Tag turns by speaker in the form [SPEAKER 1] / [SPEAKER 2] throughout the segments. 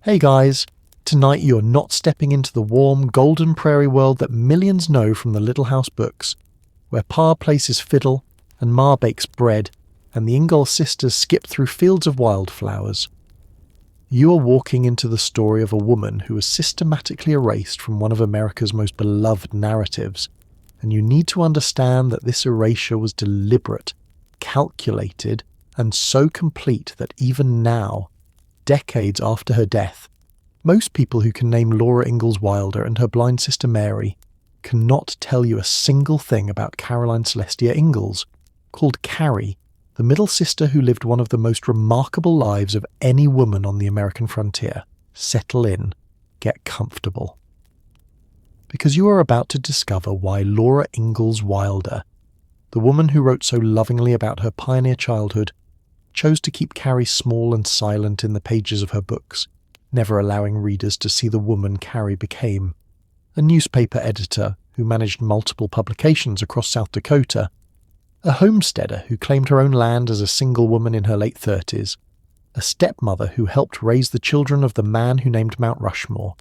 [SPEAKER 1] Hey guys, tonight you're not stepping into the warm, golden prairie world that millions know from the Little House books, where Pa plays his fiddle and Ma bakes bread and the Ingalls sisters skip through fields of wildflowers. You are walking into the story of a woman who was systematically erased from one of America's most beloved narratives, and you need to understand that this erasure was deliberate, calculated, and so complete that even now, decades after her death, most people who can name Laura Ingalls Wilder and her blind sister Mary cannot tell you a single thing about Caroline Celestia Ingalls, called Carrie, the middle sister who lived one of the most remarkable lives of any woman on the American frontier. Settle in, get comfortable. Because you are about to discover why Laura Ingalls Wilder, the woman who wrote so lovingly about her pioneer childhood, chose to keep Carrie small and silent in the pages of her books, never allowing readers to see the woman Carrie became. A newspaper editor who managed multiple publications across South Dakota, a homesteader who claimed her own land as a single woman in her late 30s, a stepmother who helped raise the children of the man who named Mount Rushmore,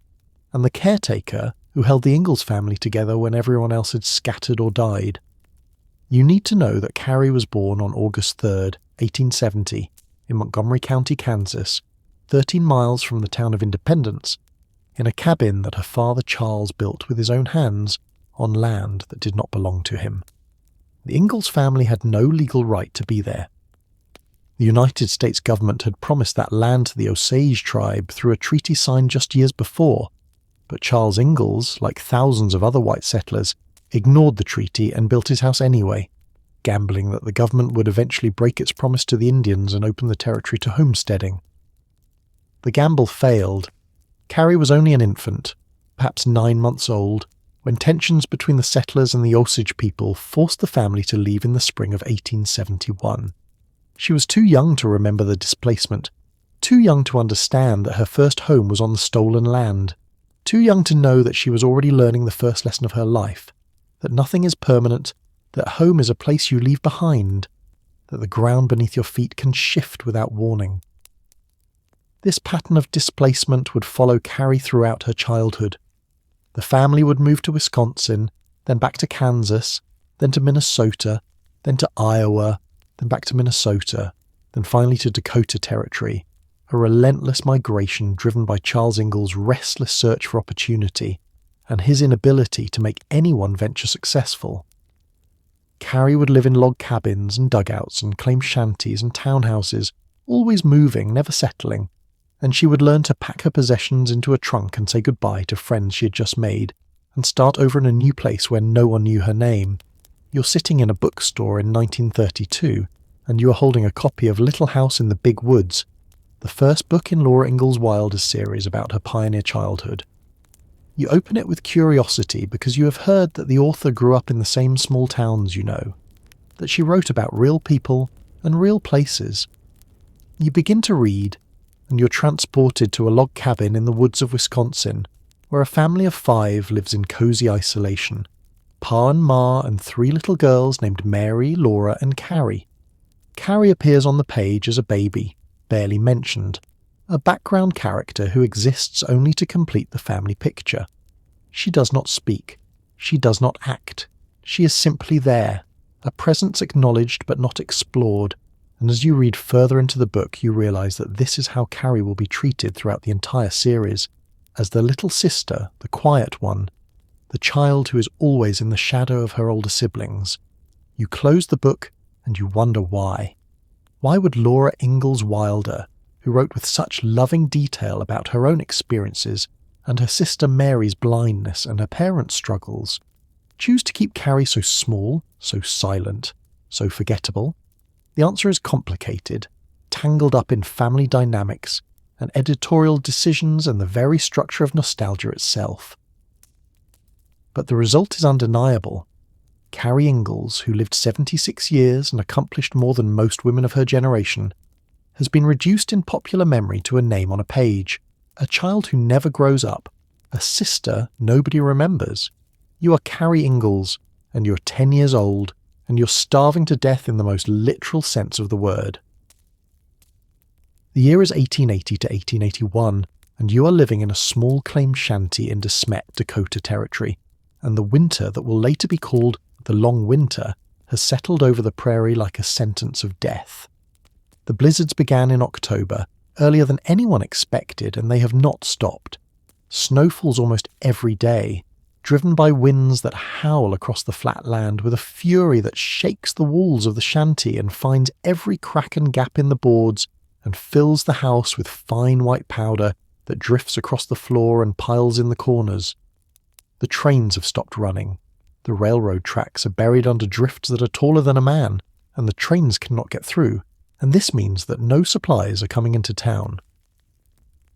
[SPEAKER 1] and the caretaker who held the Ingalls family together when everyone else had scattered or died. You need to know that Carrie was born on August 3rd, 1870, in Montgomery County, Kansas, 13 miles from the town of Independence, in a cabin that her father Charles built with his own hands on land that did not belong to him. The Ingalls family had no legal right to be there. The United States government had promised that land to the Osage tribe through a treaty signed just years before, but Charles Ingalls, like thousands of other white settlers, ignored the treaty and built his house anyway, gambling that the government would eventually break its promise to the Indians and open the territory to homesteading. The gamble failed. Carrie was only an infant, perhaps 9 months old, when tensions between the settlers and the Osage people forced the family to leave in the spring of 1871. She was too young to remember the displacement, too young to understand that her first home was on the stolen land, too young to know that she was already learning the first lesson of her life, that nothing is permanent, that home is a place you leave behind, that the ground beneath your feet can shift without warning. This pattern of displacement would follow Carrie throughout her childhood. The family would move to Wisconsin, then back to Kansas, then to Minnesota, then to Iowa, then back to Minnesota, then finally to Dakota territory, a relentless migration driven by Charles Ingalls' restless search for opportunity and his inability to make anyone venture successful. Carrie would live in log cabins and dugouts and claim shanties and townhouses, always moving, never settling, and she would learn to pack her possessions into a trunk and say goodbye to friends she had just made, and start over in a new place where no one knew her name. You're sitting in a bookstore in 1932, and you are holding a copy of Little House in the Big Woods, the first book in Laura Ingalls Wilder's series about her pioneer childhood. You open it with curiosity because you have heard that the author grew up in the same small towns you know, that she wrote about real people and real places. You begin to read, and you're transported to a log cabin in the woods of Wisconsin, where a family of 5 lives in cozy isolation. Pa and Ma and 3 little girls named Mary, Laura, and Carrie. Carrie appears on the page as a baby, barely mentioned, a background character who exists only to complete the family picture. She does not speak. She does not act. She is simply there, a presence acknowledged but not explored, and as you read further into the book you realise that this is how Carrie will be treated throughout the entire series, as the little sister, the quiet one, the child who is always in the shadow of her older siblings. You close the book and you wonder why. Why would Laura Ingalls Wilder, who wrote with such loving detail about her own experiences and her sister Mary's blindness and her parents' struggles, choose to keep Carrie so small, so silent, so forgettable? The answer is complicated, tangled up in family dynamics and editorial decisions and the very structure of nostalgia itself. But the result is undeniable. Carrie Ingalls, who lived 76 years and accomplished more than most women of her generation, has been reduced in popular memory to a name on a page, a child who never grows up, a sister nobody remembers. You are Carrie Ingalls, and you're 10 years old, and you're starving to death in the most literal sense of the word. The year is 1880 to 1881, and you are living in a small claim shanty in De Smet, Dakota Territory, and the winter that will later be called the Long Winter has settled over the prairie like a sentence of death. The blizzards began in October, earlier than anyone expected, and they have not stopped. Snow falls almost every day, driven by winds that howl across the flat land with a fury that shakes the walls of the shanty and finds every crack and gap in the boards and fills the house with fine white powder that drifts across the floor and piles in the corners. The trains have stopped running. The railroad tracks are buried under drifts that are taller than a man, and the trains cannot get through, and this means that no supplies are coming into town.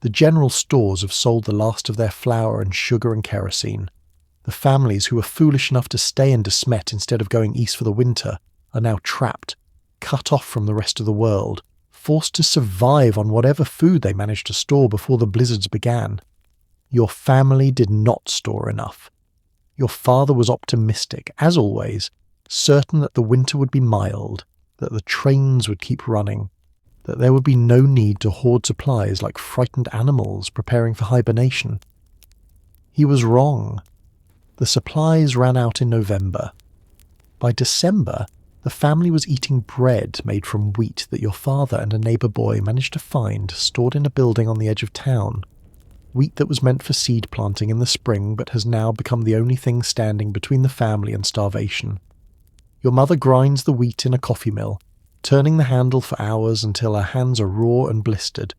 [SPEAKER 1] The general stores have sold the last of their flour and sugar and kerosene. The families who were foolish enough to stay in De Smet instead of going east for the winter are now trapped, cut off from the rest of the world, forced to survive on whatever food they managed to store before the blizzards began. Your family did not store enough. Your father was optimistic, as always, certain that the winter would be mild, that the trains would keep running, that there would be no need to hoard supplies like frightened animals preparing for hibernation. He was wrong. The supplies ran out in November. By December, the family was eating bread made from wheat that your father and a neighbour boy managed to find stored in a building on the edge of town. Wheat that was meant for seed planting in the spring but has now become the only thing standing between the family and starvation. Your mother grinds the wheat in a coffee mill, turning the handle for hours until her hands are raw and blistered,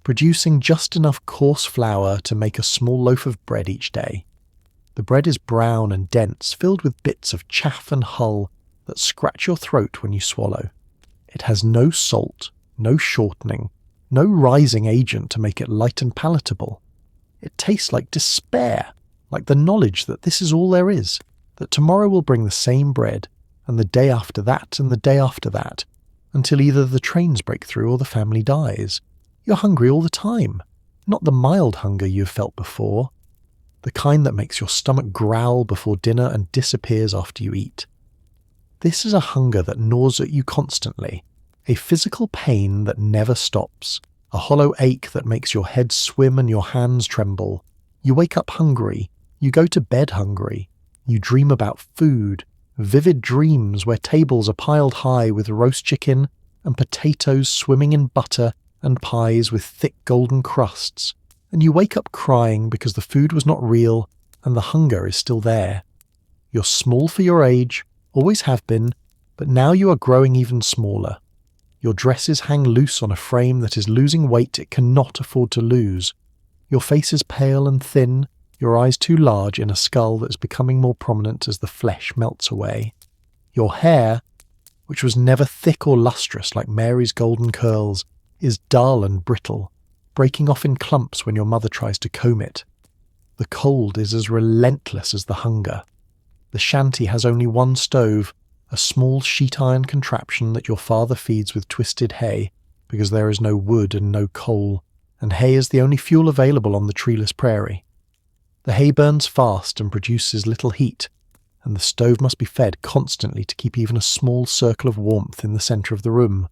[SPEAKER 1] producing just enough coarse flour to make a small loaf of bread each day. The bread is brown and dense, filled with bits of chaff and hull that scratch your throat when you swallow. It has no salt, no shortening, no rising agent to make it light and palatable. It tastes like despair, like the knowledge that this is all there is, that tomorrow will bring the same bread, and the day after that, and the day after that, until either the trains break through or the family dies. You're hungry all the time, not the mild hunger you've felt before, the kind that makes your stomach growl before dinner and disappears after you eat. This is a hunger that gnaws at you constantly, a physical pain that never stops, a hollow ache that makes your head swim and your hands tremble. You wake up hungry, you go to bed hungry, you dream about food, vivid dreams where tables are piled high with roast chicken and potatoes swimming in butter and pies with thick golden crusts, and you wake up crying because the food was not real and the hunger is still there. You're small for your age, always have been, but now you are growing even smaller. Your dresses hang loose on a frame that is losing weight it cannot afford to lose. Your face is pale and thin, your eyes too large in a skull that is becoming more prominent as the flesh melts away. Your hair, which was never thick or lustrous like Mary's golden curls, is dull and brittle, breaking off in clumps when your mother tries to comb it. The cold is as relentless as the hunger. The shanty has only one stove, a small sheet iron contraption that your father feeds with twisted hay, because there is no wood and no coal, and hay is the only fuel available on the treeless prairie. The hay burns fast and produces little heat, and the stove must be fed constantly to keep even a small circle of warmth in the centre of the room.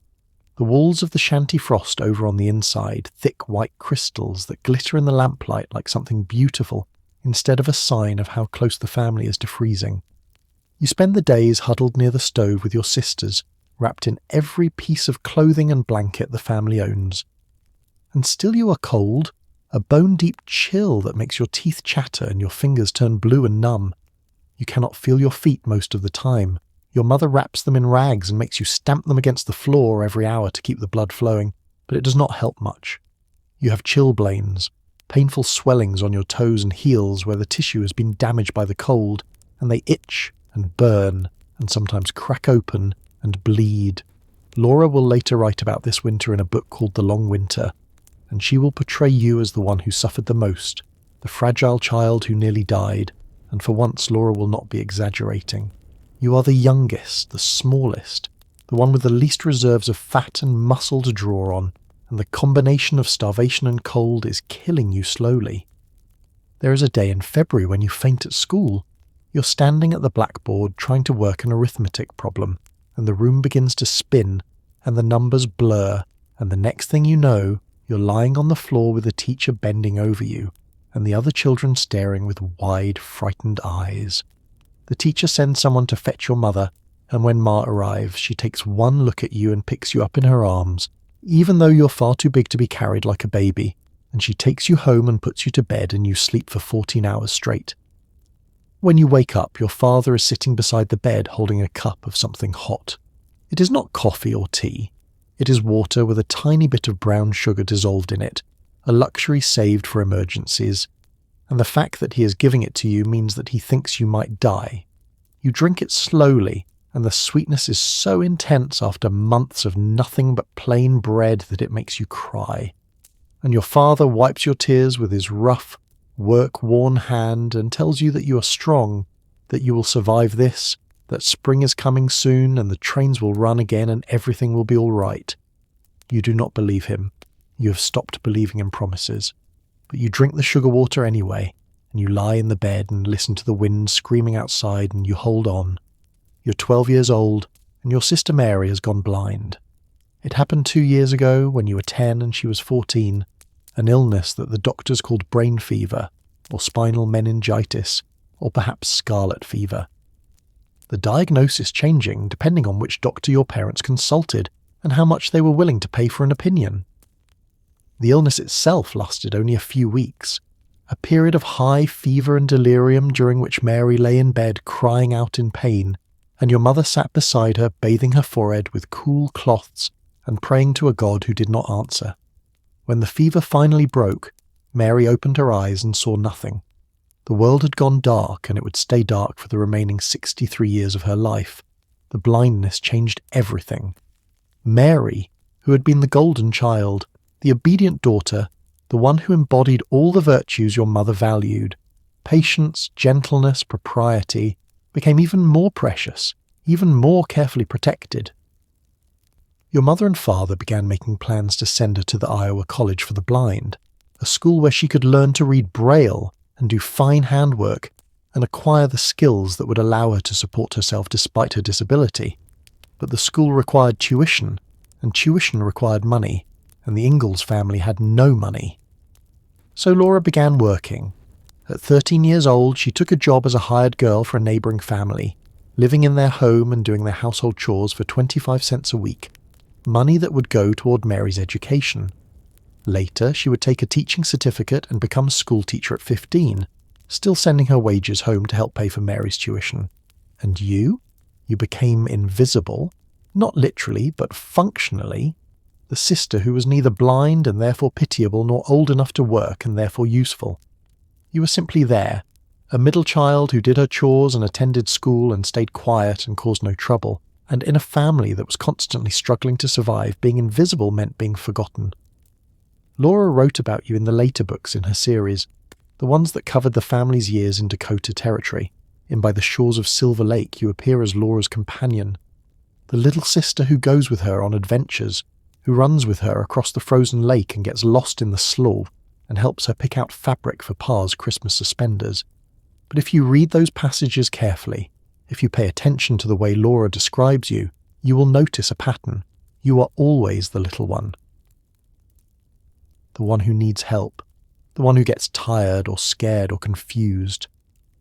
[SPEAKER 1] The walls of the shanty frost over on the inside, thick white crystals that glitter in the lamplight like something beautiful instead of a sign of how close the family is to freezing. You spend the days huddled near the stove with your sisters, wrapped in every piece of clothing and blanket the family owns. And still you are cold, a bone-deep chill that makes your teeth chatter and your fingers turn blue and numb. You cannot feel your feet most of the time. Your mother wraps them in rags and makes you stamp them against the floor every hour to keep the blood flowing, but it does not help much. You have chilblains, painful swellings on your toes and heels where the tissue has been damaged by the cold, and they itch and burn and sometimes crack open and bleed. Laura will later write about this winter in a book called The Long Winter, and she will portray you as the one who suffered the most, the fragile child who nearly died, and for once Laura will not be exaggerating. You are the youngest, the smallest, the one with the least reserves of fat and muscle to draw on, and the combination of starvation and cold is killing you slowly. There is a day in February when you faint at school. You're standing at the blackboard trying to work an arithmetic problem, and the room begins to spin, and the numbers blur, and the next thing you know, You're lying on the floor with the teacher bending over you, and the other children staring with wide, frightened eyes. The teacher sends someone to fetch your mother, and when Ma arrives, she takes one look at you and picks you up in her arms, even though you're far too big to be carried like a baby, and she takes you home and puts you to bed, and you sleep for 14 hours straight. When you wake up, your father is sitting beside the bed holding a cup of something hot. It is not coffee or tea. It is water with a tiny bit of brown sugar dissolved in it, a luxury saved for emergencies, and the fact that he is giving it to you means that he thinks you might die. You drink it slowly, and the sweetness is so intense after months of nothing but plain bread that it makes you cry. And your father wipes your tears with his rough, work-worn hand and tells you that you are strong, that you will survive this, that spring is coming soon and the trains will run again and everything will be all right. You do not believe him. You have stopped believing in promises. But you drink the sugar water anyway, and you lie in the bed and listen to the wind screaming outside, and you hold on. You're 12 years old, and your sister Mary has gone blind. It happened 2 years ago when you were 10 and she was 14, an illness that the doctors called brain fever, or spinal meningitis, or perhaps scarlet fever. The diagnosis changing depending on which doctor your parents consulted and how much they were willing to pay for an opinion. The illness itself lasted only a few weeks, a period of high fever and delirium during which Mary lay in bed crying out in pain, and your mother sat beside her bathing her forehead with cool cloths and praying to a God who did not answer. When the fever finally broke, Mary opened her eyes and saw nothing. The world had gone dark, and it would stay dark for the remaining 63 years of her life. The blindness changed everything. Mary, who had been the golden child, the obedient daughter, the one who embodied all the virtues your mother valued, patience, gentleness, propriety, became even more precious, even more carefully protected. Your mother and father began making plans to send her to the Iowa College for the Blind, a school where she could learn to read Braille and do fine handwork and acquire the skills that would allow her to support herself despite her disability. But the school required tuition, and tuition required money, and the Ingalls family had no money. So Laura began working. At 13 years old, she took a job as a hired girl for a neighbouring family, living in their home and doing their household chores for 25 cents a week, money that would go toward Mary's education. Later, she would take a teaching certificate and become a school teacher at 15, still sending her wages home to help pay for Mary's tuition. And you? You became invisible, not literally, but functionally, the sister who was neither blind and therefore pitiable nor old enough to work and therefore useful. You were simply there, a middle child who did her chores and attended school and stayed quiet and caused no trouble, and in a family that was constantly struggling to survive, being invisible meant being forgotten. Laura wrote about you in the later books in her series, the ones that covered the family's years in Dakota territory. In By the Shores of Silver Lake, you appear as Laura's companion, the little sister who goes with her on adventures, who runs with her across the frozen lake and gets lost in the slough, and helps her pick out fabric for Pa's Christmas suspenders. But if you read those passages carefully, if you pay attention to the way Laura describes you, you will notice a pattern. You are always the little one. The one who needs help, the one who gets tired or scared or confused,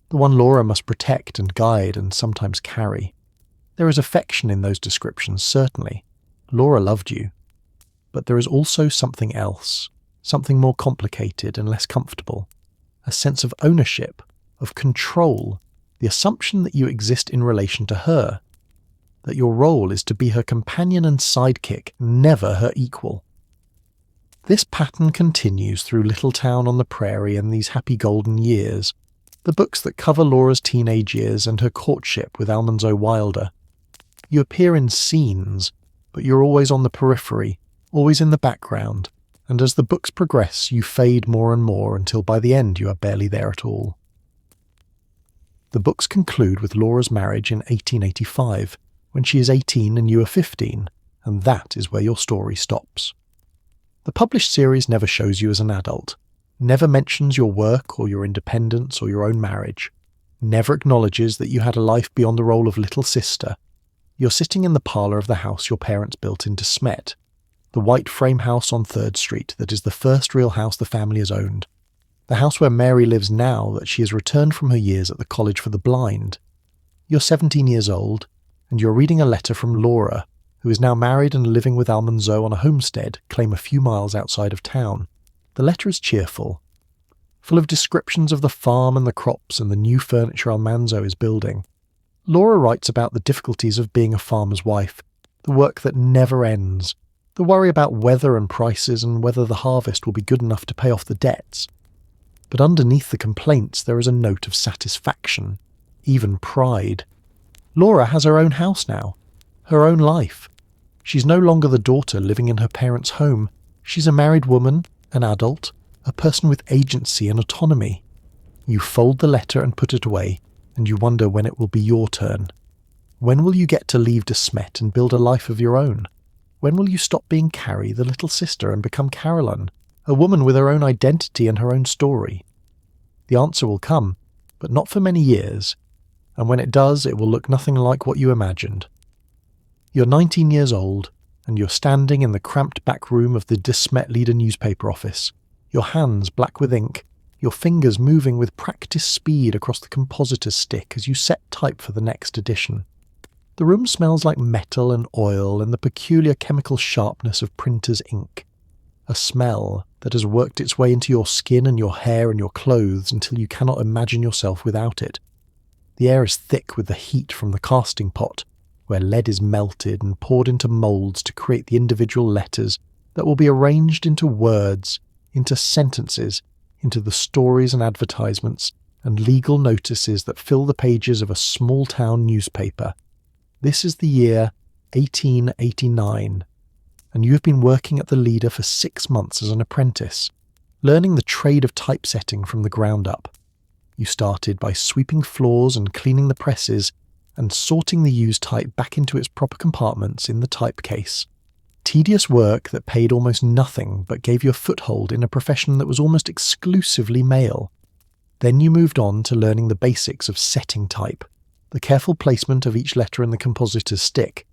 [SPEAKER 1] the one Laura must protect and guide and sometimes carry. There is affection in those descriptions, certainly. Laura loved you. But there is also something else, something more complicated and less comfortable, a sense of ownership, of control, the assumption that you exist in relation to her, that your role is to be her companion and sidekick, never her equal. This pattern continues through Little Town on the Prairie and These Happy Golden Years, the books that cover Laura's teenage years and her courtship with Ingalls Wilder. You appear in scenes, but you're always on the periphery, always in the background, and as the books progress you fade more and more until by the end you are barely there at all. The books conclude with Laura's marriage in 1885, when she is 18 and you are 15, and that is where your story stops. The published series never shows you as an adult, never mentions your work or your independence or your own marriage, never acknowledges that you had a life beyond the role of little sister. You're sitting in the parlour of the house your parents built in De Smet, the white frame house on 3rd Street that is the first real house the family has owned. The house where Mary lives now that she has returned from her years at the College for the Blind. You're 17 years old, and you're reading a letter from Laura, who is now married and living with Almanzo on a homestead claim a few miles outside of town. The letter is cheerful, full of descriptions of the farm and the crops and the new furniture Almanzo is building. Laura writes about the difficulties of being a farmer's wife, the work that never ends, the worry about weather and prices and whether the harvest will be good enough to pay off the debts. But underneath the complaints there is a note of satisfaction, even pride. Laura has her own house now, her own life. She's no longer the daughter living in her parents' home. She's a married woman, an adult, a person with agency and autonomy. You fold the letter and put it away, and you wonder when it will be your turn. When will you get to leave De Smet and build a life of your own? When will you stop being Carrie, the little sister, and become Caroline, a woman with her own identity and her own story? The answer will come, but not for many years, and when it does, it will look nothing like what you imagined. You're 19 years old, and you're standing in the cramped back room of the De Smet Leader newspaper office, your hands black with ink, your fingers moving with practiced speed across the compositor's stick as you set type for the next edition. The room smells like metal and oil and the peculiar chemical sharpness of printer's ink. A smell that has worked its way into your skin and your hair and your clothes until you cannot imagine yourself without it. The air is thick with the heat from the casting pot, where lead is melted and poured into moulds to create the individual letters that will be arranged into words, into sentences, into the stories and advertisements and legal notices that fill the pages of a small-town newspaper. This is the year 1889, and you have been working at the Leader for 6 months as an apprentice, learning the trade of typesetting from the ground up. You started by sweeping floors and cleaning the presses and sorting the used type back into its proper compartments in the type case. Tedious work that paid almost nothing but gave you a foothold in a profession that was almost exclusively male. Then you moved on to learning the basics of setting type, the careful placement of each letter in the compositor's stick,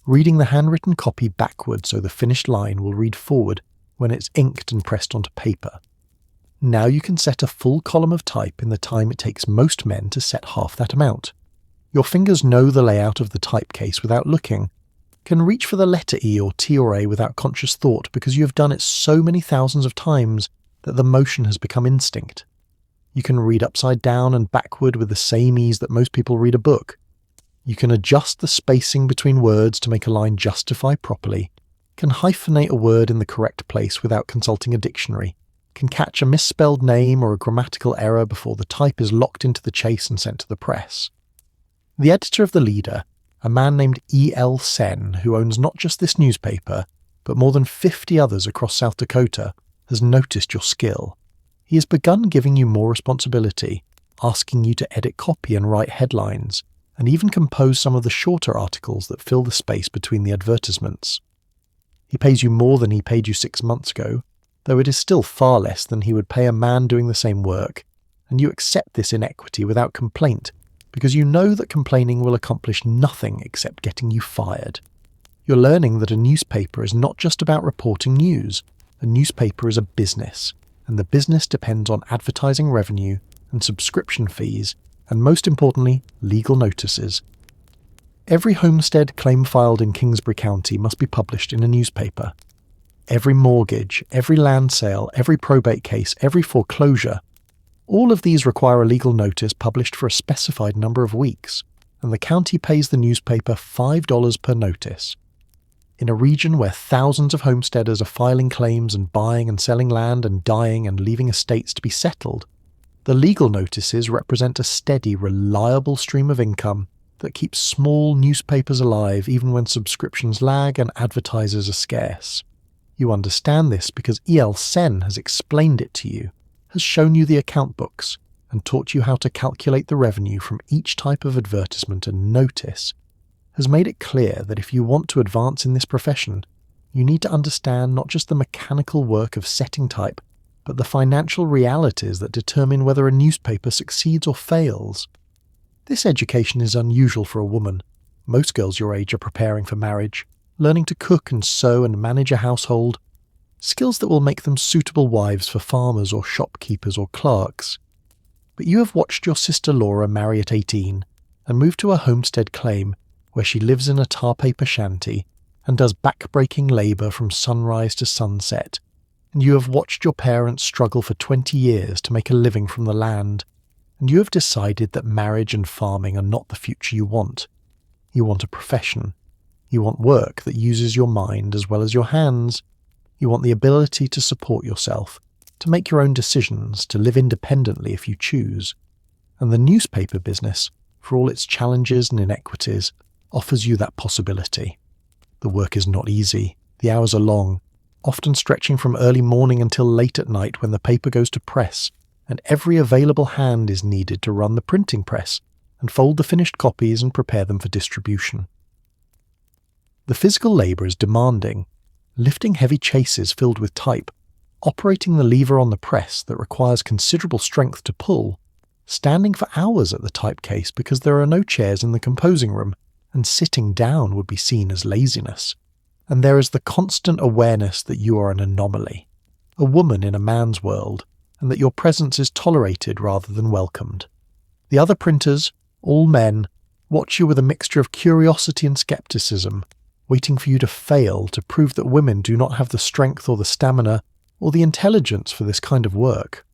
[SPEAKER 1] reading the handwritten copy backward so the finished line will read forward when it's inked and pressed onto paper. Now you can set a full column of type in the time it takes most men to set half that amount. Your fingers know the layout of the type case without looking, can reach for the letter E or T or A without conscious thought because you have done it so many thousands of times that the motion has become instinct. You can read upside down and backward with the same ease that most people read a book. You can adjust the spacing between words to make a line justify properly, can hyphenate a word in the correct place without consulting a dictionary, can catch a misspelled name or a grammatical error before the type is locked into the chase and sent to the press. The editor of the Leader, a man named E.L. Sen, who owns not just this newspaper, but more than 50 others across South Dakota, has noticed your skill. He has begun giving you more responsibility, asking you to edit copy and write headlines, and even compose some of the shorter articles that fill the space between the advertisements. He pays you more than he paid you 6 months ago, though it is still far less than he would pay a man doing the same work, and you accept this inequity without complaint, because you know that complaining will accomplish nothing except getting you fired. You're learning that a newspaper is not just about reporting news. A newspaper is a business, and the business depends on advertising revenue and subscription fees, and most importantly, legal notices. Every homestead claim filed in Kingsbury County must be published in a newspaper. Every mortgage, every land sale, every probate case, every foreclosure, all of these require a legal notice published for a specified number of weeks, and the county pays the newspaper $5 per notice. In a region where thousands of homesteaders are filing claims and buying and selling land and dying and leaving estates to be settled, the legal notices represent a steady, reliable stream of income that keeps small newspapers alive even when subscriptions lag and advertisers are scarce. You understand this because E.L. Sen has explained it to you, has shown you the account books, and taught you how to calculate the revenue from each type of advertisement and notice, has made it clear that if you want to advance in this profession, you need to understand not just the mechanical work of setting type, but the financial realities that determine whether a newspaper succeeds or fails. This education is unusual for a woman. Most girls your age are preparing for marriage, learning to cook and sew and manage a household, skills that will make them suitable wives for farmers or shopkeepers or clerks. But you have watched your sister Laura marry at 18 and move to a homestead claim where she lives in a tar paper shanty and does back-breaking labour from sunrise to sunset, and you have watched your parents struggle for 20 years to make a living from the land, and you have decided that marriage and farming are not the future you want. You want a profession. You want work that uses your mind as well as your hands. You want the ability to support yourself, to make your own decisions, to live independently if you choose. And the newspaper business, for all its challenges and inequities, offers you that possibility. The work is not easy. The hours are long, often stretching from early morning until late at night when the paper goes to press, and every available hand is needed to run the printing press and fold the finished copies and prepare them for distribution. The physical labour is demanding, lifting heavy chases filled with type, operating the lever on the press that requires considerable strength to pull, standing for hours at the type case because there are no chairs in the composing room, and sitting down would be seen as laziness. And there is the constant awareness that you are an anomaly, a woman in a man's world, and that your presence is tolerated rather than welcomed. The other printers, all men, watch you with a mixture of curiosity and skepticism, waiting for you to fail to prove that women do not have the strength or the stamina or the intelligence for this kind of work.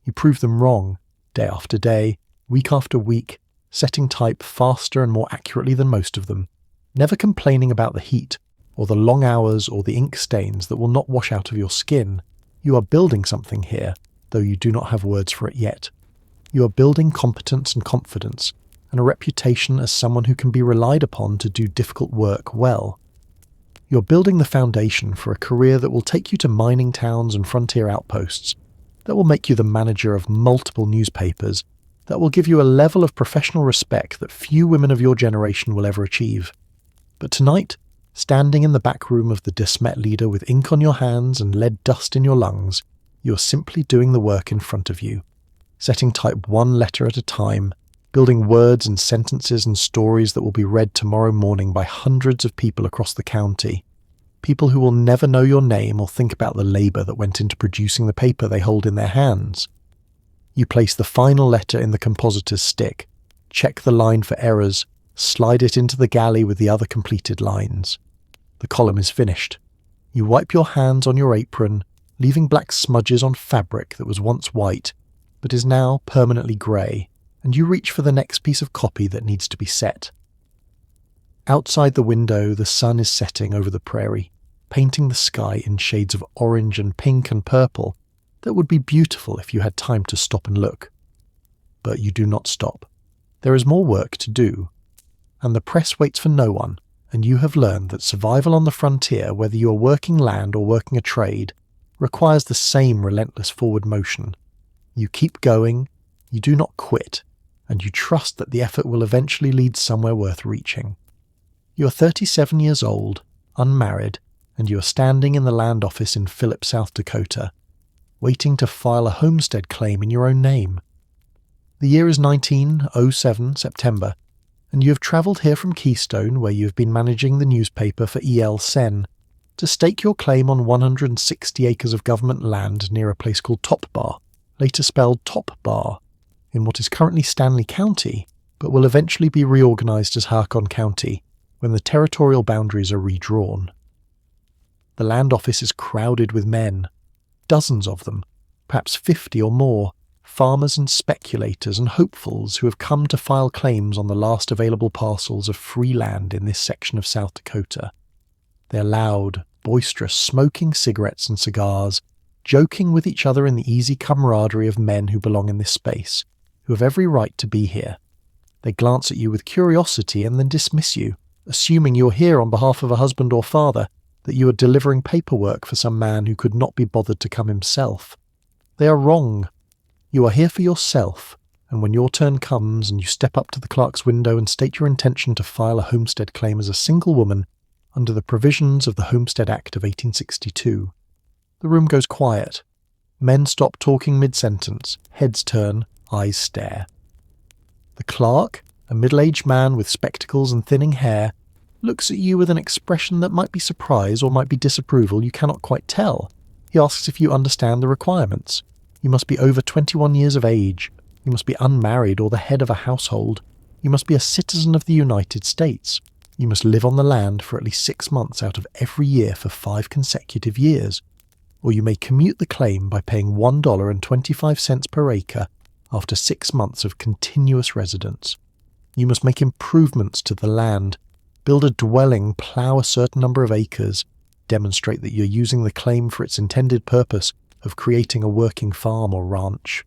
[SPEAKER 1] You prove them wrong, day after day, week after week, setting type faster and more accurately than most of them, never complaining about the heat, or the long hours or the ink stains that will not wash out of your skin. You are building something here, though you do not have words for it yet. You are building competence and confidence, and a reputation as someone who can be relied upon to do difficult work well. You're building the foundation for a career that will take you to mining towns and frontier outposts, that will make you the manager of multiple newspapers, that will give you a level of professional respect that few women of your generation will ever achieve. But tonight, standing in the back room of the De Smet leader with ink on your hands and lead dust in your lungs, you are simply doing the work in front of you, setting type one letter at a time, building words and sentences and stories that will be read tomorrow morning by hundreds of people across the county, people who will never know your name or think about the labour that went into producing the paper they hold in their hands. You place the final letter in the compositor's stick, check the line for errors, slide it into the galley with the other completed lines. The column is finished. You wipe your hands on your apron, leaving black smudges on fabric that was once white, but is now permanently grey, and you reach for the next piece of copy that needs to be set. Outside the window, the sun is setting over the prairie, painting the sky in shades of orange and pink and purple that would be beautiful if you had time to stop and look. But you do not stop. There is more work to do, and the press waits for no one, and you have learned that survival on the frontier, whether you are working land or working a trade, requires the same relentless forward motion. You keep going, you do not quit, and you trust that the effort will eventually lead somewhere worth reaching. You are 37 years old, unmarried, and you are standing in the land office in Philip, South Dakota, waiting to file a homestead claim in your own name. The year is 1907, September, and you have travelled here from Keystone, where you have been managing the newspaper for E.L. Sen, to stake your claim on 160 acres of government land near a place called Top Bar, later spelled Top Bar, in what is currently Stanley County, but will eventually be reorganised as Harcon County when the territorial boundaries are redrawn. The land office is crowded with men, dozens of them, perhaps 50 or more, farmers and speculators and hopefuls who have come to file claims on the last available parcels of free land in this section of South Dakota. They are loud, boisterous, smoking cigarettes and cigars, joking with each other in the easy camaraderie of men who belong in this space, who have every right to be here. They glance at you with curiosity and then dismiss you, assuming you are here on behalf of a husband or father, that you are delivering paperwork for some man who could not be bothered to come himself. They are wrong. You are here for yourself, and when your turn comes and you step up to the clerk's window and state your intention to file a homestead claim as a single woman under the provisions of the Homestead Act of 1862, the room goes quiet. Men stop talking mid-sentence, heads turn, eyes stare. The clerk, a middle-aged man with spectacles and thinning hair, looks at you with an expression that might be surprise or might be disapproval, you cannot quite tell. He asks if you understand the requirements. You must be over 21 years of age. You must be unmarried or the head of a household. You must be a citizen of the United States. You must live on the land for at least 6 months out of every year for 5 consecutive years. Or you may commute the claim by paying $1.25 per acre after 6 months of continuous residence. You must make improvements to the land, build a dwelling, plough a certain number of acres, demonstrate that you're using the claim for its intended purpose of creating a working farm or ranch.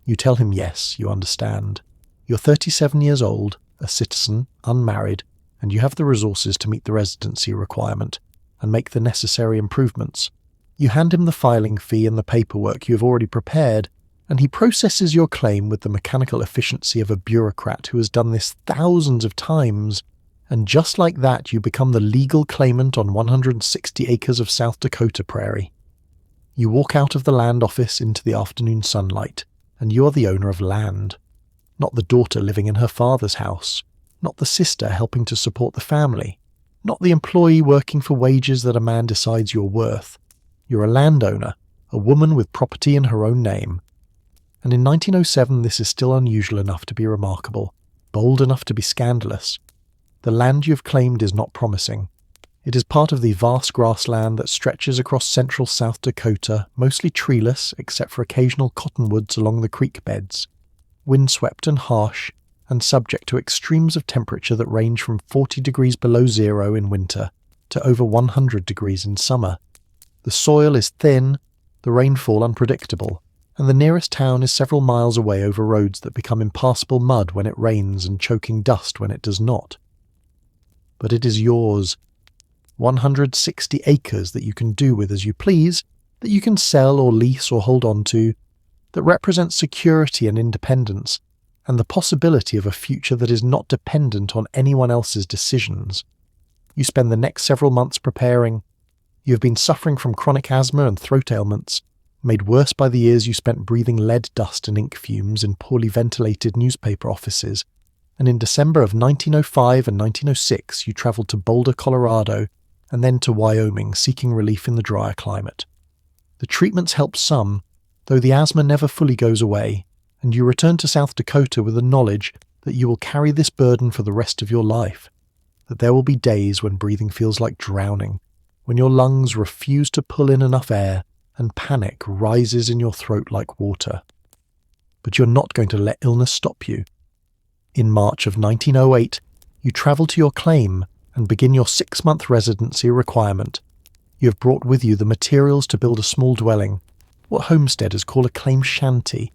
[SPEAKER 1] You tell him yes, you understand. You're 37 years old, a citizen, unmarried, and you have the resources to meet the residency requirement and make the necessary improvements. You hand him the filing fee and the paperwork you have already prepared, and he processes your claim with the mechanical efficiency of a bureaucrat who has done this thousands of times, and just like that you become the legal claimant on 160 acres of South Dakota prairie. You walk out of the land office into the afternoon sunlight, and you are the owner of land. Not the daughter living in her father's house, not the sister helping to support the family, not the employee working for wages that a man decides you're worth. You're a landowner, a woman with property in her own name. And in 1907 this is still unusual enough to be remarkable, bold enough to be scandalous. The land you've claimed is not promising. It is part of the vast grassland that stretches across central South Dakota, mostly treeless except for occasional cottonwoods along the creek beds, windswept and harsh, and subject to extremes of temperature that range from 40 degrees below zero in winter to over 100 degrees in summer. The soil is thin, the rainfall unpredictable, and the nearest town is several miles away over roads that become impassable mud when it rains and choking dust when it does not. But it is yours. 160 acres that you can do with as you please, that you can sell or lease or hold on to, that represents security and independence, and the possibility of a future that is not dependent on anyone else's decisions. You spend the next several months preparing. You have been suffering from chronic asthma and throat ailments, made worse by the years you spent breathing lead dust and ink fumes in poorly ventilated newspaper offices, and in December of 1905 and 1906 you travelled to Boulder, Colorado, and then to Wyoming seeking relief in the drier climate. The treatments help some, though the asthma never fully goes away, and you return to South Dakota with the knowledge that you will carry this burden for the rest of your life, that there will be days when breathing feels like drowning, when your lungs refuse to pull in enough air and panic rises in your throat like water. But you're not going to let illness stop you. In March of 1908, you travel to your claim and begin your 6-month residency requirement. You have brought with you the materials to build a small dwelling, what homesteaders call a claim shanty,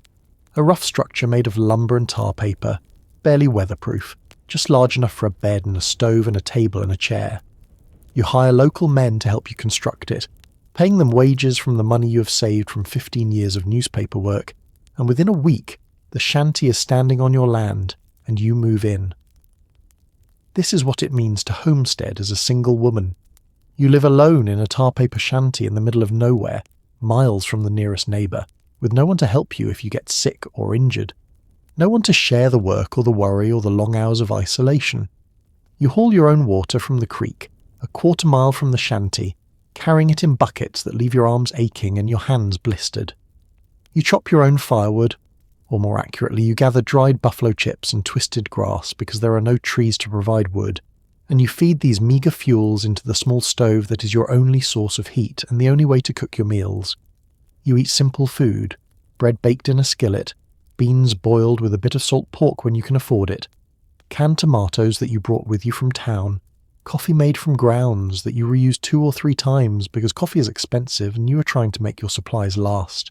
[SPEAKER 1] a rough structure made of lumber and tar paper, barely weatherproof, just large enough for a bed and a stove and a table and a chair. You hire local men to help you construct it, paying them wages from the money you have saved from 15 years of newspaper work, and within a week the shanty is standing on your land and you move in. This is what it means to homestead as a single woman. You live alone in a tar paper shanty in the middle of nowhere, miles from the nearest neighbour, with no one to help you if you get sick or injured. No one to share the work or the worry or the long hours of isolation. You haul your own water from the creek, a quarter mile from the shanty, carrying it in buckets that leave your arms aching and your hands blistered. You chop your own firewood, or more accurately, you gather dried buffalo chips and twisted grass because there are no trees to provide wood, and you feed these meagre fuels into the small stove that is your only source of heat and the only way to cook your meals. You eat simple food, bread baked in a skillet, beans boiled with a bit of salt pork when you can afford it, canned tomatoes that you brought with you from town, coffee made from grounds that you reuse 2 or 3 times because coffee is expensive and you are trying to make your supplies last.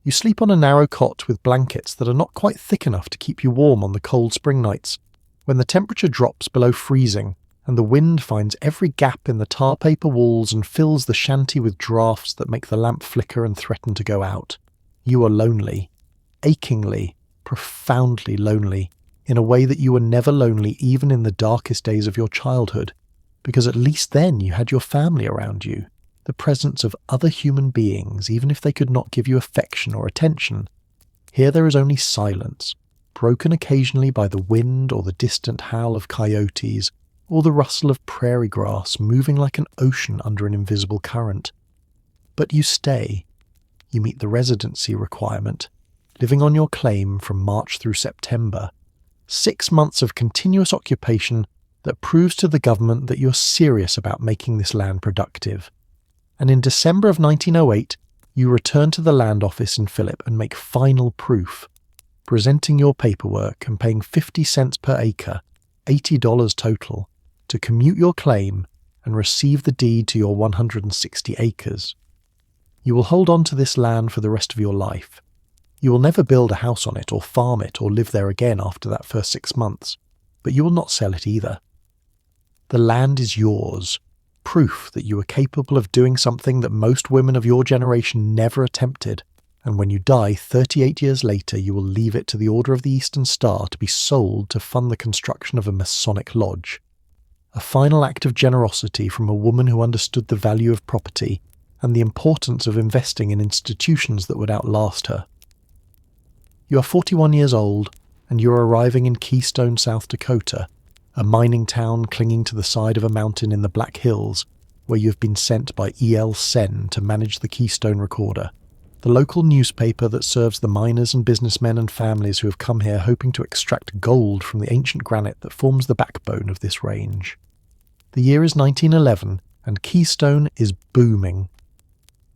[SPEAKER 1] You sleep on a narrow cot with blankets that are not quite thick enough to keep you warm on the cold spring nights, when the temperature drops below freezing and the wind finds every gap in the tar paper walls and fills the shanty with draughts that make the lamp flicker and threaten to go out. You are lonely, achingly, profoundly lonely, in a way that you were never lonely even in the darkest days of your childhood, because at least then you had your family around you, the presence of other human beings, even if they could not give you affection or attention. Here there is only silence, broken occasionally by the wind or the distant howl of coyotes, or the rustle of prairie grass moving like an ocean under an invisible current. But you stay. You meet the residency requirement, living on your claim from March through September. 6 months of continuous occupation that proves to the government that you're serious about making this land productive. And in December of 1908, you return to the land office in Phillip and make final proof, presenting your paperwork and paying 50 cents per acre, $80 total, to commute your claim and receive the deed to your 160 acres. You will hold on to this land for the rest of your life. You will never build a house on it or farm it or live there again after that first 6 months, but you will not sell it either. The land is yours, proof that you are capable of doing something that most women of your generation never attempted, and when you die 38 years later you will leave it to the Order of the Eastern Star to be sold to fund the construction of a Masonic lodge. A final act of generosity from a woman who understood the value of property and the importance of investing in institutions that would outlast her. You are 41 years old, and you are arriving in Keystone, South Dakota, a mining town clinging to the side of a mountain in the Black Hills, where you have been sent by E.L. Senn to manage the Keystone Recorder, the local newspaper that serves the miners and businessmen and families who have come here hoping to extract gold from the ancient granite that forms the backbone of this range. The year is 1911, and Keystone is booming.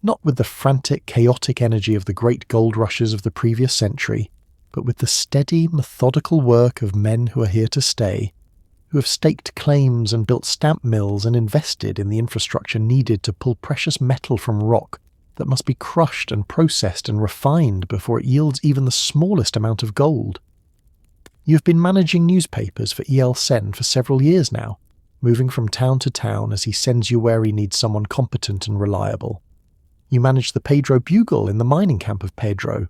[SPEAKER 1] Not with the frantic, chaotic energy of the great gold rushes of the previous century, but with the steady, methodical work of men who are here to stay, who have staked claims and built stamp mills and invested in the infrastructure needed to pull precious metal from rock that must be crushed and processed and refined before it yields even the smallest amount of gold. You have been managing newspapers for E.L. Senn for several years now, moving from town to town as he sends you where he needs someone competent and reliable. You managed the Pedro Bugle in the mining camp of Pedro.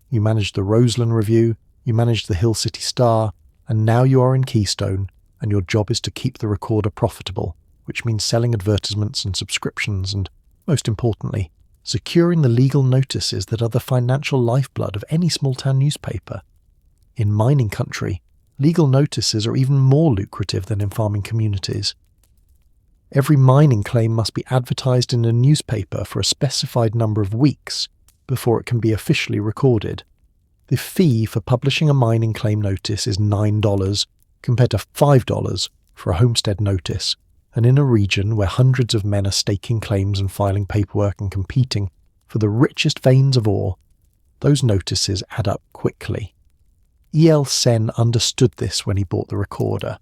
[SPEAKER 1] You managed the Roseland Review, you managed the Hill City Star, and now you are in Keystone, and your job is to keep the Recorder profitable, which means selling advertisements and subscriptions and, most importantly, securing the legal notices that are the financial lifeblood of any small-town newspaper. In mining country, legal notices are even more lucrative than in farming communities. Every mining claim must be advertised in a newspaper for a specified number of weeks before it can be officially recorded. The fee for publishing a mining claim notice is $9 compared to $5 for a homestead notice, and in a region where hundreds of men are staking claims and filing paperwork and competing for the richest veins of ore, those notices add up quickly. E.L. Senn understood this when he bought the Recorder,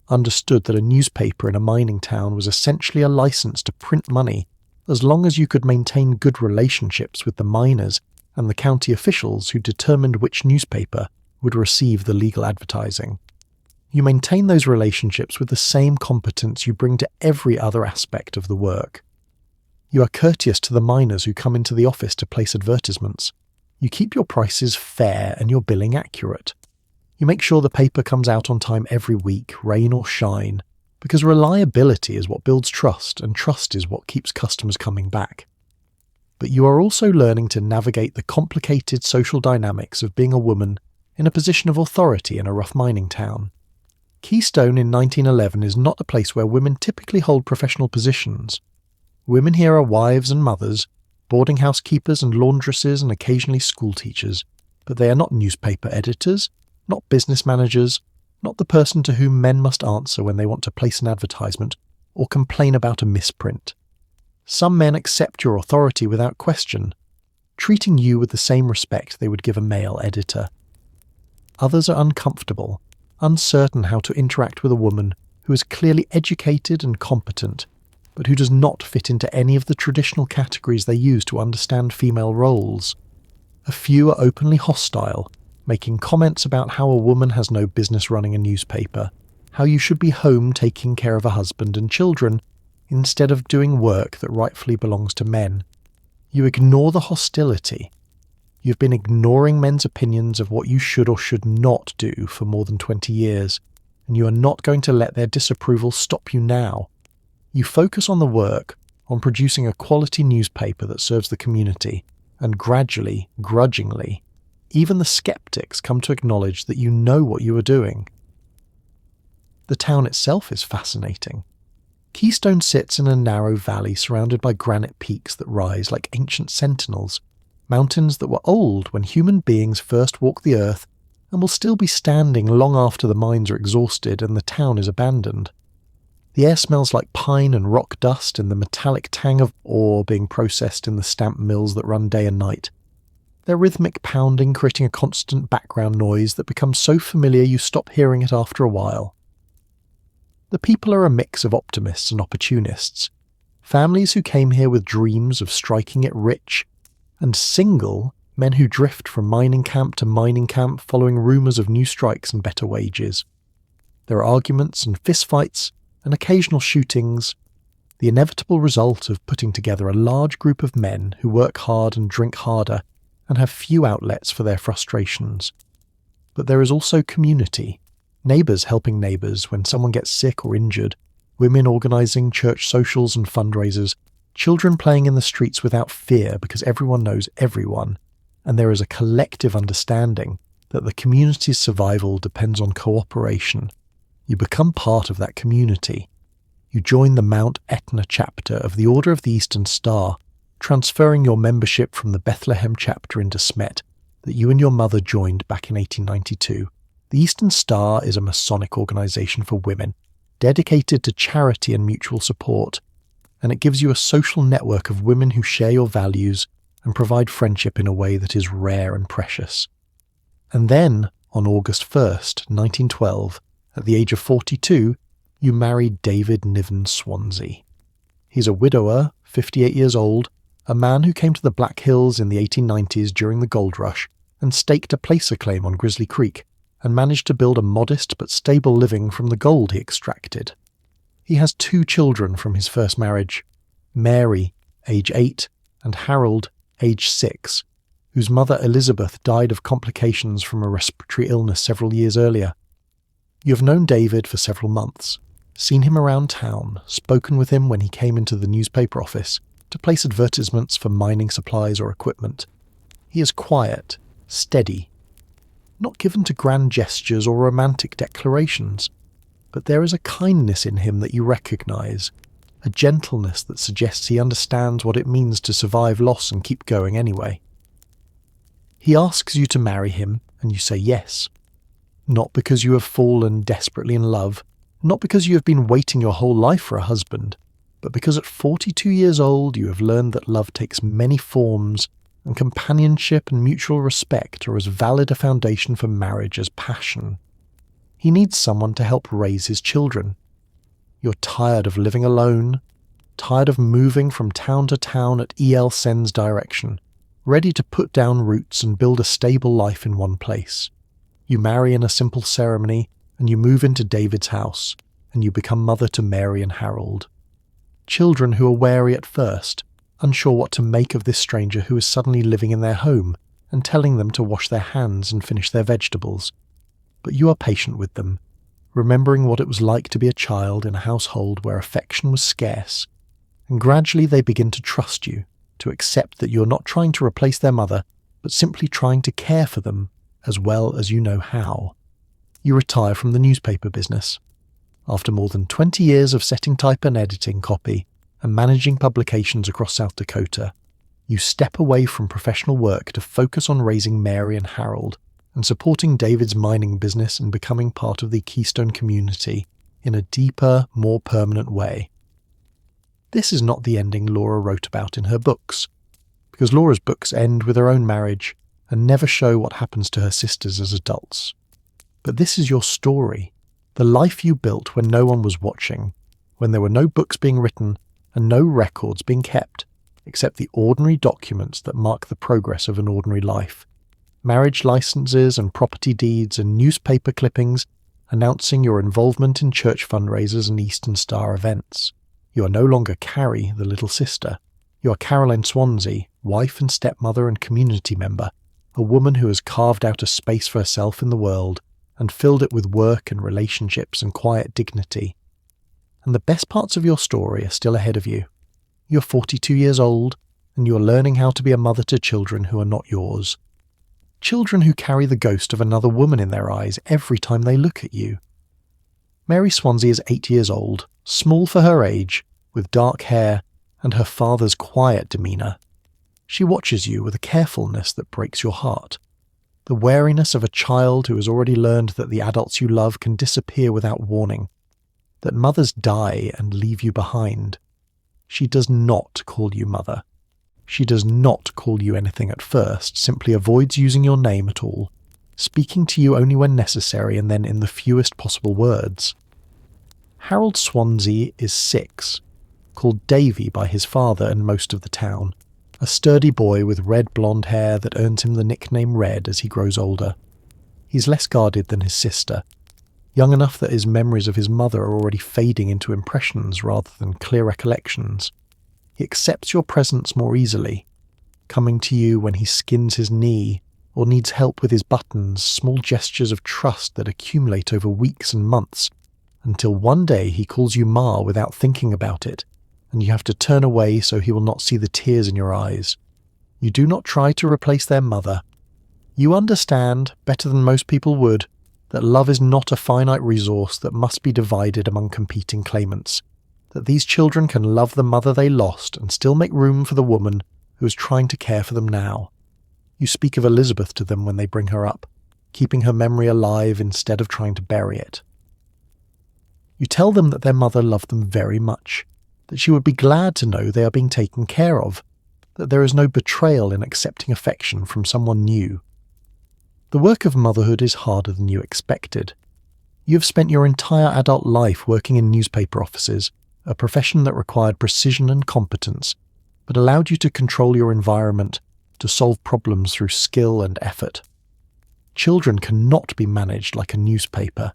[SPEAKER 1] understood that a newspaper in a mining town was essentially a license to print money as long as you could maintain good relationships with the miners and the county officials who determined which newspaper would receive the legal advertising. You maintain those relationships with the same competence you bring to every other aspect of the work. You are courteous to the miners who come into the office to place advertisements. You keep your prices fair and your billing accurate. You make sure the paper comes out on time every week, rain or shine, because reliability is what builds trust, and trust is what keeps customers coming back. But you are also learning to navigate the complicated social dynamics of being a woman in a position of authority in a rough mining town. Keystone in 1911 is not a place where women typically hold professional positions. Women here are wives and mothers, boarding house keepers and laundresses and occasionally school teachers, but they are not newspaper editors, not business managers, not the person to whom men must answer when they want to place an advertisement or complain about a misprint. Some men accept your authority without question, treating you with the same respect they would give a male editor. Others are uncomfortable, uncertain how to interact with a woman who is clearly educated and competent, but who does not fit into any of the traditional categories they use to understand female roles. A few are openly hostile, making comments about how a woman has no business running a newspaper, how you should be home taking care of a husband and children, instead of doing work that rightfully belongs to men. You ignore the hostility. You've been ignoring men's opinions of what you should or should not do for more than 20 years, and you are not going to let their disapproval stop you now. You focus on the work, on producing a quality newspaper that serves the community, and gradually, grudgingly, Even the skeptics come to acknowledge that you know what you are doing. The town itself is fascinating. Keystone sits in a narrow valley surrounded by granite peaks that rise like ancient sentinels, mountains that were old when human beings first walked the earth and will still be standing long after the mines are exhausted and the town is abandoned. The air smells like pine and rock dust and the metallic tang of ore being processed in the stamp mills that run day and night. Their rhythmic pounding creating a constant background noise that becomes so familiar you stop hearing it after a while. The people are a mix of optimists and opportunists, families who came here with dreams of striking it rich, and single men who drift from mining camp to mining camp following rumours of new strikes and better wages. There are arguments and fistfights and occasional shootings, the inevitable result of putting together a large group of men who work hard and drink harder and have few outlets for their frustrations. But there is also community, neighbours helping neighbours when someone gets sick or injured, women organising church socials and fundraisers, children playing in the streets without fear because everyone knows everyone, and there is a collective understanding that the community's survival depends on cooperation. You become part of that community. You join the Mount Etna chapter of the Order of the Eastern Star, transferring your membership from the Bethlehem chapter into Smet that you and your mother joined back in 1892. The Eastern Star is a Masonic organisation for women, dedicated to charity and mutual support, and it gives you a social network of women who share your values and provide friendship in a way that is rare and precious. And then, on August 1st, 1912, at the age of 42, you married David Niven Swansea. He's a widower, 58 years old, a man who came to the Black Hills in the 1890s during the gold rush and staked a placer claim on Grizzly Creek and managed to build a modest but stable living from the gold he extracted. He has 2 children from his first marriage, Mary, age 8, and Harold, age 6, whose mother Elizabeth died of complications from a respiratory illness several years earlier. You have known David for several months, seen him around town, spoken with him when he came into the newspaper office to place advertisements for mining supplies or equipment. He is quiet, steady, not given to grand gestures or romantic declarations, but there is a kindness in him that you recognise, a gentleness that suggests he understands what it means to survive loss and keep going anyway. He asks you to marry him, and you say yes. Not because you have fallen desperately in love, not because you have been waiting your whole life for a husband, but because at 42 years old you have learned that love takes many forms, and companionship and mutual respect are as valid a foundation for marriage as passion. He needs someone to help raise his children. You're tired of living alone, tired of moving from town to town at E.L. Sen's direction, ready to put down roots and build a stable life in one place. You marry in a simple ceremony, and you move into David's house, and you become mother to Mary and Harold. Children who are wary at first, unsure what to make of this stranger who is suddenly living in their home and telling them to wash their hands and finish their vegetables. But you are patient with them, remembering what it was like to be a child in a household where affection was scarce, and gradually they begin to trust you, to accept that you're not trying to replace their mother, but simply trying to care for them as well as you know how. You retire from the newspaper business. After more than 20 years of setting type and editing copy and managing publications across South Dakota, you step away from professional work to focus on raising Mary and Harold and supporting David's mining business and becoming part of the Keystone community in a deeper, more permanent way. This is not the ending Laura wrote about in her books, because Laura's books end with her own marriage and never show what happens to her sisters as adults. But this is your story, the life you built when no one was watching, when there were no books being written and no records being kept, except the ordinary documents that mark the progress of an ordinary life. Marriage licenses and property deeds and newspaper clippings announcing your involvement in church fundraisers and Eastern Star events. You are no longer Carrie, the little sister. You are Caroline Swansea, wife and stepmother and community member, a woman who has carved out a space for herself in the world and filled it with work and relationships and quiet dignity. And the best parts of your story are still ahead of you. You're 42 years old, and you're learning how to be a mother to children who are not yours. Children who carry the ghost of another woman in their eyes every time they look at you. Mary Swansea is 8 years old, small for her age, with dark hair and her father's quiet demeanour. She watches you with a carefulness that breaks your heart. The wariness of a child who has already learned that the adults you love can disappear without warning, that mothers die and leave you behind. She does not call you mother. She does not call you anything at first, simply avoids using your name at all, speaking to you only when necessary and then in the fewest possible words. Harold Swansea is 6, called Davy by his father and most of the town, a sturdy boy with red blonde hair that earns him the nickname Red as he grows older. He's less guarded than his sister, young enough that his memories of his mother are already fading into impressions rather than clear recollections. He accepts your presence more easily, coming to you when he skins his knee or needs help with his buttons, small gestures of trust that accumulate over weeks and months, until one day he calls you Ma without thinking about it, and you have to turn away so he will not see the tears in your eyes. You do not try to replace their mother. You understand, better than most people would, that love is not a finite resource that must be divided among competing claimants, that these children can love the mother they lost and still make room for the woman who is trying to care for them now. You speak of Elizabeth to them when they bring her up, keeping her memory alive instead of trying to bury it. You tell them that their mother loved them very much, that she would be glad to know they are being taken care of, that there is no betrayal in accepting affection from someone new. The work of motherhood is harder than you expected. You have spent your entire adult life working in newspaper offices, a profession that required precision and competence, but allowed you to control your environment, to solve problems through skill and effort. Children cannot be managed like a newspaper.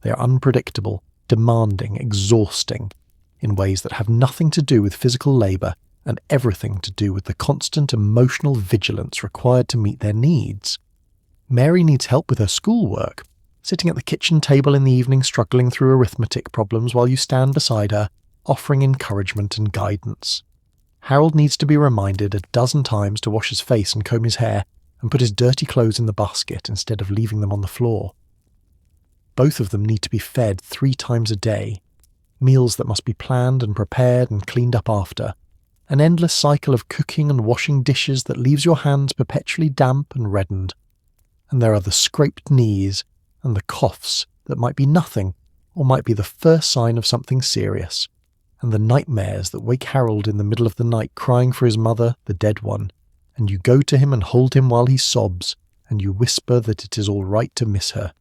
[SPEAKER 1] They are unpredictable, demanding, exhausting, in ways that have nothing to do with physical labour and everything to do with the constant emotional vigilance required to meet their needs. Mary needs help with her schoolwork, sitting at the kitchen table in the evening struggling through arithmetic problems while you stand beside her, offering encouragement and guidance. Harold needs to be reminded a dozen times to wash his face and comb his hair and put his dirty clothes in the basket instead of leaving them on the floor. Both of them need to be fed 3 times a day, meals that must be planned and prepared and cleaned up after, an endless cycle of cooking and washing dishes that leaves your hands perpetually damp and reddened. And there are the scraped knees and the coughs that might be nothing or might be the first sign of something serious, and the nightmares that wake Harold in the middle of the night crying for his mother, the dead one, and you go to him and hold him while he sobs, and you whisper that it is all right to miss her,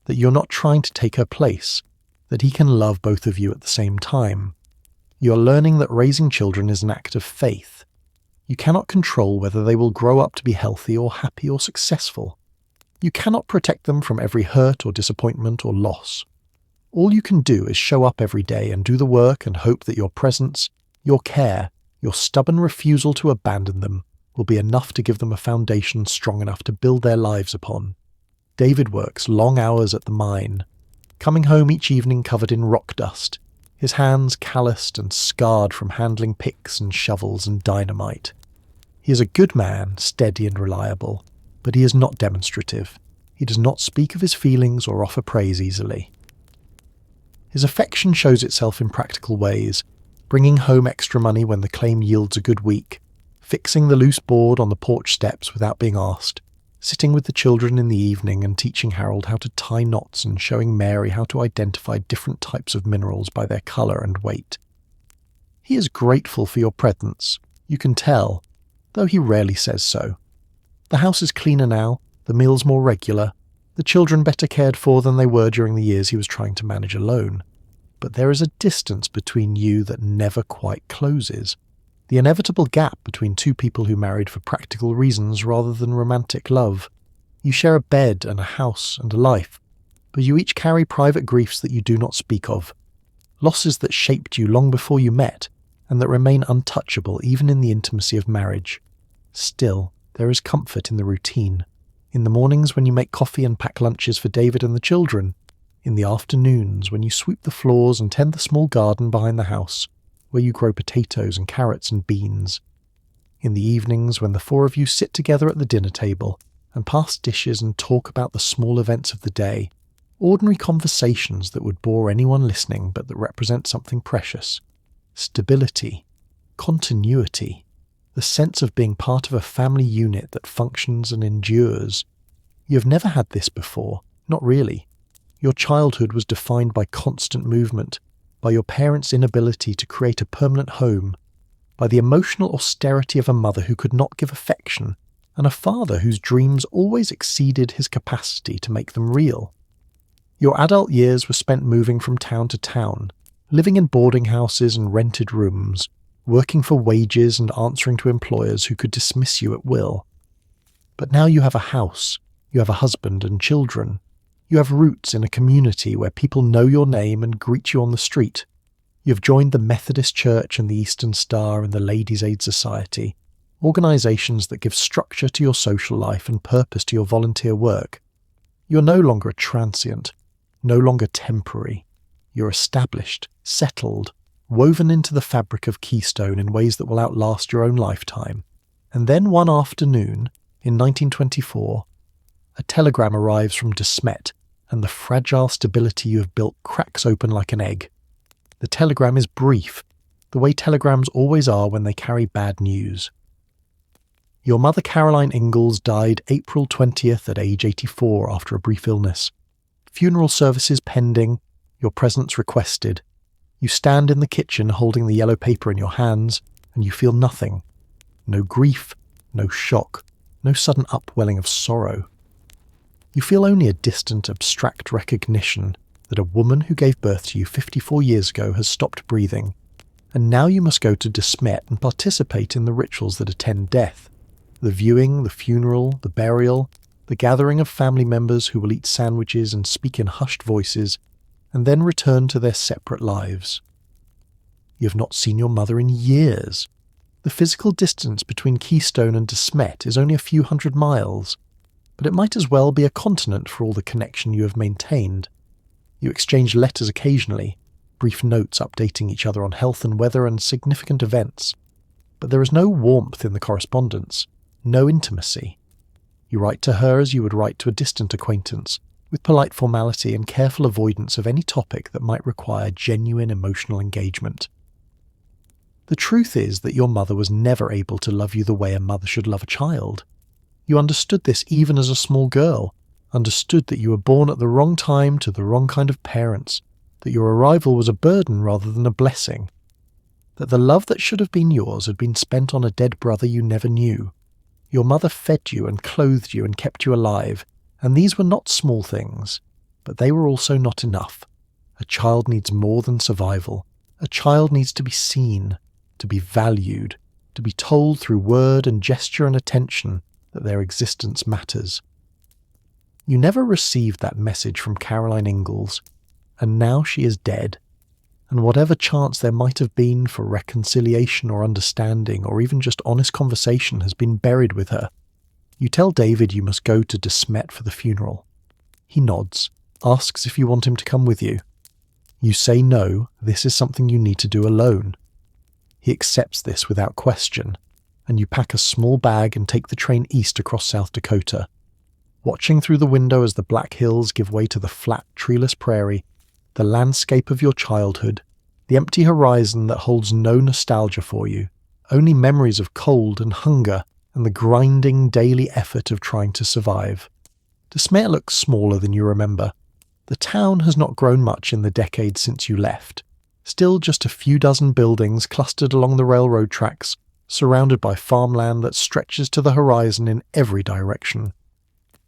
[SPEAKER 1] that you're not trying to take her place, that he can love both of you at the same time. You're learning that raising children is an act of faith. You cannot control whether they will grow up to be healthy or happy or successful. You cannot protect them from every hurt or disappointment or loss. All you can do is show up every day and do the work and hope that your presence, your care, your stubborn refusal to abandon them will be enough to give them a foundation strong enough to build their lives upon. David works long hours at the mine, coming home each evening covered in rock dust, his hands calloused and scarred from handling picks and shovels and dynamite. He is a good man, steady and reliable, but he is not demonstrative. He does not speak of his feelings or offer praise easily. His affection shows itself in practical ways, bringing home extra money when the claim yields a good week, fixing the loose board on the porch steps without being asked, sitting with the children in the evening and teaching Harold how to tie knots and showing Mary how to identify different types of minerals by their colour and weight. He is grateful for your presence, you can tell, though he rarely says so. The house is cleaner now, the meals more regular, the children better cared for than they were during the years he was trying to manage alone. But there is a distance between you that never quite closes. The inevitable gap between two people who married for practical reasons rather than romantic love. You share a bed and a house and a life, but you each carry private griefs that you do not speak of, losses that shaped you long before you met, and that remain untouchable even in the intimacy of marriage. Still, there is comfort in the routine. In the mornings when you make coffee and pack lunches for David and the children, in the afternoons when you sweep the floors and tend the small garden behind the house, where you grow potatoes and carrots and beans, in the evenings when the 4 of you sit together at the dinner table and pass dishes and talk about the small events of the day, ordinary conversations that would bore anyone listening but that represent something precious. Stability, continuity, the sense of being part of a family unit that functions and endures. You have never had this before, not really. Your childhood was defined by constant movement, by your parents' inability to create a permanent home, by the emotional austerity of a mother who could not give affection, and a father whose dreams always exceeded his capacity to make them real. Your adult years were spent moving from town to town, living in boarding houses and rented rooms, working for wages and answering to employers who could dismiss you at will. But now you have a house, you have a husband and children. You have roots in a community where people know your name and greet you on the street. You have joined the Methodist Church and the Eastern Star and the Ladies' Aid Society, organisations that give structure to your social life and purpose to your volunteer work. You are no longer a transient, no longer temporary. You're established, settled, woven into the fabric of Keystone in ways that will outlast your own lifetime. And then one afternoon, in 1924, a telegram arrives from De Smet, and the fragile stability you have built cracks open like an egg. The telegram is brief, the way telegrams always are when they carry bad news. Your mother Caroline Ingalls died April 20th at age 84 after a brief illness. Funeral services pending, your presence requested. You stand in the kitchen holding the yellow paper in your hands, and you feel nothing. No grief, no shock, no sudden upwelling of sorrow. You feel only a distant, abstract recognition that a woman who gave birth to you 54 years ago has stopped breathing, and now you must go to De Smet and participate in the rituals that attend death. The viewing, the funeral, the burial, the gathering of family members who will eat sandwiches and speak in hushed voices, and then return to their separate lives. You have not seen your mother in years. The physical distance between Keystone and De Smet is only a few hundred miles, but it might as well be a continent for all the connection you have maintained. You exchange letters occasionally, brief notes updating each other on health and weather and significant events, but there is no warmth in the correspondence, no intimacy. You write to her as you would write to a distant acquaintance, with polite formality and careful avoidance of any topic that might require genuine emotional engagement. The truth is that your mother was never able to love you the way a mother should love a child. You understood this even as a small girl, understood that you were born at the wrong time to the wrong kind of parents, that your arrival was a burden rather than a blessing, that the love that should have been yours had been spent on a dead brother you never knew. Your mother fed you and clothed you and kept you alive, and these were not small things, but they were also not enough. A child needs more than survival. A child needs to be seen, to be valued, to be told through word and gesture and attention that their existence matters. You never received that message from Caroline Ingalls, and now she is dead, and whatever chance there might have been for reconciliation or understanding or even just honest conversation has been buried with her. You tell David you must go to De Smet for the funeral. He nods, asks if you want him to come with you. You say no, this is something you need to do alone. He accepts this without question, and you pack a small bag and take the train east across South Dakota. Watching through the window as the Black Hills give way to the flat, treeless prairie, the landscape of your childhood, the empty horizon that holds no nostalgia for you, only memories of cold and hunger and the grinding daily effort of trying to survive. De Smet looks smaller than you remember. The town has not grown much in the decades since you left. Still just a few dozen buildings clustered along the railroad tracks, surrounded by farmland that stretches to the horizon in every direction.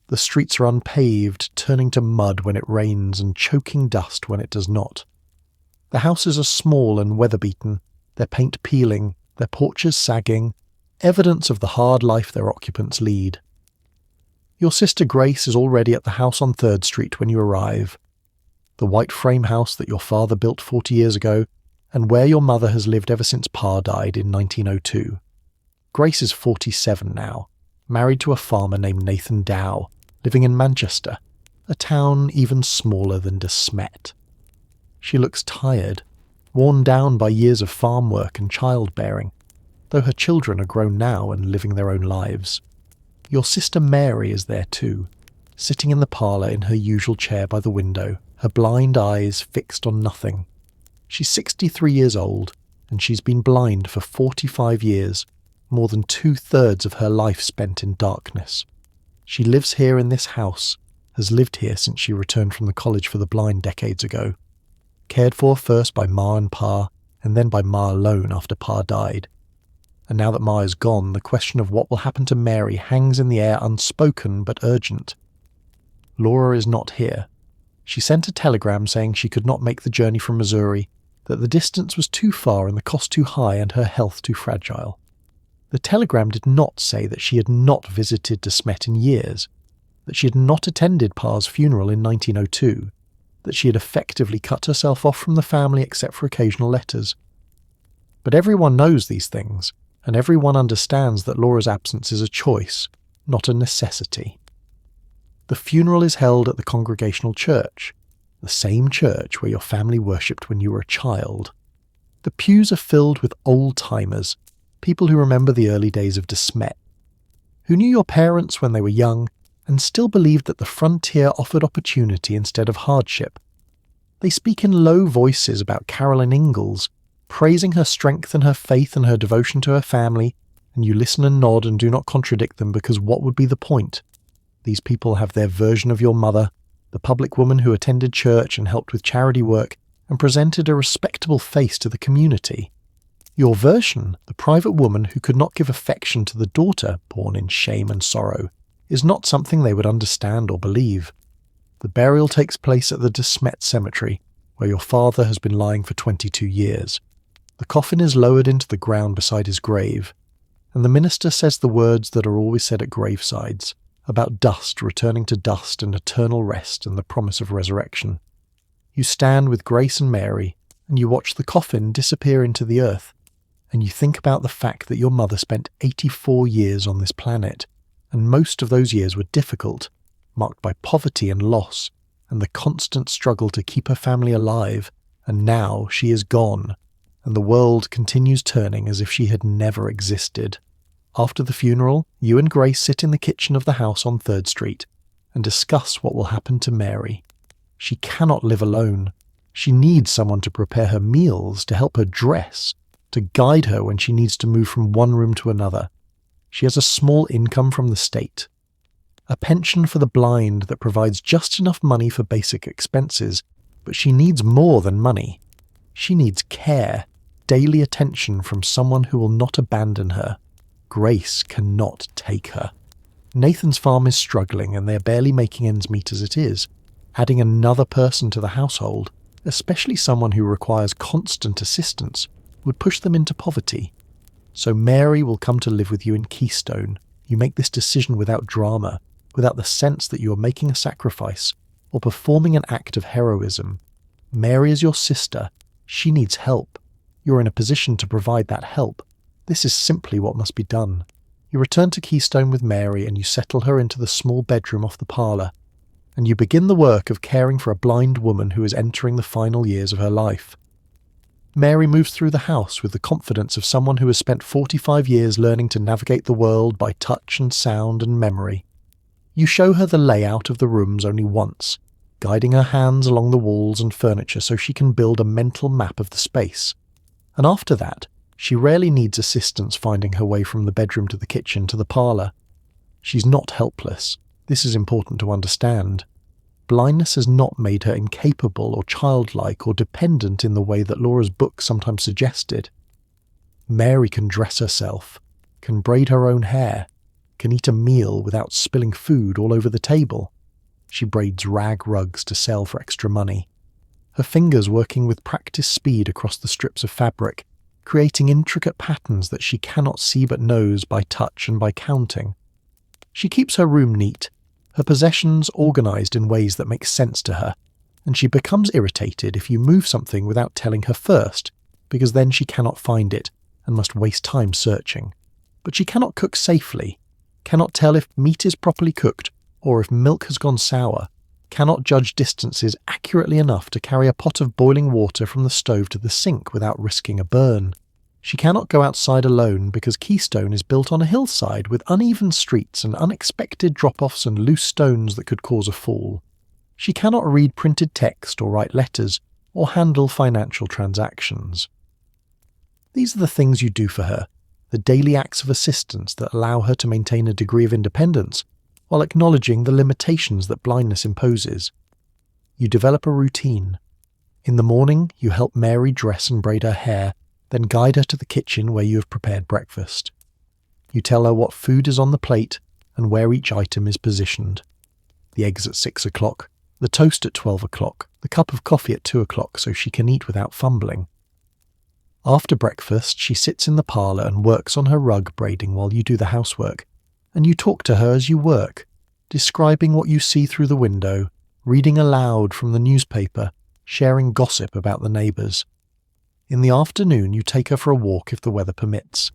[SPEAKER 1] The streets are unpaved, turning to mud when it rains and choking dust when it does not. The houses are small and weather-beaten, their paint peeling, their porches sagging, evidence of the hard life their occupants lead. Your sister Grace is already at the house on 3rd Street when you arrive. The white frame house that your father built 40 years ago, and where your mother has lived ever since Pa died in 1902. Grace is 47 now, married to a farmer named Nathan Dow, living in Manchester, a town even smaller than De Smet. She looks tired, worn down by years of farm work and childbearing, though her children are grown now and living their own lives. Your sister Mary is there too, sitting in the parlour in her usual chair by the window, her blind eyes fixed on nothing. She's 63 years old, and she's been blind for 45 years, more than 2/3 of her life spent in darkness. She lives here in this house, has lived here since she returned from the college for the blind decades ago. Cared for first by Ma and Pa, and then by Ma alone after Pa died. And now that Ma is gone, the question of what will happen to Mary hangs in the air, unspoken but urgent. Laura is not here. She sent a telegram saying she could not make the journey from Missouri, that the distance was too far and the cost too high and her health too fragile. The telegram did not say that she had not visited De Smet in years, that she had not attended Pa's funeral in 1902, that she had effectively cut herself off from the family except for occasional letters. But everyone knows these things, and everyone understands that Laura's absence is a choice, not a necessity. The funeral is held at the Congregational Church, the same church where your family worshipped when you were a child. The pews are filled with old-timers, people who remember the early days of De Smet, who knew your parents when they were young and still believed that the frontier offered opportunity instead of hardship. They speak in low voices about Carrie Ingalls, praising her strength and her faith and her devotion to her family, and you listen and nod and do not contradict them because what would be the point? These people have their version of your mother, the public woman who attended church and helped with charity work and presented a respectable face to the community. Your version, the private woman who could not give affection to the daughter born in shame and sorrow, is not something they would understand or believe. The burial takes place at the De Smet Cemetery, where your father has been lying for 22 years. The coffin is lowered into the ground beside his grave, and the minister says the words that are always said at gravesides, about dust returning to dust and eternal rest and the promise of resurrection. You stand with Grace and Mary, and you watch the coffin disappear into the earth, and you think about the fact that your mother spent 84 years on this planet, and most of those years were difficult, marked by poverty and loss, and the constant struggle to keep her family alive, and now she is gone, and the world continues turning as if she had never existed. After the funeral, you and Grace sit in the kitchen of the house on 3rd Street and discuss what will happen to Mary. She cannot live alone. She needs someone to prepare her meals, to help her dress, to guide her when she needs to move from one room to another. She has a small income from the state, a pension for the blind that provides just enough money for basic expenses, but she needs more than money. She needs care, daily attention from someone who will not abandon her. Grace cannot take her. Nathan's farm is struggling and they are barely making ends meet as it is. Adding another person to the household, especially someone who requires constant assistance, would push them into poverty. So Mary will come to live with you in Keystone. You make this decision without drama, without the sense that you are making a sacrifice or performing an act of heroism. Mary is your sister. She needs help. You're in a position to provide that help. This is simply what must be done. You return to Keystone with Mary and you settle her into the small bedroom off the parlour, and you begin the work of caring for a blind woman who is entering the final years of her life. Mary moves through the house with the confidence of someone who has spent 45 years learning to navigate the world by touch and sound and memory. You show her the layout of the rooms only once, guiding her hands along the walls and furniture so she can build a mental map of the space. And after that, she rarely needs assistance finding her way from the bedroom to the kitchen to the parlour. She's not helpless. This is important to understand. Blindness has not made her incapable or childlike or dependent in the way that Laura's book sometimes suggested. Mary can dress herself, can braid her own hair, can eat a meal without spilling food all over the table. She braids rag rugs to sell for extra money. Her fingers working with practiced speed across the strips of fabric, creating intricate patterns that she cannot see but knows by touch and by counting. She keeps her room neat, her possessions organised in ways that make sense to her, and she becomes irritated if you move something without telling her first, because then she cannot find it and must waste time searching. But she cannot cook safely, cannot tell if meat is properly cooked or if milk has gone sour, cannot judge distances accurately enough to carry a pot of boiling water from the stove to the sink without risking a burn. She cannot go outside alone because Keystone is built on a hillside with uneven streets and unexpected drop-offs and loose stones that could cause a fall. She cannot read printed text or write letters or handle financial transactions. These are the things you do for her, the daily acts of assistance that allow her to maintain a degree of independence while acknowledging the limitations that blindness imposes. You develop a routine. In the morning, you help Mary dress and braid her hair, then guide her to the kitchen where you have prepared breakfast. You tell her what food is on the plate and where each item is positioned. The eggs at 6 o'clock, the toast at 12 o'clock, the cup of coffee at 2 o'clock so she can eat without fumbling. After breakfast, she sits in the parlour and works on her rug braiding while you do the housework, and you talk to her as you work, describing what you see through the window, reading aloud from the newspaper, sharing gossip about the neighbours. In the afternoon, you take her for a walk if the weather permits,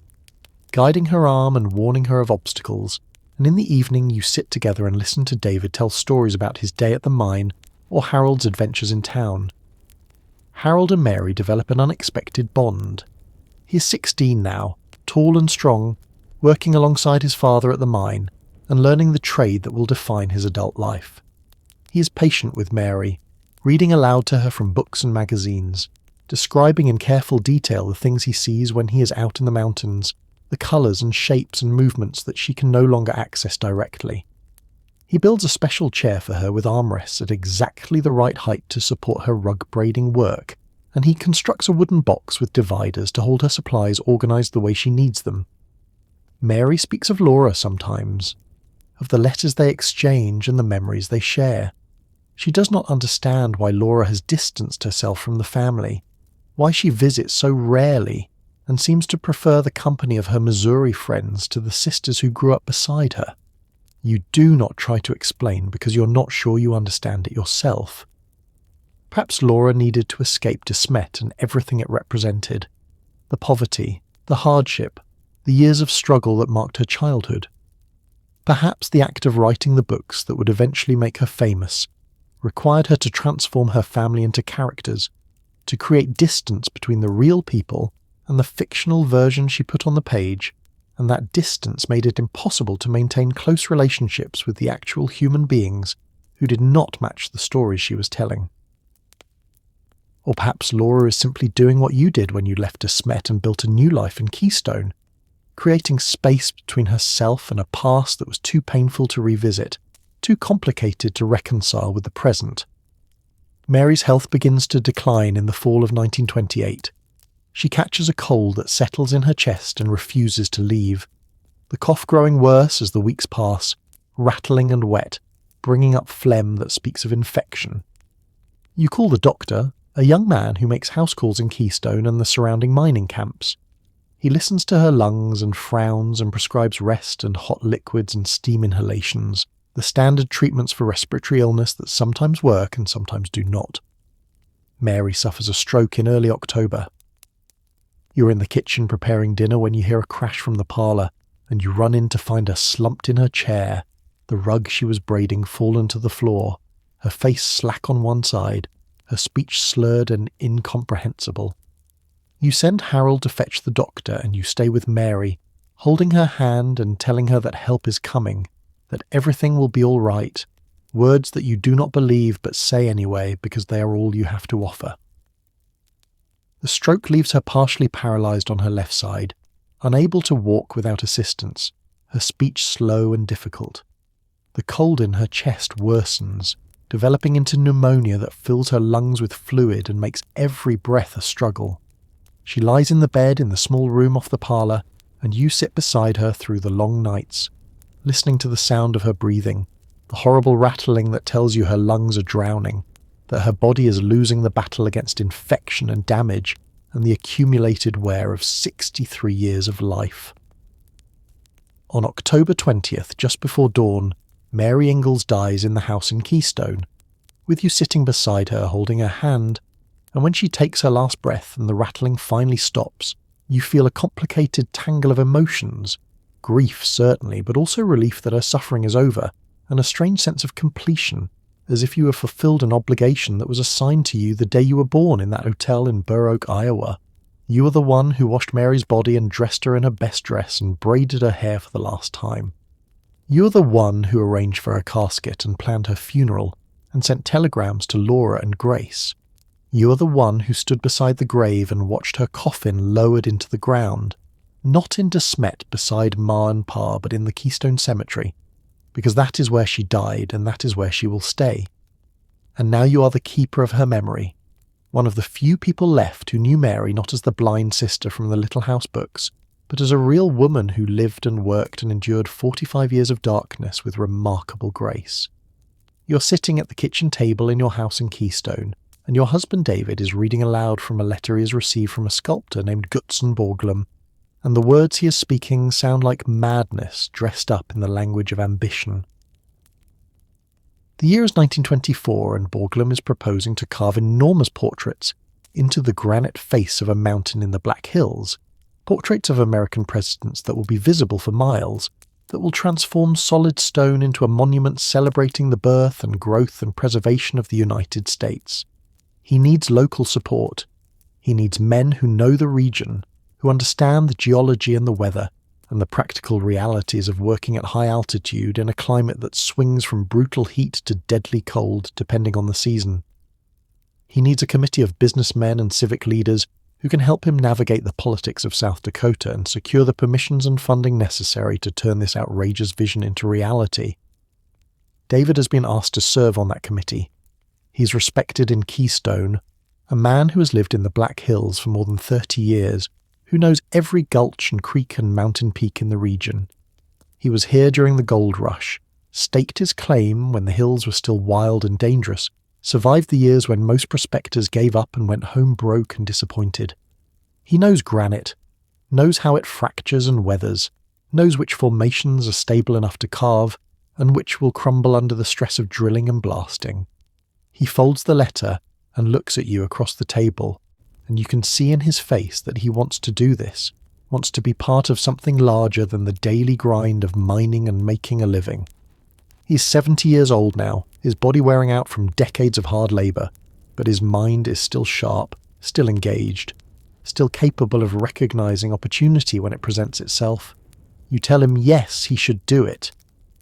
[SPEAKER 1] guiding her arm and warning her of obstacles, and in the evening you sit together and listen to David tell stories about his day at the mine or Harold's adventures in town. Harold and Mary develop an unexpected bond. He is 16 now, tall and strong, working alongside his father at the mine and learning the trade that will define his adult life. He is patient with Mary, reading aloud to her from books and magazines, describing in careful detail the things he sees when he is out in the mountains, the colours and shapes and movements that she can no longer access directly. He builds a special chair for her with armrests at exactly the right height to support her rug braiding work, and he constructs a wooden box with dividers to hold her supplies organised the way she needs them. Mary speaks of Laura sometimes, of the letters they exchange and the memories they share. She does not understand why Laura has distanced herself from the family, why she visits so rarely and seems to prefer the company of her Missouri friends to the sisters who grew up beside her. You do not try to explain because you're not sure you understand it yourself. Perhaps Laura needed to escape De Smet and everything it represented. The poverty, the hardship, the years of struggle that marked her childhood. Perhaps the act of writing the books that would eventually make her famous required her to transform her family into characters, to create distance between the real people and the fictional version she put on the page, and that distance made it impossible to maintain close relationships with the actual human beings who did not match the stories she was telling. Or perhaps Laura is simply doing what you did when you left De Smet and built a new life in Keystone, creating space between herself and a past that was too painful to revisit, too complicated to reconcile with the present. Mary's health begins to decline in the fall of 1928. She catches a cold that settles in her chest and refuses to leave, the cough growing worse as the weeks pass, rattling and wet, bringing up phlegm that speaks of infection. You call the doctor, a young man who makes house calls in Keystone and the surrounding mining camps. He listens to her lungs and frowns and prescribes rest and hot liquids and steam inhalations, the standard treatments for respiratory illness that sometimes work and sometimes do not. Mary suffers a stroke in early October. You're in the kitchen preparing dinner when you hear a crash from the parlour, and you run in to find her slumped in her chair, the rug she was braiding fallen to the floor, her face slack on one side, her speech slurred and incomprehensible. You send Harold to fetch the doctor and you stay with Mary, holding her hand and telling her that help is coming, that everything will be all right, words that you do not believe but say anyway because they are all you have to offer. The stroke leaves her partially paralysed on her left side, unable to walk without assistance, her speech slow and difficult. The cold in her chest worsens, developing into pneumonia that fills her lungs with fluid and makes every breath a struggle. She lies in the bed in the small room off the parlour, and you sit beside her through the long nights, listening to the sound of her breathing, the horrible rattling that tells you her lungs are drowning, that her body is losing the battle against infection and damage and the accumulated wear of 63 years of life. On October 20th, just before dawn, Mary Ingalls dies in the house in Keystone, with you sitting beside her holding her hand, and when she takes her last breath and the rattling finally stops, you feel a complicated tangle of emotions, grief certainly, but also relief that her suffering is over, and a strange sense of completion, as if you have fulfilled an obligation that was assigned to you the day you were born in that hotel in Burr Oak, Iowa. You are the one who washed Mary's body and dressed her in her best dress and braided her hair for the last time. You are the one who arranged for her casket and planned her funeral and sent telegrams to Laura and Grace. You are the one who stood beside the grave and watched her coffin lowered into the ground, not in De Smet beside Ma and Pa, but in the Keystone Cemetery, because that is where she died and that is where she will stay. And now you are the keeper of her memory, one of the few people left who knew Mary not as the blind sister from the Little House books, but as a real woman who lived and worked and endured 45 years of darkness with remarkable grace. You're sitting at the kitchen table in your house in Keystone, and your husband David is reading aloud from a letter he has received from a sculptor named Gutzon Borglum, and the words he is speaking sound like madness dressed up in the language of ambition. The year is 1924, and Borglum is proposing to carve enormous portraits into the granite face of a mountain in the Black Hills, portraits of American presidents that will be visible for miles, that will transform solid stone into a monument celebrating the birth and growth and preservation of the United States. He needs local support. He needs men who know the region, who understand the geology and the weather, and the practical realities of working at high altitude in a climate that swings from brutal heat to deadly cold depending on the season. He needs a committee of businessmen and civic leaders who can help him navigate the politics of South Dakota and secure the permissions and funding necessary to turn this outrageous vision into reality. David has been asked to serve on that committee. He's respected in Keystone, a man who has lived in the Black Hills for more than 30 years, who knows every gulch and creek and mountain peak in the region. He was here during the gold rush, staked his claim when the hills were still wild and dangerous, survived the years when most prospectors gave up and went home broke and disappointed. He knows granite, knows how it fractures and weathers, knows which formations are stable enough to carve, and which will crumble under the stress of drilling and blasting. He folds the letter and looks at you across the table, and you can see in his face that he wants to do this, wants to be part of something larger than the daily grind of mining and making a living. He's 70 years old now, his body wearing out from decades of hard labour, but his mind is still sharp, still engaged, still capable of recognising opportunity when it presents itself. You tell him yes, he should do it.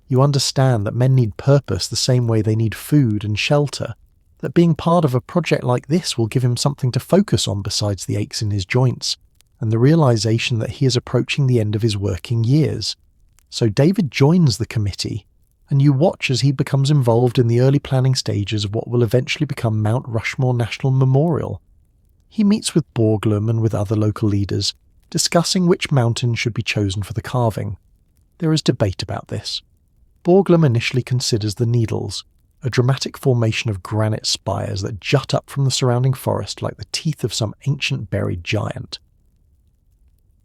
[SPEAKER 1] You understand that men need purpose the same way they need food and shelter, that being part of a project like this will give him something to focus on besides the aches in his joints, and the realisation that he is approaching the end of his working years. So David joins the committee, and you watch as he becomes involved in the early planning stages of what will eventually become Mount Rushmore National Memorial. He meets with Borglum and with other local leaders, discussing which mountain should be chosen for the carving. There is debate about this. Borglum initially considers the Needles, a dramatic formation of granite spires that jut up from the surrounding forest like the teeth of some ancient buried giant.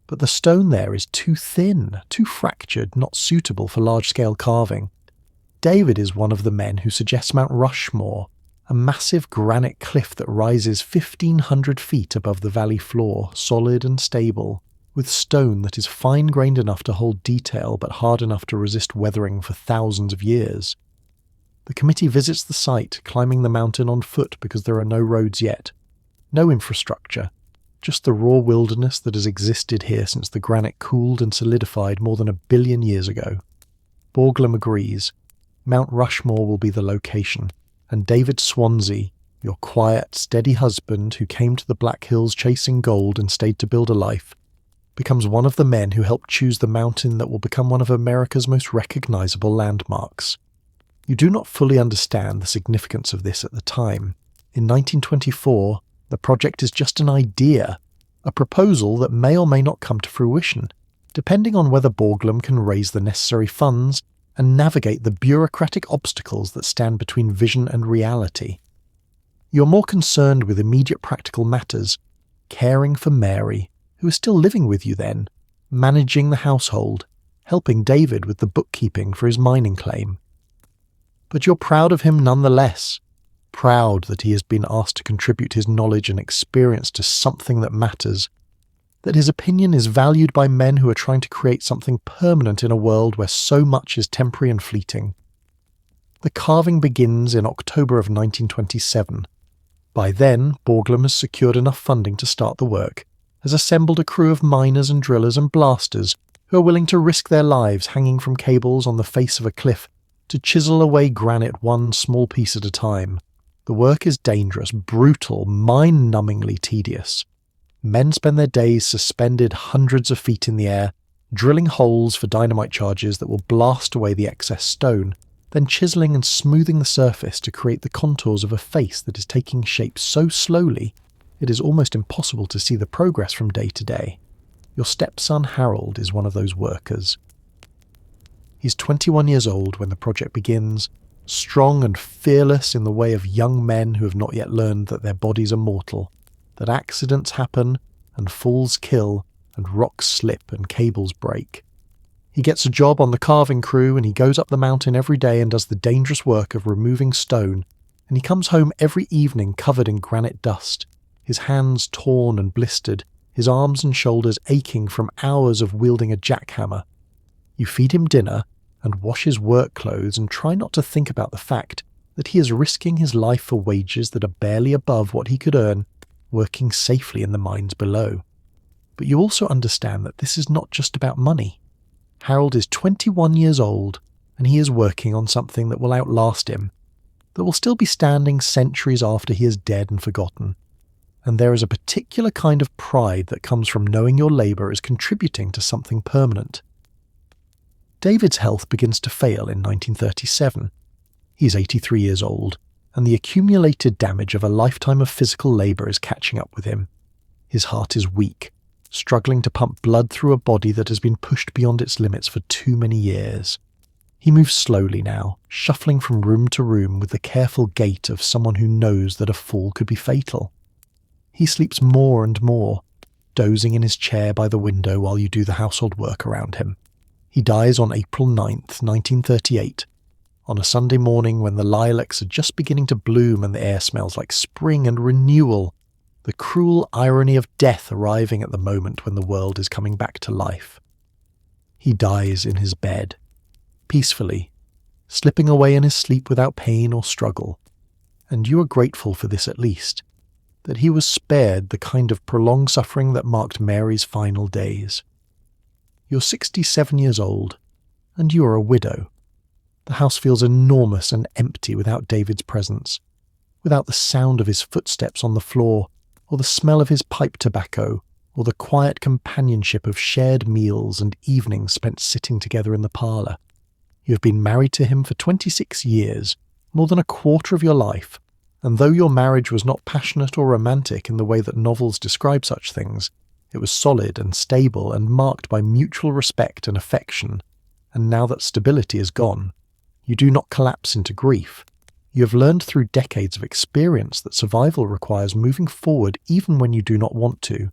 [SPEAKER 1] But the stone there is too thin, too fractured, not suitable for large-scale carving. David is one of the men who suggests Mount Rushmore, a massive granite cliff that rises 1,500 feet above the valley floor, solid and stable, with stone that is fine-grained enough to hold detail but hard enough to resist weathering for thousands of years. The committee visits the site, climbing the mountain on foot because there are no roads yet. No infrastructure, just the raw wilderness that has existed here since the granite cooled and solidified more than 1 billion years ago. Borglum agrees. Mount Rushmore will be the location, and David Swansea, your quiet, steady husband who came to the Black Hills chasing gold and stayed to build a life, becomes one of the men who helped choose the mountain that will become one of America's most recognizable landmarks. You do not fully understand the significance of this at the time. In 1924, the project is just an idea, a proposal that may or may not come to fruition, depending on whether Borglum can raise the necessary funds and navigate the bureaucratic obstacles that stand between vision and reality. You're more concerned with immediate practical matters, caring for Mary, who is still living with you then, managing the household, helping David with the bookkeeping for his mining claim. But you're proud of him nonetheless, proud that he has been asked to contribute his knowledge and experience to something that matters, that his opinion is valued by men who are trying to create something permanent in a world where so much is temporary and fleeting. The carving begins in October of 1927. By then, Borglum has secured enough funding to start the work, has assembled a crew of miners and drillers and blasters who are willing to risk their lives hanging from cables on the face of a cliff to chisel away granite one small piece at a time. The work is dangerous, brutal, mind-numbingly tedious. Men spend their days suspended hundreds of feet in the air, drilling holes for dynamite charges that will blast away the excess stone, then chiselling and smoothing the surface to create the contours of a face that is taking shape so slowly it is almost impossible to see the progress from day to day. Your stepson Harold is one of those workers. He's 21 years old when the project begins, strong and fearless in the way of young men who have not yet learned that their bodies are mortal, that accidents happen and falls kill and rocks slip and cables break. He gets a job on the carving crew and he goes up the mountain every day and does the dangerous work of removing stone, and he comes home every evening covered in granite dust, his hands torn and blistered, his arms and shoulders aching from hours of wielding a jackhammer. You feed him dinner and wash his work clothes and try not to think about the fact that he is risking his life for wages that are barely above what he could earn working safely in the mines below. But you also understand that this is not just about money. Harold is 21 years old and he is working on something that will outlast him, that will still be standing centuries after he is dead and forgotten. And there is a particular kind of pride that comes from knowing your labour is contributing to something permanent. David's health begins to fail in 1937. He's 83 years old, and the accumulated damage of a lifetime of physical labour is catching up with him. His heart is weak, struggling to pump blood through a body that has been pushed beyond its limits for too many years. He moves slowly now, shuffling from room to room with the careful gait of someone who knows that a fall could be fatal. He sleeps more and more, dozing in his chair by the window while you do the household work around him. He dies on April 9th, 1938, on a Sunday morning when the lilacs are just beginning to bloom and the air smells like spring and renewal, the cruel irony of death arriving at the moment when the world is coming back to life. He dies in his bed, peacefully, slipping away in his sleep without pain or struggle, and you are grateful for this at least, that he was spared the kind of prolonged suffering that marked Mary's final days. You're 67 years old, and you are a widow. The house feels enormous and empty without David's presence, without the sound of his footsteps on the floor, or the smell of his pipe tobacco, or the quiet companionship of shared meals and evenings spent sitting together in the parlour. You have been married to him for 26 years, more than a quarter of your life, and though your marriage was not passionate or romantic in the way that novels describe such things, it was solid and stable and marked by mutual respect and affection, and now that stability is gone, you do not collapse into grief. You have learned through decades of experience that survival requires moving forward even when you do not want to,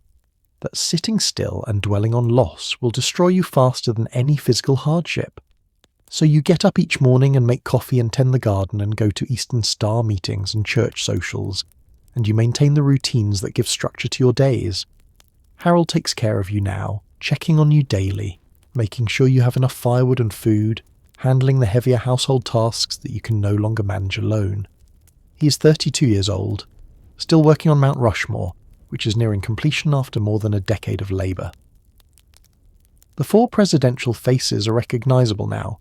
[SPEAKER 1] that sitting still and dwelling on loss will destroy you faster than any physical hardship. So you get up each morning and make coffee and tend the garden and go to Eastern Star meetings and church socials, and you maintain the routines that give structure to your days. Harold takes care of you now, checking on you daily, making sure you have enough firewood and food, handling the heavier household tasks that you can no longer manage alone. He is 32 years old, still working on Mount Rushmore, which is nearing completion after more than a decade of labour. The four presidential faces are recognisable now: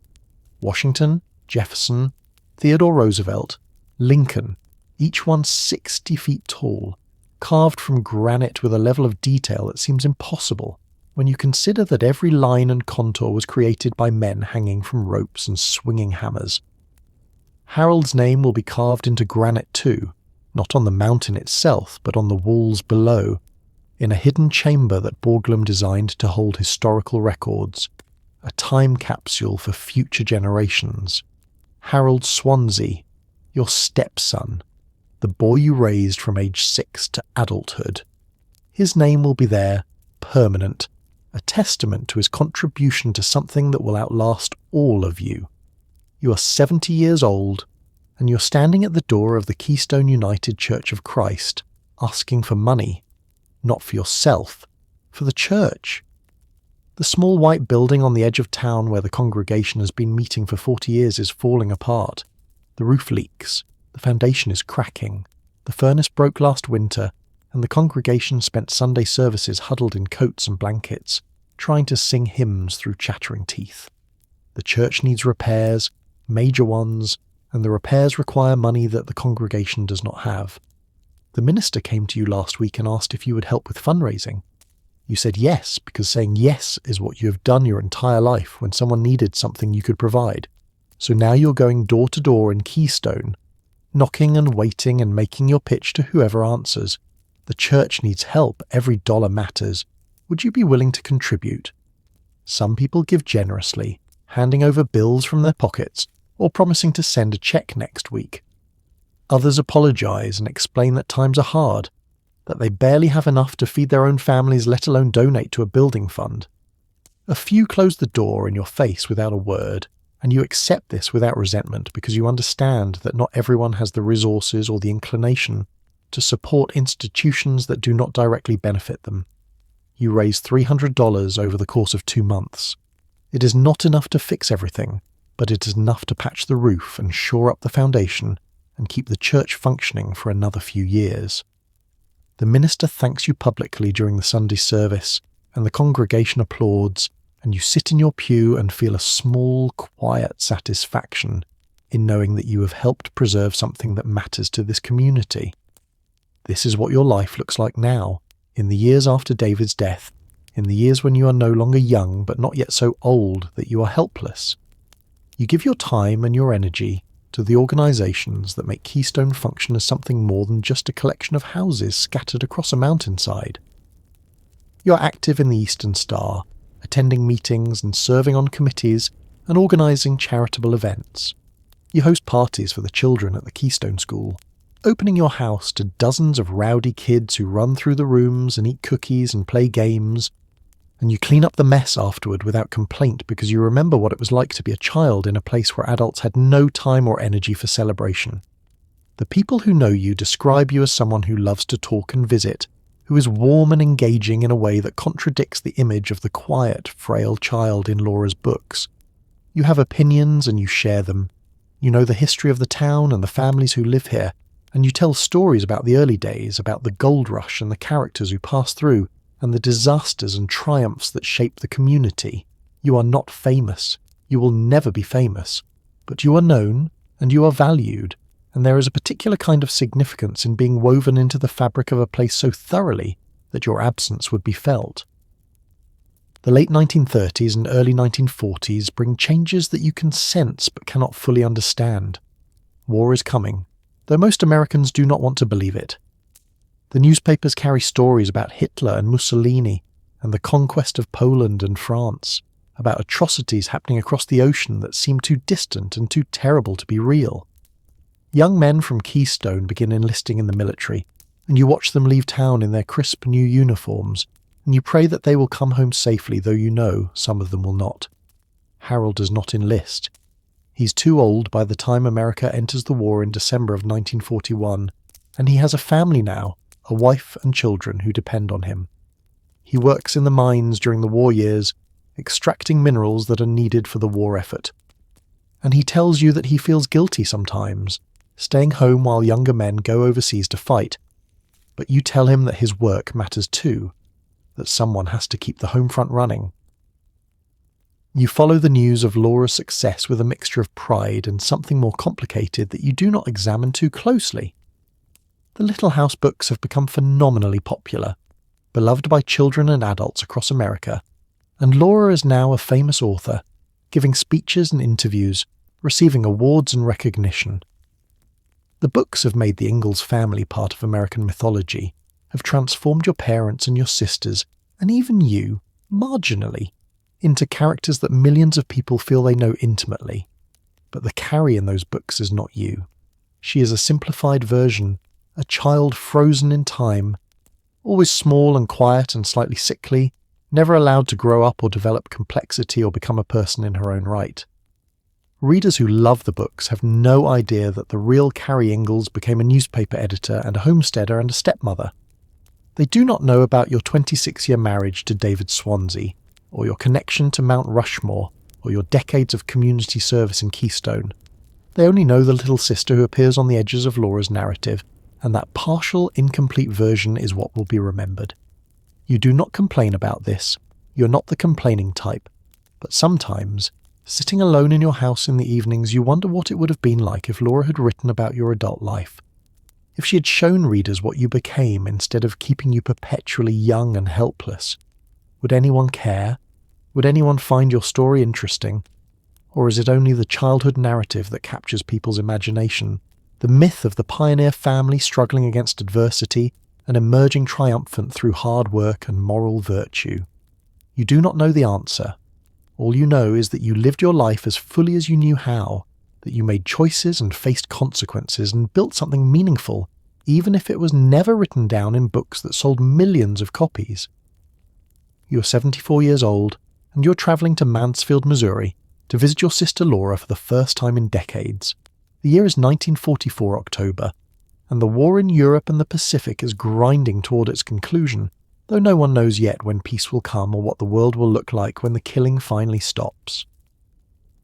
[SPEAKER 1] Washington, Jefferson, Theodore Roosevelt, Lincoln, each one 60 feet tall, carved from granite with a level of detail that seems impossible when you consider that every line and contour was created by men hanging from ropes and swinging hammers. Harold's name will be carved into granite too, not on the mountain itself, but on the walls below, in a hidden chamber that Borglum designed to hold historical records, a time capsule for future generations. Harold Swansea, your stepson, the boy you raised from age 6 to adulthood. His name will be there, permanent, a testament to his contribution to something that will outlast all of you. You are 70 years old, and you're standing at the door of the Keystone United Church of Christ, asking for money, not for yourself, for the church. The small white building on the edge of town where the congregation has been meeting for 40 years is falling apart. The roof leaks, the foundation is cracking, the furnace broke last winter, and the congregation spent Sunday services huddled in coats and blankets, trying to sing hymns through chattering teeth. The church needs repairs, major ones, and the repairs require money that the congregation does not have. The minister came to you last week and asked if you would help with fundraising. You said yes, because saying yes is what you have done your entire life when someone needed something you could provide. So now you're going door to door in Keystone, knocking and waiting and making your pitch to whoever answers. The church needs help. Every dollar matters. Would you be willing to contribute? Some people give generously, handing over bills from their pockets or promising to send a check next week. Others apologize and explain that times are hard, that they barely have enough to feed their own families, let alone donate to a building fund. A few close the door in your face without a word, and you accept this without resentment because you understand that not everyone has the resources or the inclination to support institutions that do not directly benefit them. You raise $300 over the course of 2 months. It is not enough to fix everything, but it is enough to patch the roof and shore up the foundation and keep the church functioning for another few years. The minister thanks you publicly during the Sunday service, and the congregation applauds, and you sit in your pew and feel a small, quiet satisfaction in knowing that you have helped preserve something that matters to this community. This is what your life looks like now, in the years after David's death, in the years when you are no longer young but not yet so old that you are helpless. You give your time and your energy to the organizations that make Keystone function as something more than just a collection of houses scattered across a mountainside. You're active in the Eastern Star, attending meetings and serving on committees and organizing charitable events. You host parties for the children at the Keystone School, opening your house to dozens of rowdy kids who run through the rooms and eat cookies and play games. And you clean up the mess afterward without complaint because you remember what it was like to be a child in a place where adults had no time or energy for celebration. The people who know you describe you as someone who loves to talk and visit, who is warm and engaging in a way that contradicts the image of the quiet, frail child in Laura's books. You have opinions and you share them. You know the history of the town and the families who live here, and you tell stories about the early days, about the gold rush and the characters who passed through, and the disasters and triumphs that shape the community. You are not famous. You will never be famous. But you are known, and you are valued, and there is a particular kind of significance in being woven into the fabric of a place so thoroughly that your absence would be felt. The late 1930s and early 1940s bring changes that you can sense but cannot fully understand. War is coming, though most Americans do not want to believe it. The newspapers carry stories about Hitler and Mussolini and the conquest of Poland and France, about atrocities happening across the ocean that seem too distant and too terrible to be real. Young men from Keystone begin enlisting in the military, and you watch them leave town in their crisp new uniforms, and you pray that they will come home safely, though you know some of them will not. Harold does not enlist. He's too old by the time America enters the war in December of 1941, and he has a family now, a wife and children who depend on him. He works in the mines during the war years, extracting minerals that are needed for the war effort. And he tells you that he feels guilty sometimes, staying home while younger men go overseas to fight. But you tell him that his work matters too, that someone has to keep the home front running. You follow the news of Laura's success with a mixture of pride and something more complicated that you do not examine too closely. The Little House books have become phenomenally popular, beloved by children and adults across America, and Laura is now a famous author, giving speeches and interviews, receiving awards and recognition. The books have made the Ingalls family part of American mythology, have transformed your parents and your sisters, and even you, marginally, into characters that millions of people feel they know intimately. But the Carrie in those books is not you. She is a simplified version, a child frozen in time, always small and quiet and slightly sickly, never allowed to grow up or develop complexity or become a person in her own right. Readers who love the books have no idea that the real Carrie Ingalls became a newspaper editor and a homesteader and a stepmother. They do not know about your 26-year marriage to David Swansea, or your connection to Mount Rushmore, or your decades of community service in Keystone. They only know the little sister who appears on the edges of Laura's narrative, and that partial, incomplete version is what will be remembered. You do not complain about this. You're not the complaining type. But sometimes, sitting alone in your house in the evenings, you wonder what it would have been like if Laura had written about your adult life. If she had shown readers what you became instead of keeping you perpetually young and helpless. Would anyone care? Would anyone find your story interesting? Or is it only the childhood narrative that captures people's imagination? The myth of the pioneer family struggling against adversity and emerging triumphant through hard work and moral virtue. You do not know the answer. All you know is that you lived your life as fully as you knew how, that you made choices and faced consequences and built something meaningful, even if it was never written down in books that sold millions of copies. You're 74 years old, and you're travelling to Mansfield, Missouri, to visit your sister Laura for the first time in decades. The year is 1944 October, and the war in Europe and the Pacific is grinding toward its conclusion, though no one knows yet when peace will come or what the world will look like when the killing finally stops.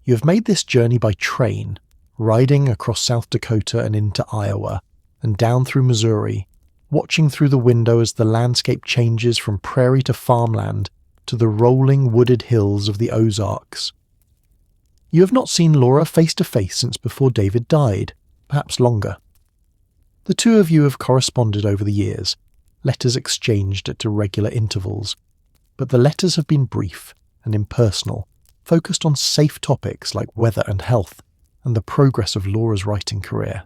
[SPEAKER 1] You have made this journey by train, riding across South Dakota and into Iowa, and down through Missouri, watching through the window as the landscape changes from prairie to farmland to the rolling wooded hills of the Ozarks. You have not seen Laura face to face since before David died, perhaps longer. The two of you have corresponded over the years, letters exchanged at irregular intervals, but the letters have been brief and impersonal, focused on safe topics like weather and health, and the progress of Laura's writing career.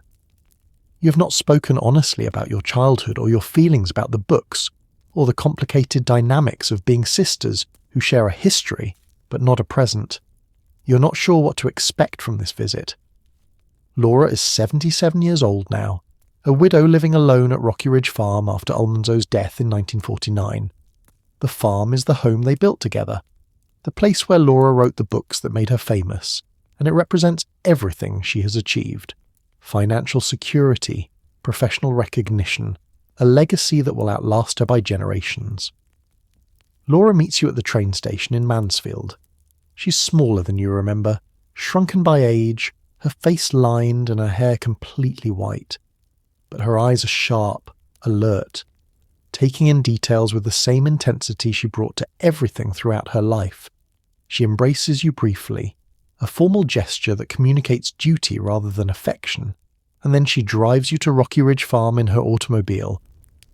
[SPEAKER 1] You have not spoken honestly about your childhood or your feelings about the books, or the complicated dynamics of being sisters who share a history but not a present. You're not sure what to expect from this visit. Laura is 77 years old now, a widow living alone at Rocky Ridge Farm after Almanzo's death in 1949. The farm is the home they built together, the place where Laura wrote the books that made her famous, and it represents everything she has achieved. Financial security, professional recognition, a legacy that will outlast her by generations. Laura meets you at the train station in Mansfield. She's smaller than you remember, shrunken by age, her face lined and her hair completely white. But her eyes are sharp, alert, taking in details with the same intensity she brought to everything throughout her life. She embraces you briefly, a formal gesture that communicates duty rather than affection, and then she drives you to Rocky Ridge Farm in her automobile,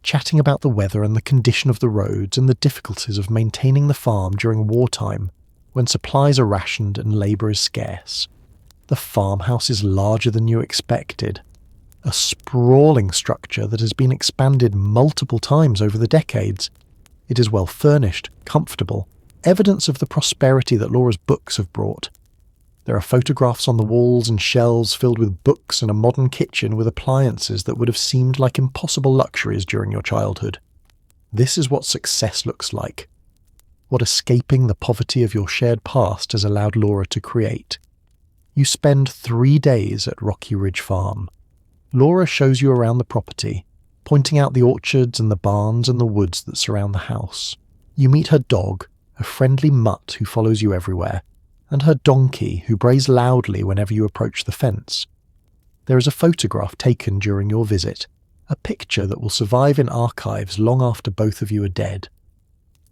[SPEAKER 1] chatting about the weather and the condition of the roads and the difficulties of maintaining the farm during wartime, when supplies are rationed and labour is scarce. The farmhouse is larger than you expected, a sprawling structure that has been expanded multiple times over the decades. It is well furnished, comfortable, evidence of the prosperity that Laura's books have brought. There are photographs on the walls and shelves filled with books and a modern kitchen with appliances that would have seemed like impossible luxuries during your childhood. This is what success looks like. What escaping the poverty of your shared past has allowed Laura to create. You spend 3 days at Rocky Ridge Farm. Laura shows you around the property, pointing out the orchards and the barns and the woods that surround the house. You meet her dog, a friendly mutt who follows you everywhere, and her donkey who brays loudly whenever you approach the fence. There is a photograph taken during your visit, a picture that will survive in archives long after both of you are dead.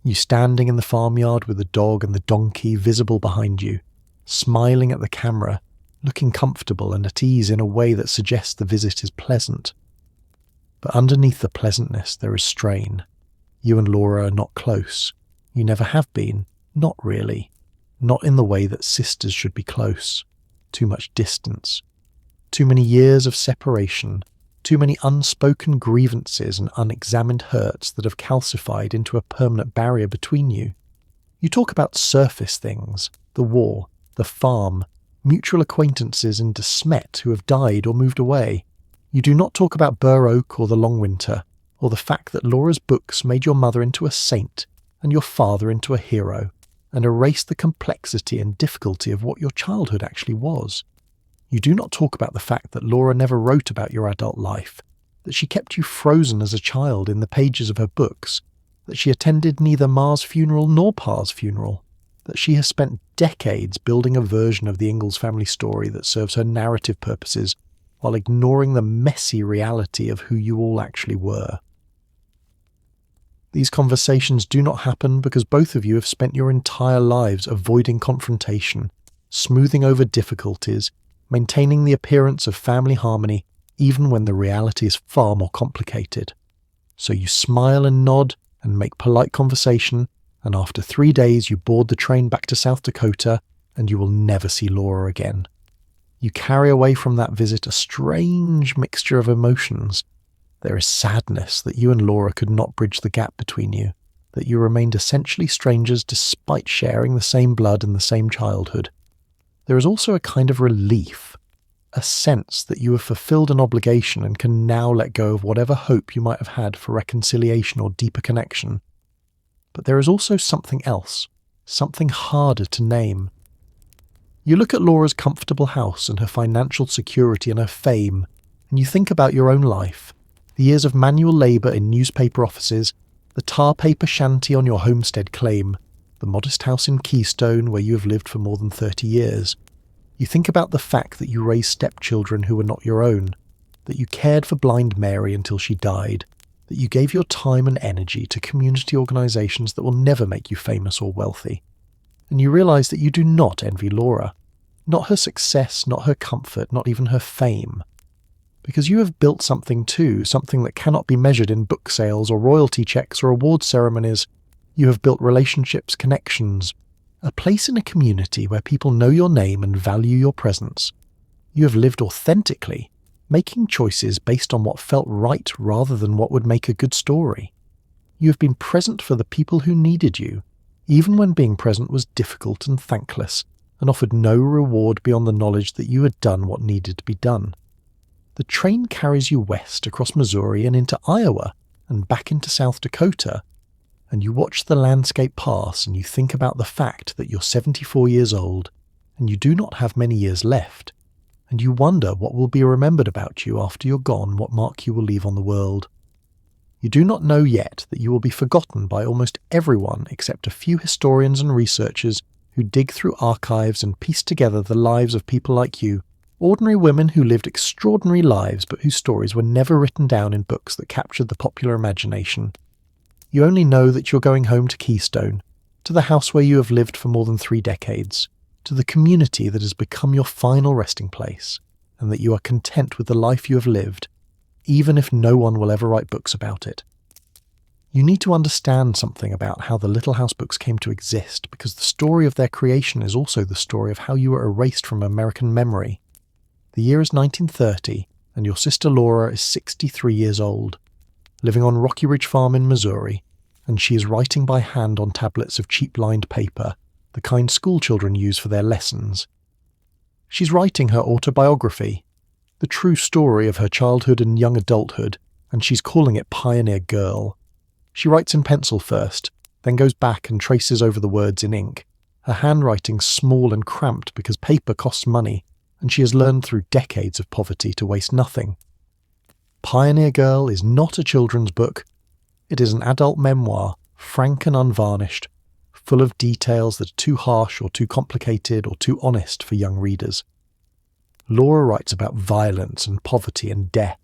[SPEAKER 1] You standing in the farmyard with the dog and the donkey visible behind you, smiling at the camera, looking comfortable and at ease in a way that suggests the visit is pleasant. But underneath the pleasantness there is strain. You and Laura are not close. You never have been, not really. Not in the way that sisters should be close. Too much distance. Too many years of separation. Too many unspoken grievances and unexamined hurts that have calcified into a permanent barrier between you. You talk about surface things, the war, the farm, mutual acquaintances in De Smet who have died or moved away. You do not talk about Burr Oak or the Long Winter, or the fact that Laura's books made your mother into a saint and your father into a hero, and erased the complexity and difficulty of what your childhood actually was. You do not talk about the fact that Laura never wrote about your adult life, that she kept you frozen as a child in the pages of her books, that she attended neither Ma's funeral nor Pa's funeral, that she has spent decades building a version of the Ingalls family story that serves her narrative purposes, while ignoring the messy reality of who you all actually were. These conversations do not happen because both of you have spent your entire lives avoiding confrontation, smoothing over difficulties, maintaining the appearance of family harmony even when the reality is far more complicated. So you smile and nod and make polite conversation, and after 3 days you board the train back to South Dakota and you will never see Laura again. You carry away from that visit a strange mixture of emotions. There is sadness that you and Laura could not bridge the gap between you, that you remained essentially strangers despite sharing the same blood and the same childhood. There is also a kind of relief, a sense that you have fulfilled an obligation and can now let go of whatever hope you might have had for reconciliation or deeper connection. But there is also something else, something harder to name. You look at Laura's comfortable house and her financial security and her fame, and you think about your own life, the years of manual labour in newspaper offices, the tar paper shanty on your homestead claim, the modest house in Keystone where you have lived for more than 30 years. You think about the fact that you raised stepchildren who were not your own, that you cared for blind Mary until she died, that you gave your time and energy to community organisations that will never make you famous or wealthy. And you realise that you do not envy Laura. Not her success, not her comfort, not even her fame. Because you have built something too, something that cannot be measured in book sales or royalty checks or award ceremonies. You have built relationships, connections, a place in a community where people know your name and value your presence. You have lived authentically, making choices based on what felt right rather than what would make a good story. You have been present for the people who needed you, even when being present was difficult and thankless, and offered no reward beyond the knowledge that you had done what needed to be done. The train carries you west across Missouri and into Iowa and back into South Dakota, and you watch the landscape pass and you think about the fact that you're 74 years old and you do not have many years left, and you wonder what will be remembered about you after you're gone, what mark you will leave on the world. You do not know yet that you will be forgotten by almost everyone except a few historians and researchers who dig through archives and piece together the lives of people like you, ordinary women who lived extraordinary lives but whose stories were never written down in books that captured the popular imagination. You only know that you're going home to Keystone, to the house where you have lived for more than 3 decades, to the community that has become your final resting place, and that you are content with the life you have lived, even if no one will ever write books about it. You need to understand something about how the Little House books came to exist, because the story of their creation is also the story of how you were erased from American memory. The year is 1930, and your sister Laura is 63 years old, living on Rocky Ridge Farm in Missouri, and she is writing by hand on tablets of cheap-lined paper, the kind schoolchildren use for their lessons. She's writing her autobiography, the true story of her childhood and young adulthood, and she's calling it Pioneer Girl. She writes in pencil first, then goes back and traces over the words in ink. Her handwriting's small and cramped because paper costs money, and she has learned through decades of poverty to waste nothing. Pioneer Girl is not a children's book. It is an adult memoir, frank and unvarnished, full of details that are too harsh or too complicated or too honest for young readers. Laura writes about violence and poverty and death,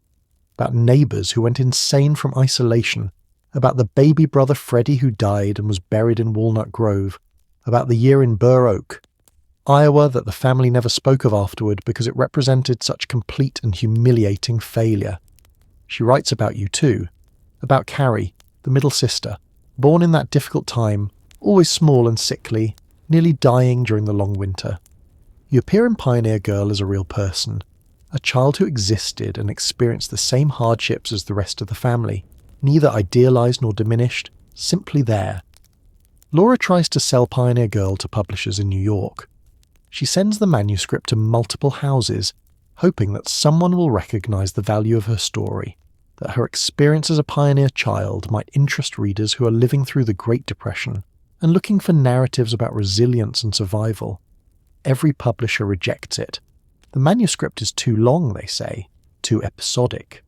[SPEAKER 1] about neighbours who went insane from isolation, about the baby brother Freddie who died and was buried in Walnut Grove, about the year in Burr Oak, Iowa that the family never spoke of afterward because it represented such complete and humiliating failure. She writes about you too, about Carrie, the middle sister, born in that difficult time, always small and sickly, nearly dying during the long winter. You appear in Pioneer Girl as a real person, a child who existed and experienced the same hardships as the rest of the family, neither idealised nor diminished, simply there. Laura tries to sell Pioneer Girl to publishers in New York. She sends the manuscript to multiple houses, hoping that someone will recognise the value of her story, that her experience as a pioneer child might interest readers who are living through the Great Depression and looking for narratives about resilience and survival. Every publisher rejects it. The manuscript is too long, they say, too episodic,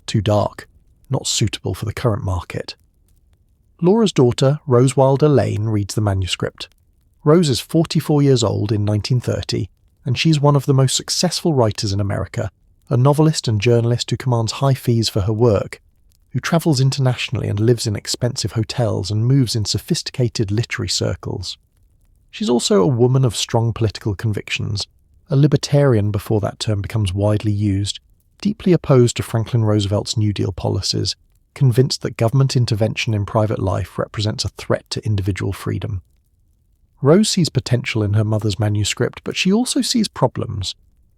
[SPEAKER 1] too dark, not suitable for the current market. Laura's daughter, Rose Wilder Lane, reads the manuscript. Rose is 44 years old in 1930, and she's one of the most successful writers in America, a novelist and journalist who commands high fees for her work, who travels internationally and lives in expensive hotels and moves in sophisticated literary circles. She's also a woman of strong political convictions, a libertarian before that term becomes widely used, deeply opposed to Franklin Roosevelt's New Deal policies, convinced that government intervention in private life represents a threat to individual freedom. Rose sees potential in her mother's manuscript, but she also sees problems.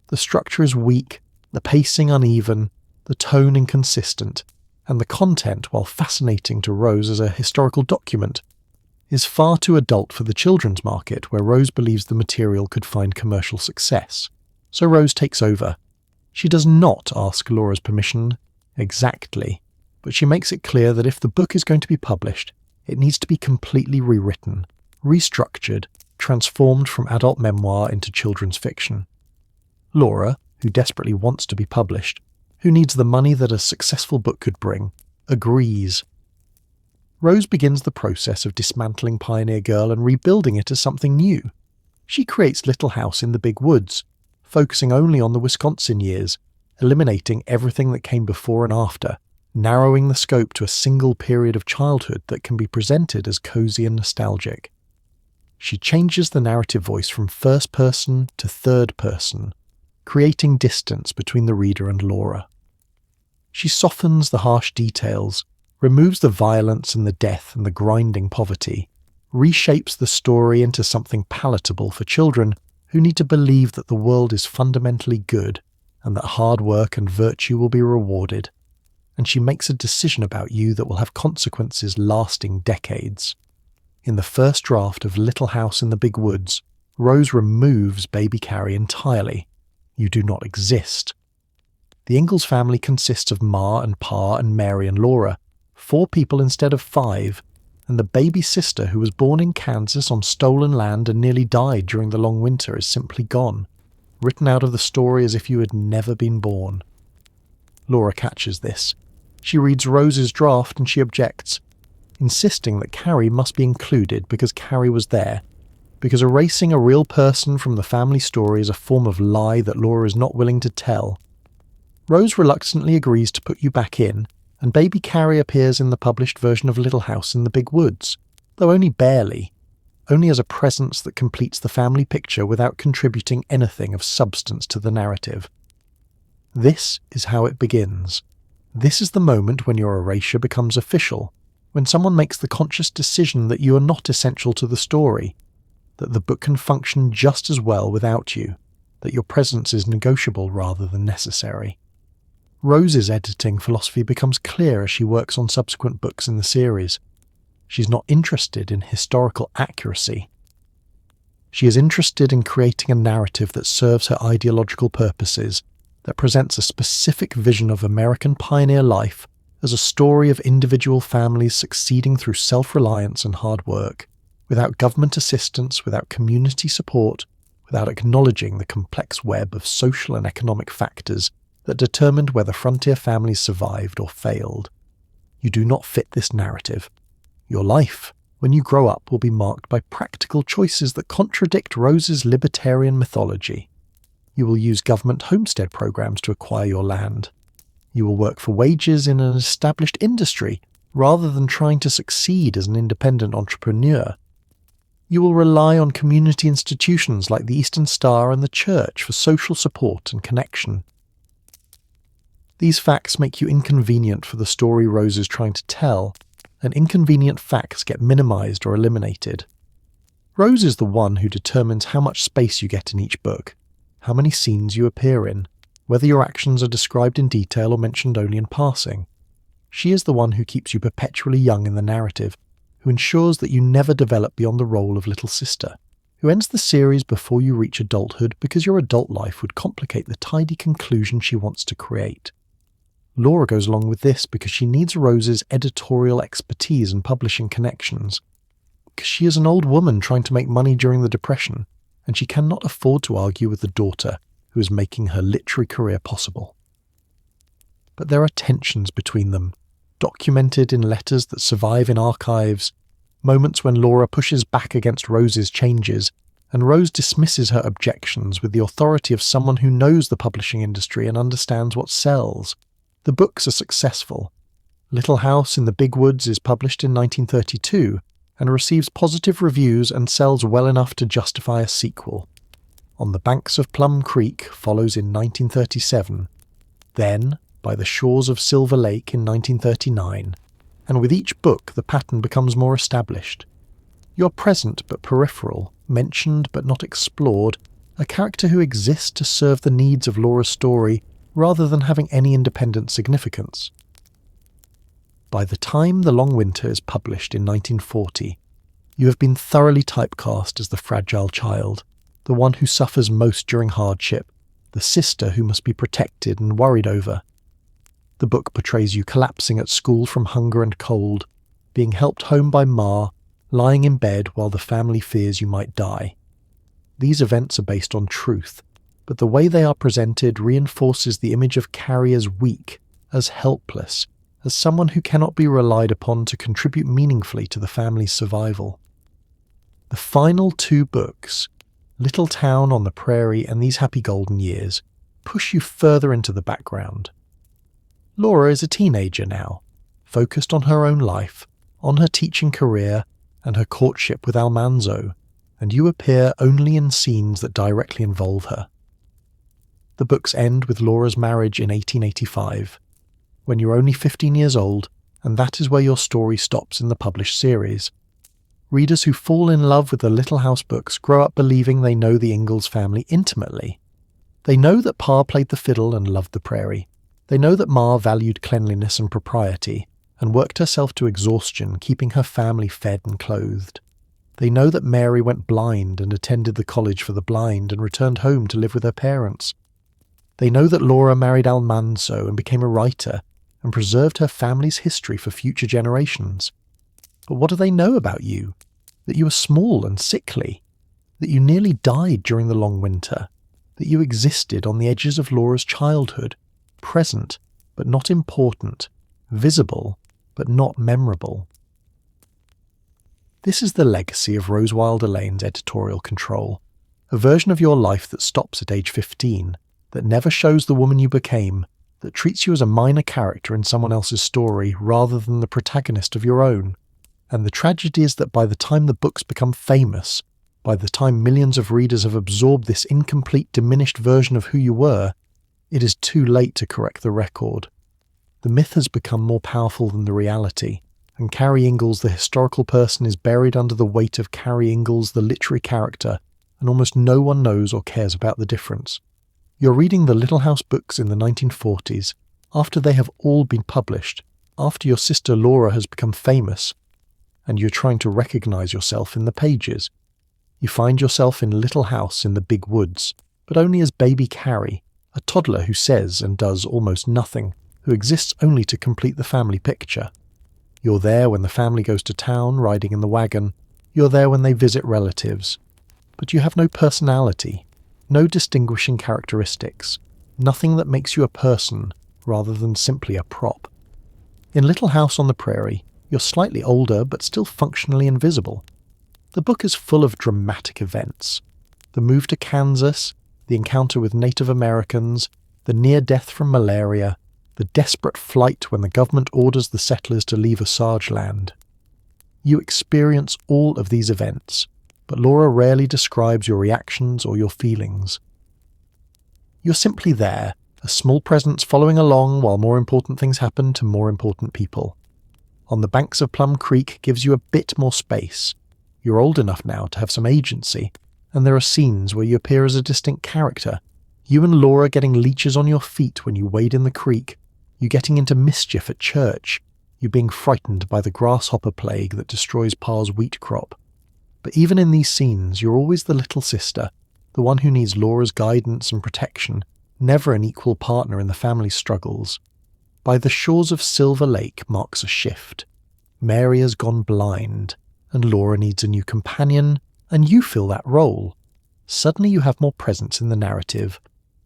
[SPEAKER 1] The structure is weak, the pacing uneven, the tone inconsistent, and the content, while fascinating to Rose as a historical document, is far too adult for the children's market, where Rose believes the material could find commercial success. So Rose takes over. She does not ask Laura's permission exactly, but she makes it clear that if the book is going to be published, it needs to be completely rewritten, restructured, transformed from adult memoir into children's fiction. Laura, who desperately wants to be published, who needs the money that a successful book could bring, agrees. Rose begins the process of dismantling Pioneer Girl and rebuilding it as something new. She creates Little House in the Big Woods, focusing only on the Wisconsin years, eliminating everything that came before and after, narrowing the scope to a single period of childhood that can be presented as cozy and nostalgic. She changes the narrative voice from first person to third person, creating distance between the reader and Laura. She softens the harsh details, removes the violence and the death and the grinding poverty, reshapes the story into something palatable for children who need to believe that the world is fundamentally good and that hard work and virtue will be rewarded. And she makes a decision about you that will have consequences lasting decades. In the first draft of Little House in the Big Woods, Rose removes baby Carrie entirely. You do not exist. The Ingalls family consists of Ma and Pa and Mary and Laura, 4 people instead of 5, and the baby sister who was born in Kansas on stolen land and nearly died during the long winter is simply gone, written out of the story as if you had never been born. Laura catches this. She reads Rose's draft and she objects, insisting that Carrie must be included because Carrie was there, because erasing a real person from the family story is a form of lie that Laura is not willing to tell. Rose reluctantly agrees to put you back in, and baby Carrie appears in the published version of Little House in the Big Woods, though only barely, only as a presence that completes the family picture without contributing anything of substance to the narrative. This is how it begins. This is the moment when your erasure becomes official, when someone makes the conscious decision that you are not essential to the story, that the book can function just as well without you, that your presence is negotiable rather than necessary. Rose's editing philosophy becomes clear as she works on subsequent books in the series. She's not interested in historical accuracy. She is interested in creating a narrative that serves her ideological purposes, that presents a specific vision of American pioneer life as a story of individual families succeeding through self-reliance and hard work, without government assistance, without community support, without acknowledging the complex web of social and economic factors that determined whether frontier families survived or failed. You do not fit this narrative. Your life, when you grow up, will be marked by practical choices that contradict Rose's libertarian mythology. You will use government homestead programs to acquire your land. You will work for wages in an established industry rather than trying to succeed as an independent entrepreneur. You will rely on community institutions like the Eastern Star and the church for social support and connection. These facts make you inconvenient for the story Rose is trying to tell, and inconvenient facts get minimized or eliminated. Rose is the one who determines how much space you get in each book, how many scenes you appear in, whether your actions are described in detail or mentioned only in passing. She is the one who keeps you perpetually young in the narrative, who ensures that you never develop beyond the role of little sister, who ends the series before you reach adulthood because your adult life would complicate the tidy conclusion she wants to create. Laura goes along with this because she needs Rose's editorial expertise and publishing connections, because she is an old woman trying to make money during the Depression, and she cannot afford to argue with the daughter who is making her literary career possible. But there are tensions between them, documented in letters that survive in archives, moments when Laura pushes back against Rose's changes and Rose dismisses her objections with the authority of someone who knows the publishing industry and understands what sells. The books are successful. Little House in the Big Woods is published in 1932 and receives positive reviews and sells well enough to justify a sequel. On the Banks of Plum Creek follows in 1937, then By the Shores of Silver Lake in 1939, and with each book the pattern becomes more established. You're present but peripheral, mentioned but not explored, a character who exists to serve the needs of Laura's story rather than having any independent significance. By the time The Long Winter is published in 1940, you have been thoroughly typecast as the fragile child, the one who suffers most during hardship, the sister who must be protected and worried over. The book portrays you collapsing at school from hunger and cold, being helped home by Ma, lying in bed while the family fears you might die. These events are based on truth, but the way they are presented reinforces the image of Carrie as weak, as helpless, as someone who cannot be relied upon to contribute meaningfully to the family's survival. The final two books, Little Town on the Prairie and These Happy Golden Years, push you further into the background. Laura is a teenager now, focused on her own life, on her teaching career, and her courtship with Almanzo, and you appear only in scenes that directly involve her. The books end with Laura's marriage in 1885, when you're only 15 years old, and that is where your story stops in the published series. Readers who fall in love with the Little House books grow up believing they know the Ingalls family intimately. They know that Pa played the fiddle and loved the prairie. They know that Ma valued cleanliness and propriety, and worked herself to exhaustion, keeping her family fed and clothed. They know that Mary went blind and attended the college for the blind and returned home to live with her parents. They know that Laura married Almanzo and became a writer, and preserved her family's history for future generations. But what do they know about you? That you were small and sickly, that you nearly died during the long winter, that you existed on the edges of Laura's childhood, present but not important, visible but not memorable. This is the legacy of Rose Wilder Lane's editorial control, a version of your life that stops at age 15, that never shows the woman you became, that treats you as a minor character in someone else's story rather than the protagonist of your own. And the tragedy is that by the time the books become famous, by the time millions of readers have absorbed this incomplete, diminished version of who you were, it is too late to correct the record. The myth has become more powerful than the reality, and Carrie Ingalls, the historical person, is buried under the weight of Carrie Ingalls, the literary character, and almost no one knows or cares about the difference. You're reading the Little House books in the 1940s, after they have all been published, after your sister Laura has become famous, and you're trying to recognize yourself in the pages. You find yourself in Little House in the Big Woods, but only as baby Carrie, a toddler who says and does almost nothing, who exists only to complete the family picture. You're there when the family goes to town riding in the wagon. You're there when they visit relatives. But you have no personality, no distinguishing characteristics, nothing that makes you a person rather than simply a prop. In Little House on the Prairie, you're slightly older but still functionally invisible. The book is full of dramatic events. The move to Kansas, the encounter with Native Americans, the near death from malaria, the desperate flight when the government orders the settlers to leave Osage land. You experience all of these events, but Laura rarely describes your reactions or your feelings. You're simply there, a small presence following along while more important things happen to more important people. On the Banks of Plum Creek gives you a bit more space. You're old enough now to have some agency, and there are scenes where you appear as a distinct character. You and Laura getting leeches on your feet when you wade in the creek, you getting into mischief at church, you being frightened by the grasshopper plague that destroys Pa's wheat crop. But even in these scenes, you're always the little sister, the one who needs Laura's guidance and protection, never an equal partner in the family's struggles. By the Shores of Silver Lake marks a shift. Mary has gone blind, and Laura needs a new companion, and you fill that role. Suddenly you have more presence in the narrative,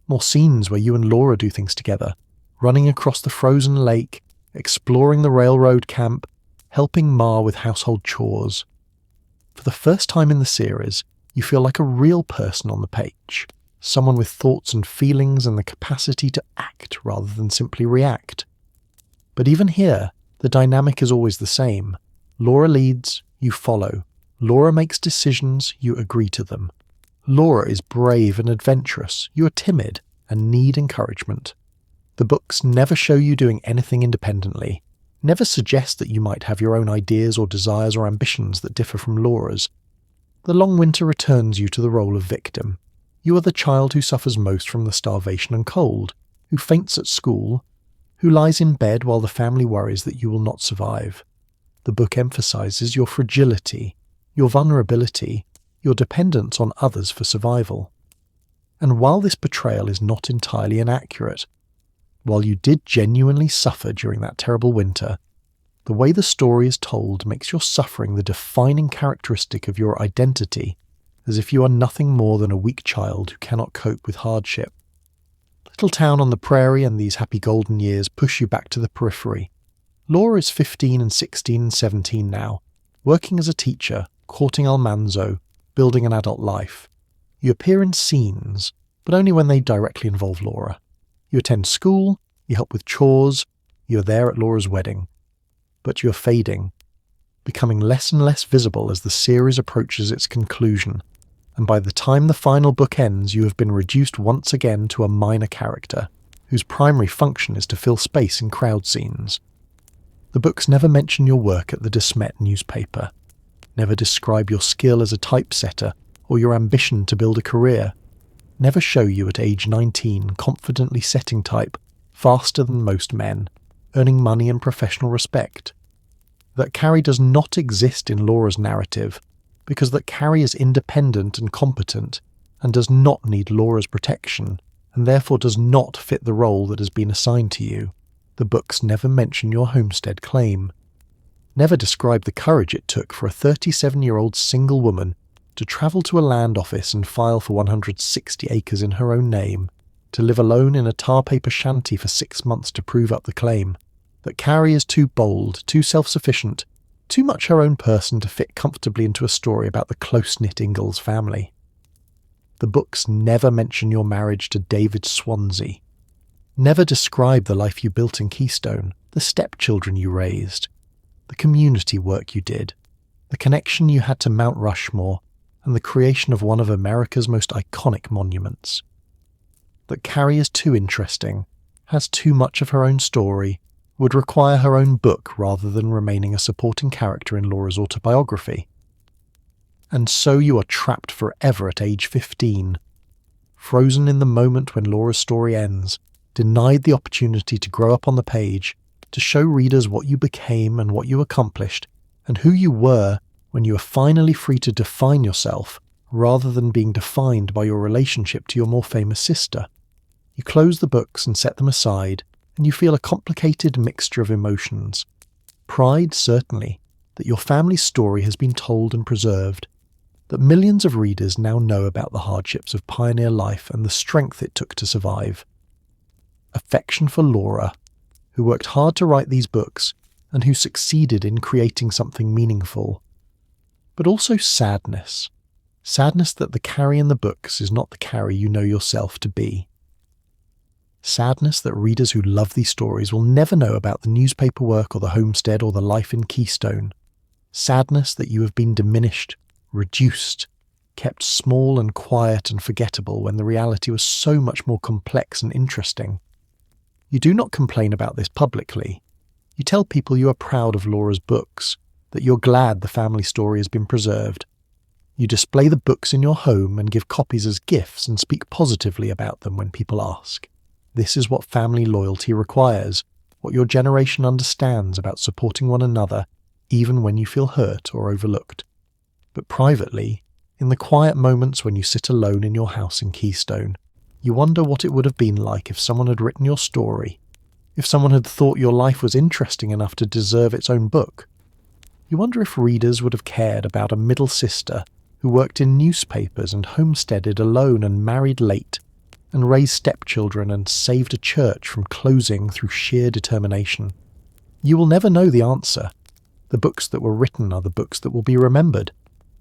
[SPEAKER 1] more scenes where you and Laura do things together, running across the frozen lake, exploring the railroad camp, helping Ma with household chores. For the first time in the series, You feel like a real person on the page, someone with thoughts and feelings and the capacity to act rather than simply react. But even here, the dynamic is always the same. Laura leads, you follow. Laura makes decisions, you agree to them. Laura is brave and adventurous, you are timid and need encouragement. The books never show you doing anything independently, never suggest that you might have your own ideas or desires or ambitions that differ from Laura's. The long winter returns you to the role of victim. You are the child who suffers most from the starvation and cold, who faints at school, who lies in bed while the family worries that you will not survive. The book emphasizes your fragility, your vulnerability, your dependence on others for survival. And while this portrayal is not entirely inaccurate, while you did genuinely suffer during that terrible winter, the way the story is told makes your suffering the defining characteristic of your identity, as if you are nothing more than a weak child who cannot cope with hardship. Little town on the prairie and these happy golden years push you back to the periphery. Laura is 15 and 16 and 17 now, working as a teacher, courting Almanzo, building an adult life. You appear in scenes, but only when they directly involve Laura. You attend school, you help with chores, you are there at Laura's wedding. But you are fading, becoming less and less visible as the series approaches its conclusion, and by the time the final book ends you have been reduced once again to a minor character, whose primary function is to fill space in crowd scenes. The books never mention your work at the De Smet newspaper, never describe your skill as a typesetter or your ambition to build a career, never show you at age 19 confidently setting type, faster than most men, earning money and professional respect. That Carrie does not exist in Laura's narrative, because that Carrie is independent and competent, and does not need Laura's protection, and therefore does not fit the role that has been assigned to you. The books never mention your homestead claim, never describe the courage it took for a 37-year-old single woman to travel to a land office and file for 160 acres in her own name, to live alone in a tar paper shanty for 6 months to prove up the claim. That Carrie is too bold, too self-sufficient, too much her own person to fit comfortably into a story about the close-knit Ingalls family. The books never mention your marriage to David Swansea, never describe the life you built in Keystone, the stepchildren you raised, the community work you did, the connection you had to Mount Rushmore, and the creation of one of America's most iconic monuments. That Carrie is too interesting, has too much of her own story, would require her own book rather than remaining a supporting character in Laura's autobiography. And so you are trapped forever at age 15, frozen in the moment when Laura's story ends, denied the opportunity to grow up on the page, to show readers what you became and what you accomplished, and who you were when you are finally free to define yourself, rather than being defined by your relationship to your more famous sister. You close the books and set them aside, and you feel a complicated mixture of emotions. Pride, certainly, that your family's story has been told and preserved, that millions of readers now know about the hardships of pioneer life and the strength it took to survive. Affection for Laura, who worked hard to write these books and who succeeded in creating something meaningful. But also sadness. Sadness that the Carrie in the books is not the Carrie you know yourself to be. Sadness that readers who love these stories will never know about the newspaper work or the homestead or the life in Keystone. Sadness that you have been diminished, reduced, kept small and quiet and forgettable when the reality was so much more complex and interesting. You do not complain about this publicly. You tell people you are proud of Laura's books, that you're glad the family story has been preserved. You display the books in your home and give copies as gifts and speak positively about them when people ask. This is what family loyalty requires, what your generation understands about supporting one another, even when you feel hurt or overlooked. But privately, in the quiet moments when you sit alone in your house in Keystone, you wonder what it would have been like if someone had written your story, if someone had thought your life was interesting enough to deserve its own book. You wonder if readers would have cared about a middle sister who worked in newspapers and homesteaded alone and married late, and raised stepchildren and saved a church from closing through sheer determination. You will never know the answer. The books that were written are the books that will be remembered.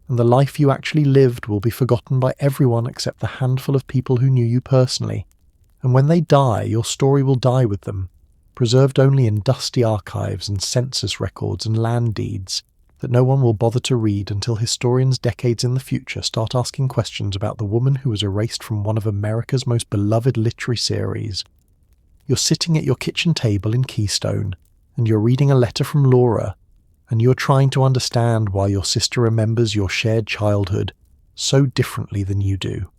[SPEAKER 1] and the life you actually lived will be forgotten by everyone except the handful of people who knew you personally. And when they die, your story will die with them, preserved only in dusty archives and census records and land deeds that no one will bother to read until historians decades in the future start asking questions about the woman who was erased from one of America's most beloved literary series. You're sitting at your kitchen table in Keystone, and you're reading a letter from Laura, and you're trying to understand why your sister remembers your shared childhood so differently than you do.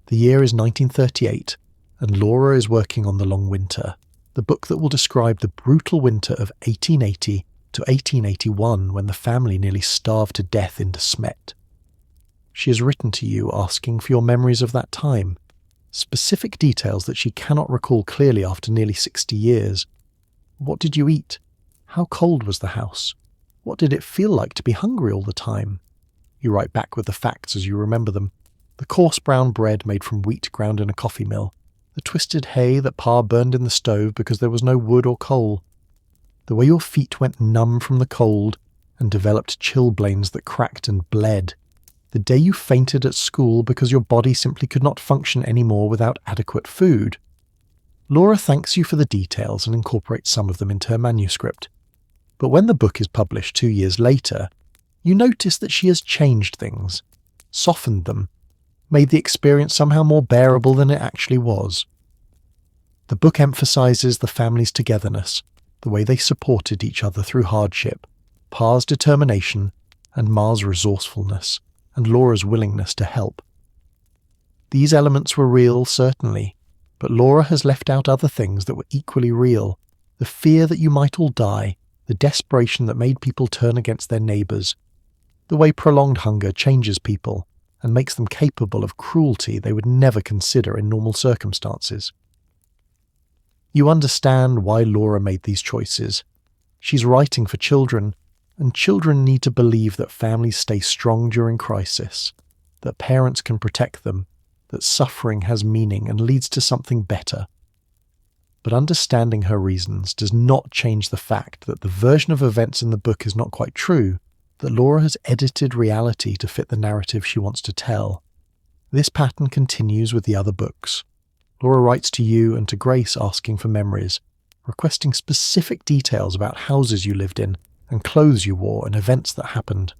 [SPEAKER 1] The year is 1938, and Laura is working on The Long Winter, the book that will describe the brutal winter of 1880 to 1881 when the family nearly starved to death in De Smet. She has written to you asking for your memories of that time, specific details that she cannot recall clearly after nearly 60 years. What did you eat? How cold was the house? What did it feel like to be hungry all the time? You write back with the facts as you remember them. The coarse brown bread made from wheat ground in a coffee mill. The twisted hay that Pa burned in the stove because there was no wood or coal. The way your feet went numb from the cold and developed chilblains that cracked and bled. The day you fainted at school because your body simply could not function anymore without adequate food. Laura thanks you for the details and incorporates some of them into her manuscript. But when the book is published 2 years later, you notice that she has changed things, softened them, made the experience somehow more bearable than it actually was. The book emphasizes the family's togetherness, the way they supported each other through hardship, Pa's determination and Ma's resourcefulness, and Laura's willingness to help. These elements were real, certainly, but Laura has left out other things that were equally real. The fear that you might all die, the desperation that made people turn against their neighbours, the way prolonged hunger changes people and makes them capable of cruelty they would never consider in normal circumstances. You understand why Laura made these choices. She's writing for children, and children need to believe that families stay strong during crisis, that parents can protect them, that suffering has meaning and leads to something better. But understanding her reasons does not change the fact that the version of events in the book is not quite true, that Laura has edited reality to fit the narrative she wants to tell. This pattern continues with the other books. Laura writes to you and to Grace asking for memories, requesting specific details about houses you lived in and clothes you wore and events that happened.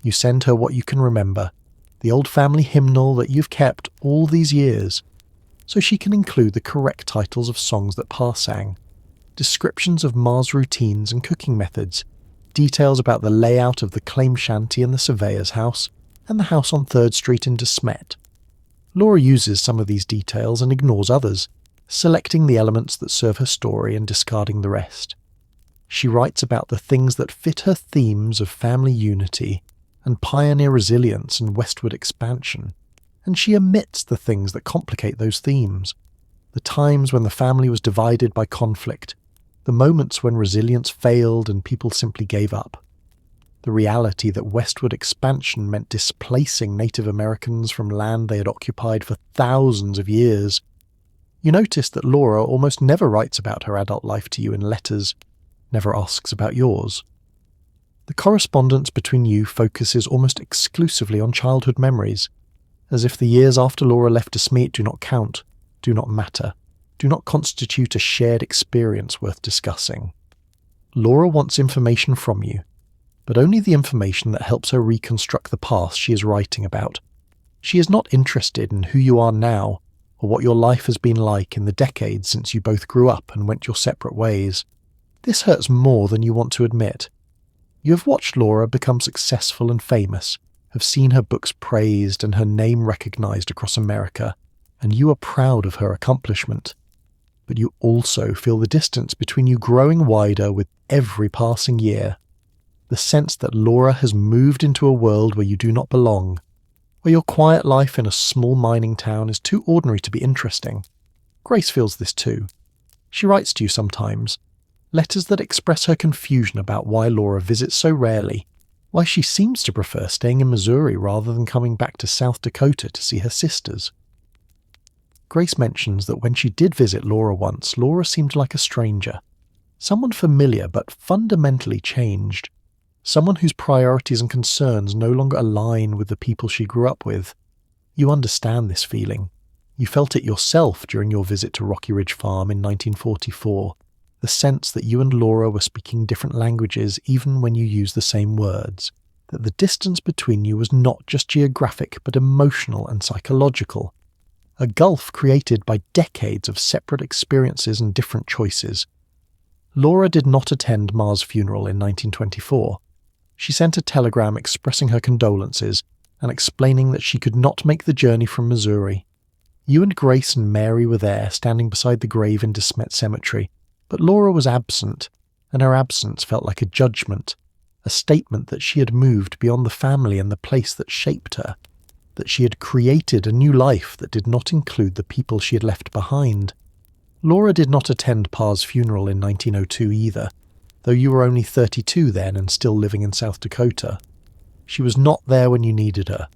[SPEAKER 1] You send her what you can remember, the old family hymnal that you've kept all these years, so she can include the correct titles of songs that Pa sang, descriptions of Ma's routines and cooking methods, details about the layout of the claim shanty and the surveyor's house, and the house on 3rd Street in De Smet. Laura uses some of these details and ignores others, selecting the elements that serve her story and discarding the rest. She writes about the things that fit her themes of family unity and pioneer resilience and westward expansion, and she omits the things that complicate those themes, the times when the family was divided by conflict, the moments when resilience failed and people simply gave up, the reality that westward expansion meant displacing Native Americans from land they had occupied for thousands of years. You notice that Laura almost never writes about her adult life to you in letters, never asks about yours. The correspondence between you focuses almost exclusively on childhood memories, as if the years after Laura left De Smet do not count, do not matter, do not constitute a shared experience worth discussing. Laura wants information from you, but only the information that helps her reconstruct the past she is writing about. She is not interested in who you are now, or what your life has been like in the decades since you both grew up and went your separate ways. This hurts more than you want to admit. You have watched Laura become successful and famous, have seen her books praised and her name recognized across America, and you are proud of her accomplishment. But you also feel the distance between you growing wider with every passing year. The sense that Laura has moved into a world where you do not belong, where your quiet life in a small mining town is too ordinary to be interesting. Grace feels this too. She writes to you sometimes, letters that express her confusion about why Laura visits so rarely, why she seems to prefer staying in Missouri rather than coming back to South Dakota to see her sisters. Grace mentions that when she did visit Laura once, Laura seemed like a stranger, someone familiar but fundamentally changed. someone whose priorities and concerns no longer align with the people she grew up with. You understand this feeling. You felt it yourself during your visit to Rocky Ridge Farm in 1944, the sense that you and Laura were speaking different languages even when you used the same words, that the distance between you was not just geographic but emotional and psychological, a gulf created by decades of separate experiences and different choices. Laura did not attend Ma's funeral in 1924. She sent a telegram expressing her condolences and explaining that she could not make the journey from Missouri. You and Grace and Mary were there, standing beside the grave in De Smet Cemetery, but Laura was absent, and her absence felt like a judgment, a statement that she had moved beyond the family and the place that shaped her, that she had created a new life that did not include the people she had left behind. Laura did not attend Pa's funeral in 1902 either, though you were only 32 then and still living in South Dakota. She was not there when you needed her,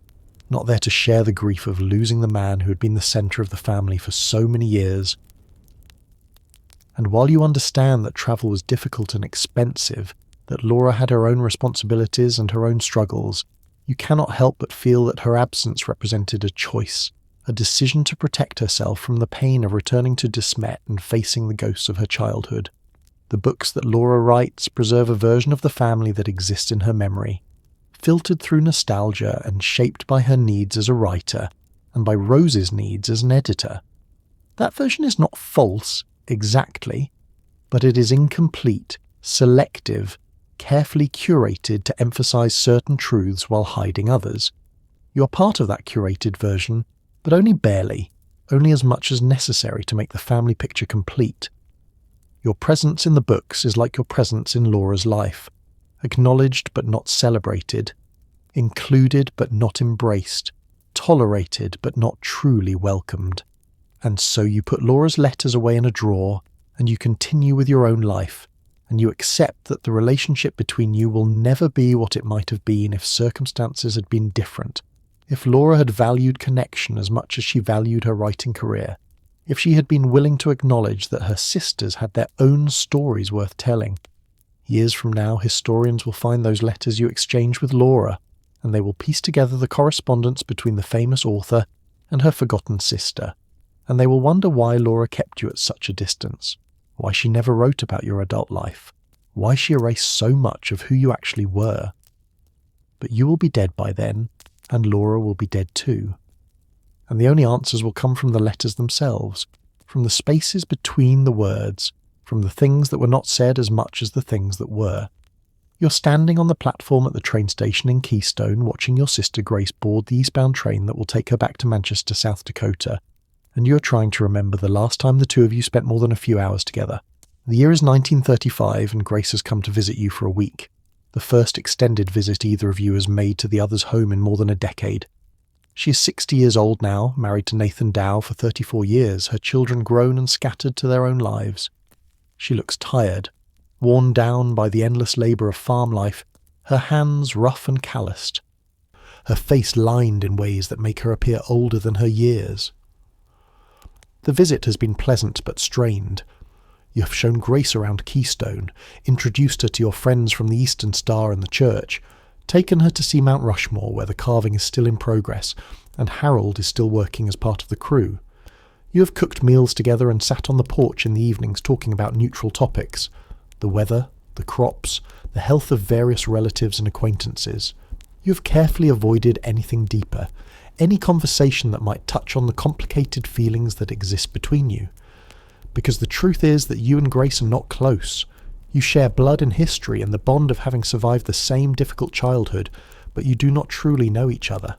[SPEAKER 1] not there to share the grief of losing the man who had been the centre of the family for so many years. And while you understand that travel was difficult and expensive, that Laura had her own responsibilities and her own struggles, you cannot help but feel that her absence represented a choice, a decision to protect herself from the pain of returning to De Smet and facing the ghosts of her childhood. The books that Laura writes preserve a version of the family that exists in her memory, filtered through nostalgia and shaped by her needs as a writer and by Rose's needs as an editor. That version is not false, exactly, but it is incomplete, selective, carefully curated to emphasize certain truths while hiding others. You are part of that curated version, but only barely, only as much as necessary to make the family picture complete. Your presence in the books is like your presence in Laura's life, acknowledged but not celebrated, included but not embraced, tolerated but not truly welcomed. And so you put Laura's letters away in a drawer, and you continue with your own life, and you accept that the relationship between you will never be what it might have been if circumstances had been different, if Laura had valued connection as much as she valued her writing career, if she had been willing to acknowledge that her sisters had their own stories worth telling. Years from now, historians will find those letters you exchanged with Laura, and they will piece together the correspondence between the famous author and her forgotten sister, and they will wonder why Laura kept you at such a distance, why she never wrote about your adult life, why she erased so much of who you actually were. But you will be dead by then, and Laura will be dead too. And the only answers will come from the letters themselves, from the spaces between the words, from the things that were not said as much as the things that were. You're standing on the platform at the train station in Keystone watching your sister Grace board the eastbound train that will take her back to Manchester, South Dakota, and you're trying to remember the last time the two of you spent more than a few hours together. The year is 1935 and Grace has come to visit you for a week, the first extended visit either of you has made to the other's home in more than a decade. She is 60 years old now, married to Nathan Dow for 34 years, her children grown and scattered to their own lives. She looks tired, worn down by the endless labour of farm life, her hands rough and calloused, her face lined in ways that make her appear older than her years. The visit has been pleasant but strained. You have shown Grace around Keystone, introduced her to your friends from the Eastern Star and the church, taken her to see Mount Rushmore where the carving is still in progress, and Harold is still working as part of the crew. You have cooked meals together and sat on the porch in the evenings talking about neutral topics, the weather, the crops, the health of various relatives and acquaintances. You have carefully avoided anything deeper, any conversation that might touch on the complicated feelings that exist between you. Because the truth is that you and Grace are not close. You share blood and history and the bond of having survived the same difficult childhood, but you do not truly know each other.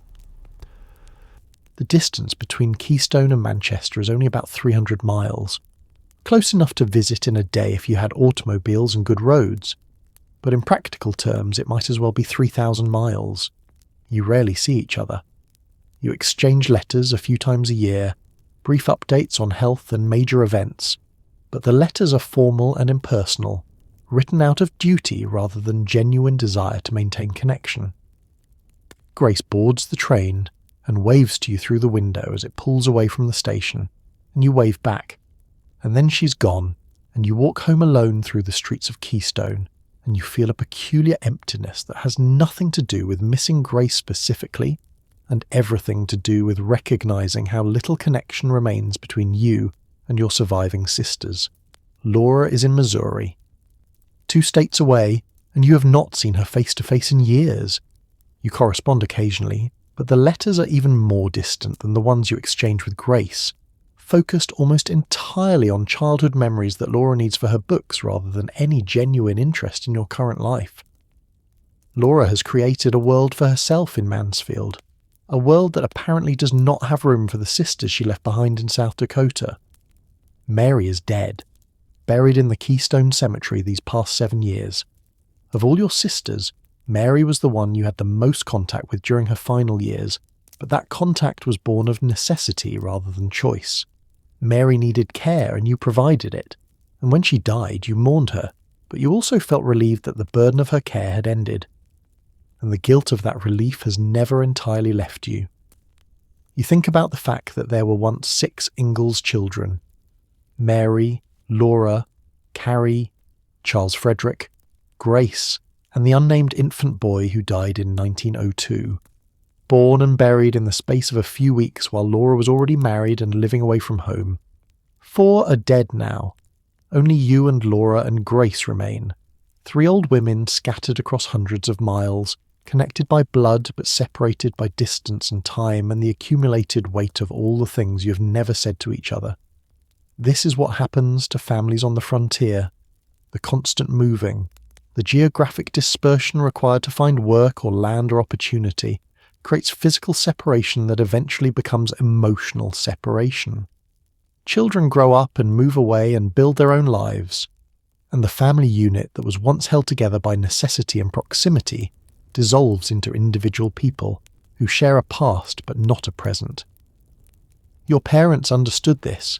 [SPEAKER 1] The distance between Keystone and Manchester is only about 300 miles. Close enough to visit in a day if you had automobiles and good roads. But in practical terms, it might as well be 3,000 miles. You rarely see each other. You exchange letters a few times a year, brief updates on health and major events, but the letters are formal and impersonal, written out of duty rather than genuine desire to maintain connection. Grace boards the train and waves to you through the window as it pulls away from the station, and you wave back, and then she's gone, and you walk home alone through the streets of Keystone, and you feel a peculiar emptiness that has nothing to do with missing Grace specifically, and everything to do with recognizing how little connection remains between you and your surviving sisters. Laura is in Missouri, 2 states away, and you have not seen her face to face in years. You correspond occasionally, but the letters are even more distant than the ones you exchange with Grace, focused almost entirely on childhood memories that Laura needs for her books rather than any genuine interest in your current life. Laura has created a world for herself in Mansfield, a world that apparently does not have room for the sisters she left behind in South Dakota. Mary is dead, buried in the Keystone Cemetery these past 7 years. Of all your sisters, Mary was the one you had the most contact with during her final years, but that contact was born of necessity rather than choice. Mary needed care and you provided it, and when she died you mourned her, but you also felt relieved that the burden of her care had ended. And the guilt of that relief has never entirely left you. You think about the fact that there were once 6 Ingalls children: Mary, Laura, Carrie, Charles Frederick, Grace, and the unnamed infant boy who died in 1902. Born and buried in the space of a few weeks while Laura was already married and living away from home. 4 are dead now. Only you and Laura and Grace remain. 3 old women scattered across hundreds of miles, connected by blood but separated by distance and time and the accumulated weight of all the things you have never said to each other. This is what happens to families on the frontier: the constant moving, the geographic dispersion required to find work or land or opportunity, creates physical separation that eventually becomes emotional separation. Children grow up and move away and build their own lives, and the family unit that was once held together by necessity and proximity dissolves into individual people who share a past but not a present. Your parents understood this.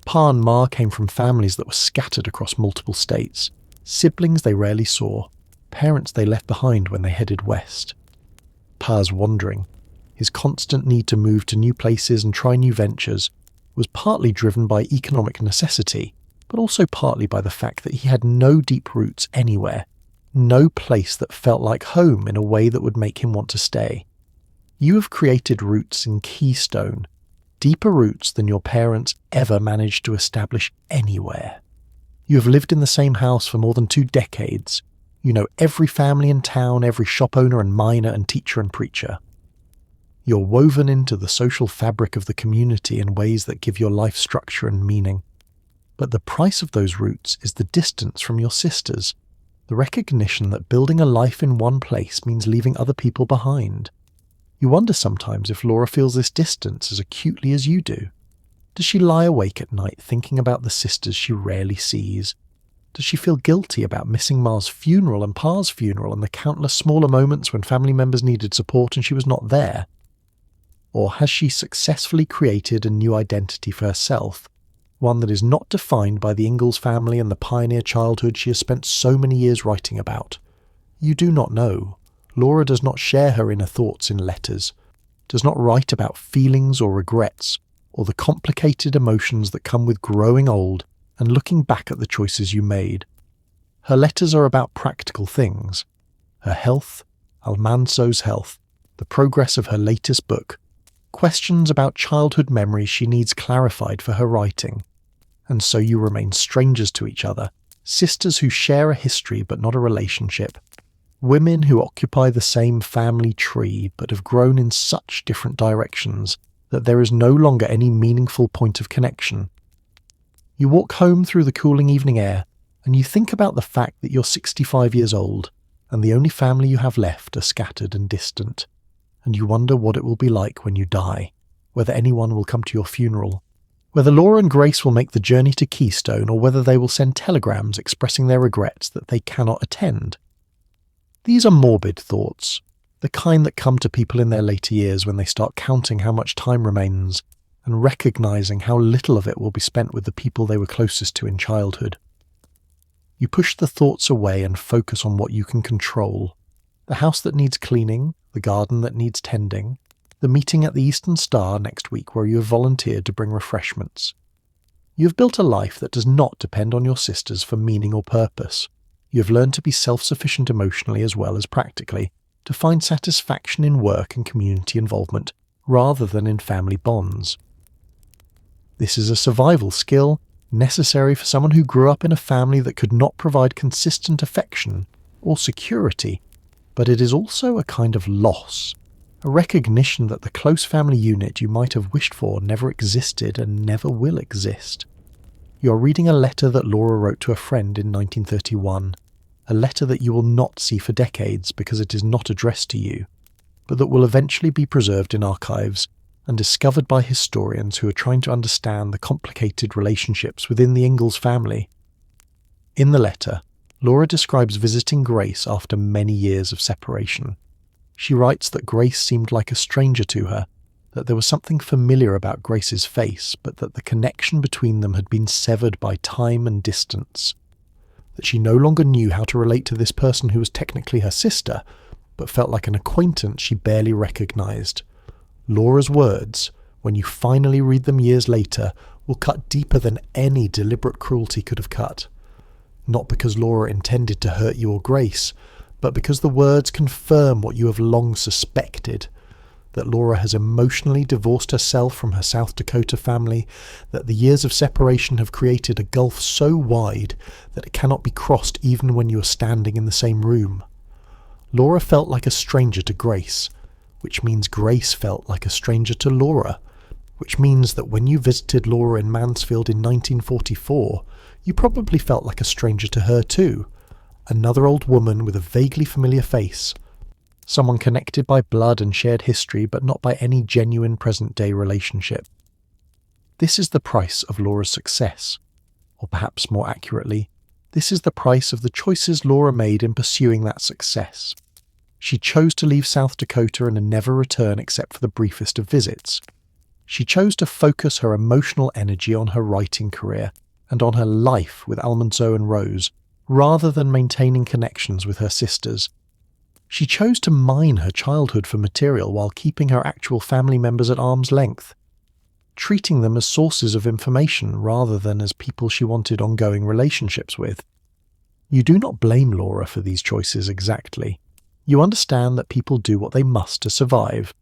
[SPEAKER 1] Pa and Ma came from families that were scattered across multiple states, siblings they rarely saw, parents they left behind when they headed west. Pa's wandering, his constant need to move to new places and try new ventures, was partly driven by economic necessity, but also partly by the fact that he had no deep roots anywhere, no place that felt like home in a way that would make him want to stay. You have created roots in Keystone, deeper roots than your parents ever managed to establish anywhere. You have lived in the same house for more than 2 decades. You know every family in town, every shop owner and miner and teacher and preacher. You're woven into the social fabric of the community in ways that give your life structure and meaning. But the price of those roots is the distance from your sisters, the recognition that building a life in one place means leaving other people behind. You wonder sometimes if Laura feels this distance as acutely as you do. Does she lie awake at night thinking about the sisters she rarely sees? Does she feel guilty about missing Ma's funeral and Pa's funeral and the countless smaller moments when family members needed support and she was not there? Or has she successfully created a new identity for herself, one that is not defined by the Ingalls family and the pioneer childhood she has spent so many years writing about? You do not know. Laura does not share her inner thoughts in letters, does not write about feelings or regrets, or the complicated emotions that come with growing old and looking back at the choices you made. Her letters are about practical things: her health, Almanzo's health, the progress of her latest book, questions about childhood memories she needs clarified for her writing. And so you remain strangers to each other, sisters who share a history but not a relationship, women who occupy the same family tree but have grown in such different directions that there is no longer any meaningful point of connection. You walk home through the cooling evening air, and you think about the fact that you're 65 years old, and the only family you have left are scattered and distant, and you wonder what it will be like when you die, whether anyone will come to your funeral, whether Laura and Grace will make the journey to Keystone, or whether they will send telegrams expressing their regrets that they cannot attend. These are morbid thoughts, the kind that come to people in their later years when they start counting how much time remains and recognizing how little of it will be spent with the people they were closest to in childhood. You push the thoughts away and focus on what you can control: the house that needs cleaning, the garden that needs tending, the meeting at the Eastern Star next week where you have volunteered to bring refreshments. You have built a life that does not depend on your sisters for meaning or purpose. You have learned to be self-sufficient emotionally as well as practically, to find satisfaction in work and community involvement rather than in family bonds. This is a survival skill necessary for someone who grew up in a family that could not provide consistent affection or security, but it is also a kind of loss, a recognition that the close family unit you might have wished for never existed and never will exist. You are reading a letter that Laura wrote to a friend in 1931, a letter that you will not see for decades because it is not addressed to you, but that will eventually be preserved in archives and discovered by historians who are trying to understand the complicated relationships within the Ingalls family. In the letter, Laura describes visiting Grace after many years of separation. She writes that Grace seemed like a stranger to her, that there was something familiar about Grace's face, but that the connection between them had been severed by time and distance. That she no longer knew how to relate to this person who was technically her sister, but felt like an acquaintance she barely recognized. Laura's words, when you finally read them years later, will cut deeper than any deliberate cruelty could have cut. Not because Laura intended to hurt you or Grace, but because the words confirm what you have long suspected, that Laura has emotionally divorced herself from her South Dakota family, that the years of separation have created a gulf so wide that it cannot be crossed even when you are standing in the same room. Laura felt like a stranger to Grace, which means Grace felt like a stranger to Laura, which means that when you visited Laura in Mansfield in 1944, you probably felt like a stranger to her too, another old woman with a vaguely familiar face, someone connected by blood and shared history but not by any genuine present-day relationship. This is the price of Laura's success, or perhaps more accurately, this is the price of the choices Laura made in pursuing that success. She chose to leave South Dakota and never return except for the briefest of visits. She chose to focus her emotional energy on her writing career and on her life with Almanzo and Rose, rather than maintaining connections with her sisters. She chose to mine her childhood for material while keeping her actual family members at arm's length, treating them as sources of information rather than as people she wanted ongoing relationships with. You do not blame Laura for these choices exactly. You understand that people do what they must to survive,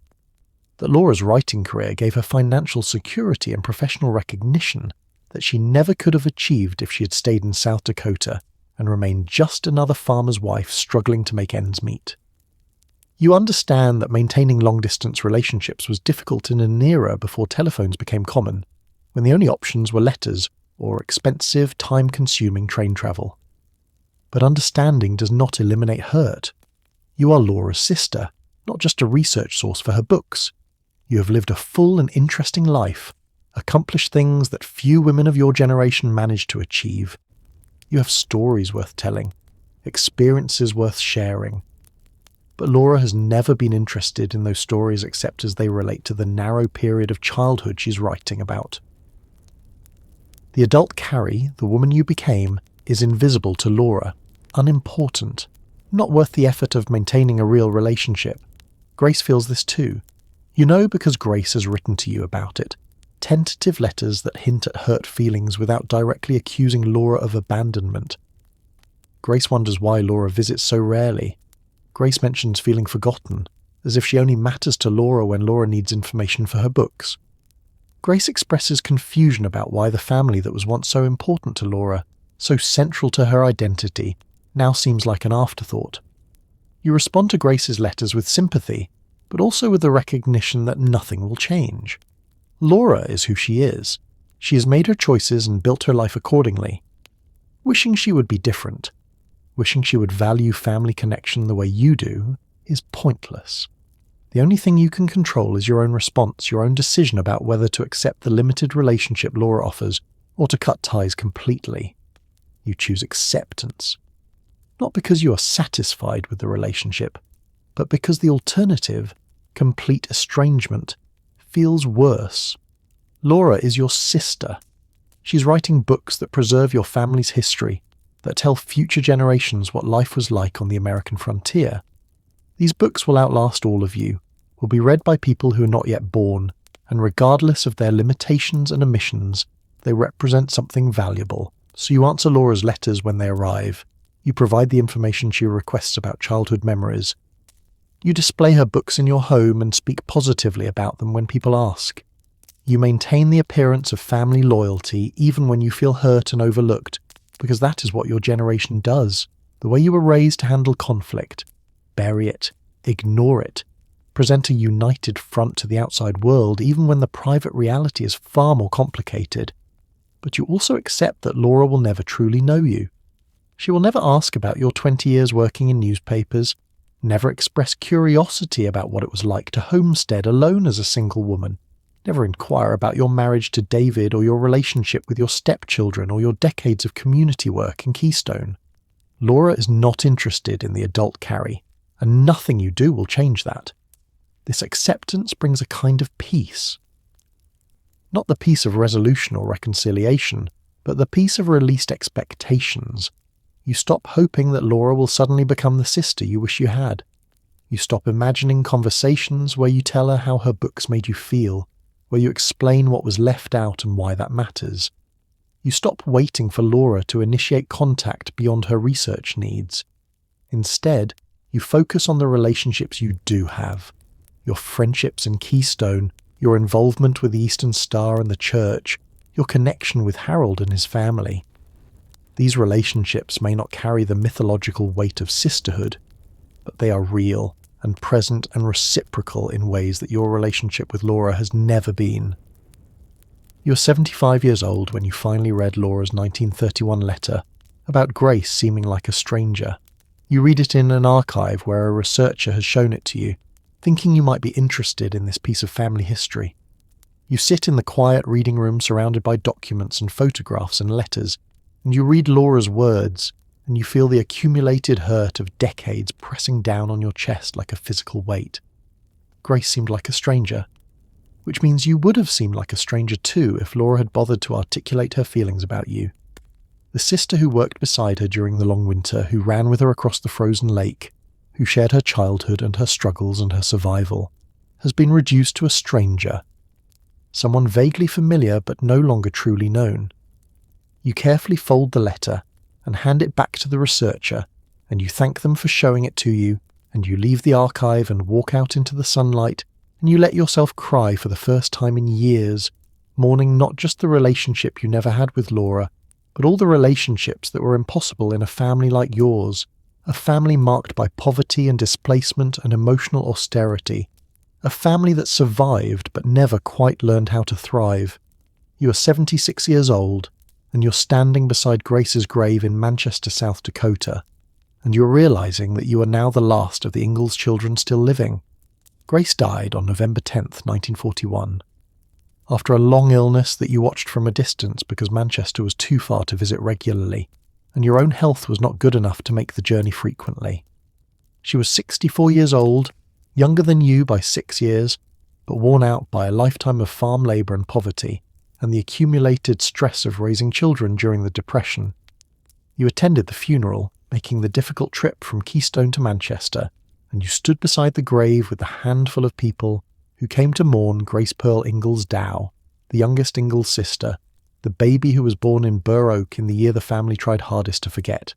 [SPEAKER 1] that Laura's writing career gave her financial security and professional recognition that she never could have achieved if she had stayed in South Dakota and remained just another farmer's wife struggling to make ends meet. You understand that maintaining long-distance relationships was difficult in an era before telephones became common, when the only options were letters or expensive, time-consuming train travel. But understanding does not eliminate hurt. You are Laura's sister, not just a research source for her books. You have lived a full and interesting life, accomplished things that few women of your generation managed to achieve. You have stories worth telling, experiences worth sharing. But Laura has never been interested in those stories except as they relate to the narrow period of childhood she's writing about. The adult Carrie, the woman you became, is invisible to Laura, unimportant, not worth the effort of maintaining a real relationship. Grace feels this too. You know because Grace has written to you about it. Tentative letters that hint at hurt feelings without directly accusing Laura of abandonment. Grace wonders why Laura visits so rarely. Grace mentions feeling forgotten, as if she only matters to Laura when Laura needs information for her books. Grace expresses confusion about why the family that was once so important to Laura, so central to her identity, now seems like an afterthought. You respond to Grace's letters with sympathy, but also with the recognition that nothing will change. Laura is who she is. She has made her choices and built her life accordingly. Wishing she would be different, wishing she would value family connection the way you do, is pointless. The only thing you can control is your own response, your own decision about whether to accept the limited relationship Laura offers or to cut ties completely. You choose acceptance. Not because you are satisfied with the relationship, but because the alternative, complete estrangement, feels worse. Laura is your sister. She's writing books that preserve your family's history, that tell future generations what life was like on the American frontier. These books will outlast all of you, will be read by people who are not yet born, and regardless of their limitations and omissions, they represent something valuable. So you answer Laura's letters when they arrive. You provide the information she requests about childhood memories. You display her books in your home and speak positively about them when people ask. You maintain the appearance of family loyalty even when you feel hurt and overlooked, because that is what your generation does, the way you were raised to handle conflict. Bury it, ignore it, present a united front to the outside world even when the private reality is far more complicated. But you also accept that Laura will never truly know you. She will never ask about your 20 years working in newspapers, never express curiosity about what it was like to homestead alone as a single woman, never inquire about your marriage to David or your relationship with your stepchildren or your decades of community work in Keystone. Laura is not interested in the adult Carrie, and nothing you do will change that. This acceptance brings a kind of peace. Not the peace of resolution or reconciliation, but the peace of released expectations. You stop hoping that Laura will suddenly become the sister you wish you had. You stop imagining conversations where you tell her how her books made you feel, where you explain what was left out and why that matters. You stop waiting for Laura to initiate contact beyond her research needs. Instead, you focus on the relationships you do have. Your friendships in Keystone, your involvement with the Eastern Star and the church, your connection with Harold and his family. These relationships may not carry the mythological weight of sisterhood, but they are real and present and reciprocal in ways that your relationship with Laura has never been. You were 75 years old when you finally read Laura's 1931 letter about Grace seeming like a stranger. You read it in an archive where a researcher has shown it to you, thinking you might be interested in this piece of family history. You sit in the quiet reading room surrounded by documents and photographs and letters, and you read Laura's words, and you feel the accumulated hurt of decades pressing down on your chest like a physical weight. Grace seemed like a stranger, which means you would have seemed like a stranger too if Laura had bothered to articulate her feelings about you. The sister who worked beside her during the long winter, who ran with her across the frozen lake, who shared her childhood and her struggles and her survival, has been reduced to a stranger, someone vaguely familiar but no longer truly known. You carefully fold the letter and hand it back to the researcher, and you thank them for showing it to you, and you leave the archive and walk out into the sunlight, and you let yourself cry for the first time in years, mourning not just the relationship you never had with Laura, but all the relationships that were impossible in a family like yours, a family marked by poverty and displacement and emotional austerity, a family that survived but never quite learned how to thrive. You are 76 years old, and you're standing beside Grace's grave in Manchester, South Dakota, and you're realizing that you are now the last of the Ingalls children still living. Grace died on November 10th, 1941, after a long illness that you watched from a distance because Manchester was too far to visit regularly, and your own health was not good enough to make the journey frequently. She was 64 years old, younger than you by 6 years, but worn out by a lifetime of farm labour and poverty, and the accumulated stress of raising children during the Depression. You attended the funeral, making the difficult trip from Keystone to Manchester, and you stood beside the grave with the handful of people who came to mourn Grace Pearl Ingalls Dow, the youngest Ingalls sister, the baby who was born in Burr Oak in the year the family tried hardest to forget.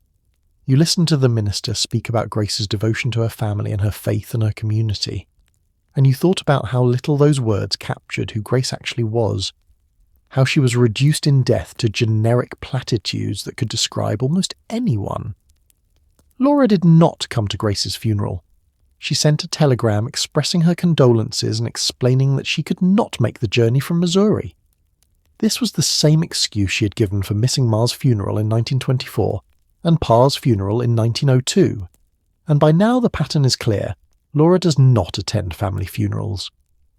[SPEAKER 1] You listened to the minister speak about Grace's devotion to her family and her faith and her community, and you thought about how little those words captured who Grace actually was, how she was reduced in death to generic platitudes that could describe almost anyone. Laura did not come to Grace's funeral. She sent a telegram expressing her condolences and explaining that she could not make the journey from Missouri. This was the same excuse she had given for missing Ma's funeral in 1924 and Pa's funeral in 1902. And by now the pattern is clear. Laura does not attend family funerals.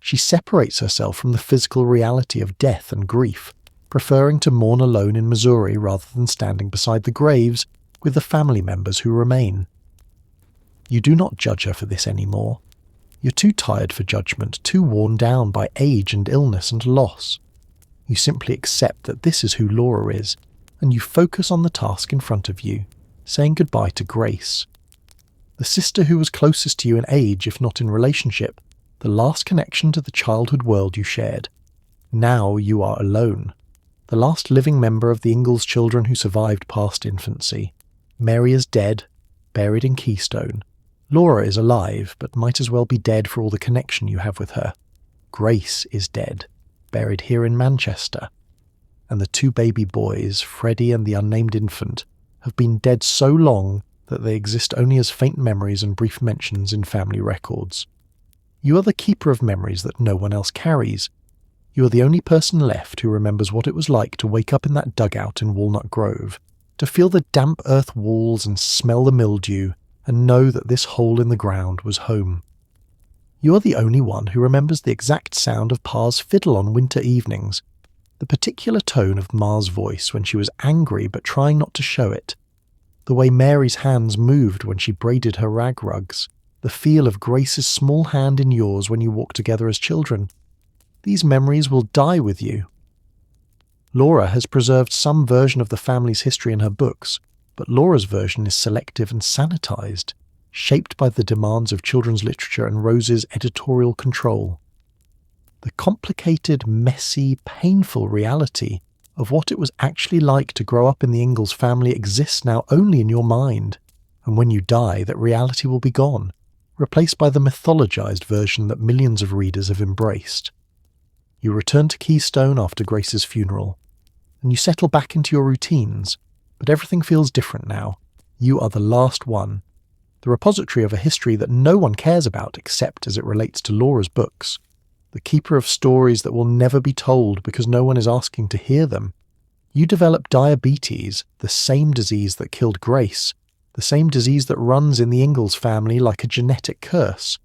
[SPEAKER 1] She separates herself from the physical reality of death and grief, preferring to mourn alone in Missouri rather than standing beside the graves with the family members who remain. You do not judge her for this anymore. You're too tired for judgment, too worn down by age and illness and loss. You simply accept that this is who Laura is, and you focus on the task in front of you, saying goodbye to Grace. The sister who was closest to you in age, if not in relationship, the last connection to the childhood world you shared. Now you are alone, the last living member of the Ingalls children who survived past infancy. Mary is dead, buried in Keystone. Laura is alive, but might as well be dead for all the connection you have with her. Grace is dead, buried here in Manchester. And the two baby boys, Freddie and the unnamed infant, have been dead so long that they exist only as faint memories and brief mentions in family records. You are the keeper of memories that no one else carries. You are the only person left who remembers what it was like to wake up in that dugout in Walnut Grove, to feel the damp earth walls and smell the mildew, and know that this hole in the ground was home. You are the only one who remembers the exact sound of Pa's fiddle on winter evenings, the particular tone of Ma's voice when she was angry but trying not to show it, the way Mary's hands moved when she braided her rag rugs, the feel of Grace's small hand in yours when you walked together as children. These memories will die with you. Laura has preserved some version of the family's history in her books, but Laura's version is selective and sanitized, shaped by the demands of children's literature and Rose's editorial control. The complicated, messy, painful reality of what it was actually like to grow up in the Ingalls family exists now only in your mind, and when you die, that reality will be gone, replaced by the mythologized version that millions of readers have embraced. You return to Keystone after Grace's funeral, and you settle back into your routines, but everything feels different now. You are the last one, the repository of a history that no one cares about except as it relates to Laura's books, the keeper of stories that will never be told because no one is asking to hear them. You develop diabetes, the same disease that killed Grace, the same disease that runs in the Ingalls family like a genetic curse.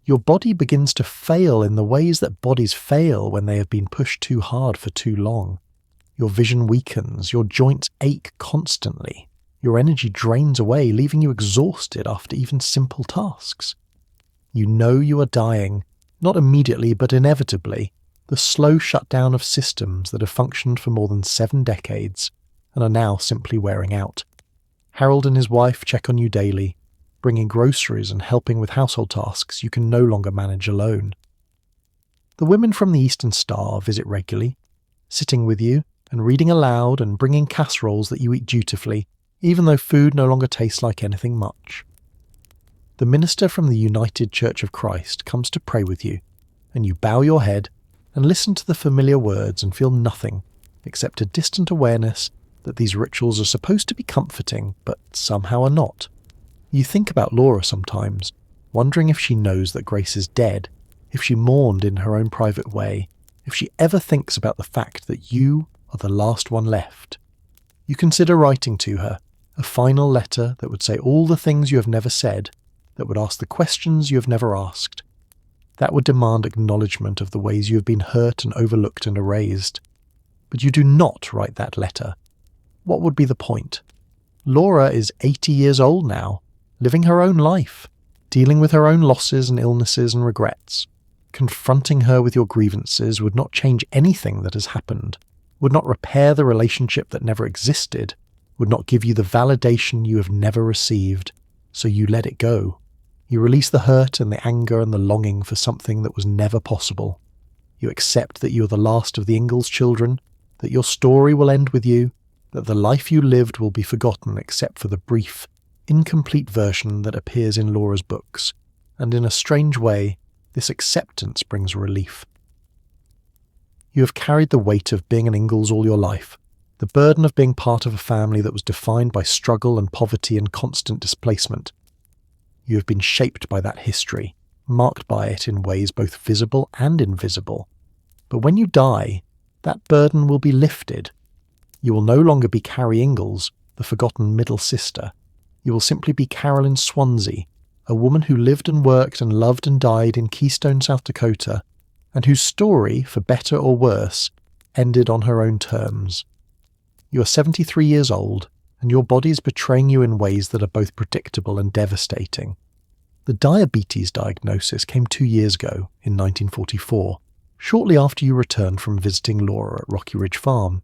[SPEAKER 1] Your body begins to fail in the ways that bodies fail when they have been pushed too hard for too long. Your vision weakens, your joints ache constantly, your energy drains away, leaving you exhausted after even simple tasks. You know you are dying, not immediately but inevitably, the slow shutdown of systems that have functioned for more than 7 decades and are now simply wearing out. Harold and his wife check on you daily, bringing groceries and helping with household tasks you can no longer manage alone. The women from the Eastern Star visit regularly, sitting with you and reading aloud and bringing casseroles that you eat dutifully, even though food no longer tastes like anything much. The minister from the United Church of Christ comes to pray with you, and you bow your head and listen to the familiar words and feel nothing except a distant awareness that these rituals are supposed to be comforting, but somehow are not. You think about Laura sometimes, wondering if she knows that Grace is dead, if she mourned in her own private way, if she ever thinks about the fact that you are the last one left. You consider writing to her, a final letter that would say all the things you have never said, that would ask the questions you have never asked. That would demand acknowledgement of the ways you have been hurt and overlooked and erased. But you do not write that letter. What would be the point? Laura is 80 years old now, living her own life, dealing with her own losses and illnesses and regrets. Confronting her with your grievances would not change anything that has happened, would not repair the relationship that never existed, would not give you the validation you have never received, so you let it go. You release the hurt and the anger and the longing for something that was never possible. You accept that you are the last of the Ingalls children, that your story will end with you, that the life you lived will be forgotten except for the brief, incomplete version that appears in Laura's books, and in a strange way, this acceptance brings relief. You have carried the weight of being an Ingalls all your life, the burden of being part of a family that was defined by struggle and poverty and constant displacement. You have been shaped by that history, marked by it in ways both visible and invisible. But when you die, that burden will be lifted. You will no longer be Carrie Ingalls, the forgotten middle sister. You will simply be Carolyn Swansea, a woman who lived and worked and loved and died in Keystone, South Dakota, and whose story, for better or worse, ended on her own terms. You are 73 years old, and your body is betraying you in ways that are both predictable and devastating. The diabetes diagnosis came 2 years ago, in 1944, shortly after you returned from visiting Laura at Rocky Ridge Farm.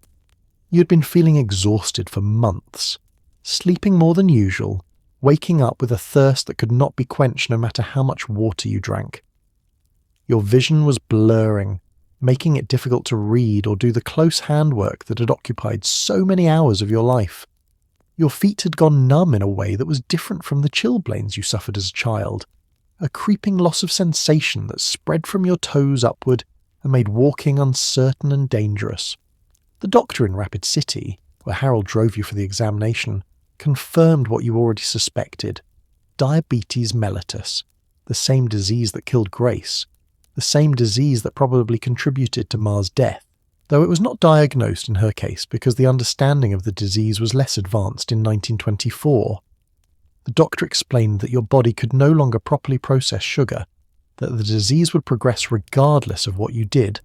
[SPEAKER 1] You had been feeling exhausted for months, sleeping more than usual, waking up with a thirst that could not be quenched no matter how much water you drank. Your vision was blurring, making it difficult to read or do the close handwork that had occupied so many hours of your life. Your feet had gone numb in a way that was different from the chilblains you suffered as a child, a creeping loss of sensation that spread from your toes upward and made walking uncertain and dangerous. The doctor in Rapid City, where Harold drove you for the examination, confirmed what you already suspected: diabetes mellitus, the same disease that killed Grace, the same disease that probably contributed to Ma's death, though it was not diagnosed in her case because the understanding of the disease was less advanced in 1924. The doctor explained that your body could no longer properly process sugar, that the disease would progress regardless of what you did,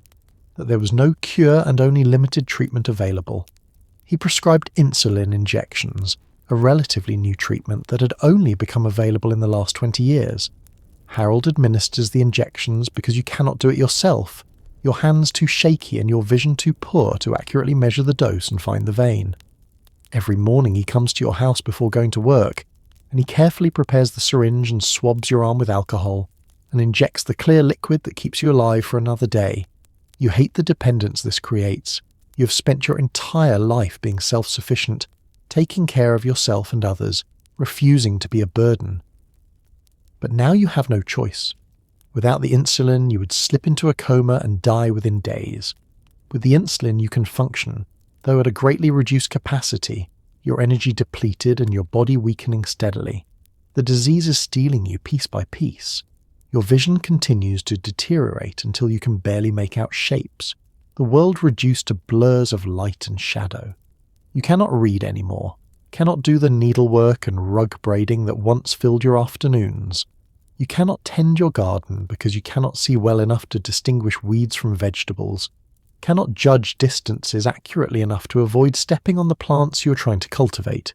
[SPEAKER 1] that there was no cure and only limited treatment available. He prescribed insulin injections, a relatively new treatment that had only become available in the last 20 years. Harold administers the injections because you cannot do it yourself, your hands too shaky and your vision too poor to accurately measure the dose and find the vein. Every morning he comes to your house before going to work, and he carefully prepares the syringe and swabs your arm with alcohol, and injects the clear liquid that keeps you alive for another day. You hate the dependence this creates. You have spent your entire life being self-sufficient, taking care of yourself and others, refusing to be a burden. But now you have no choice. Without the insulin, you would slip into a coma and die within days. With the insulin, you can function, though at a greatly reduced capacity, your energy depleted and your body weakening steadily. The disease is stealing you piece by piece. Your vision continues to deteriorate until you can barely make out shapes, the world reduced to blurs of light and shadow. You cannot read anymore, cannot do the needlework and rug braiding that once filled your afternoons. You cannot tend your garden because you cannot see well enough to distinguish weeds from vegetables, cannot judge distances accurately enough to avoid stepping on the plants you are trying to cultivate.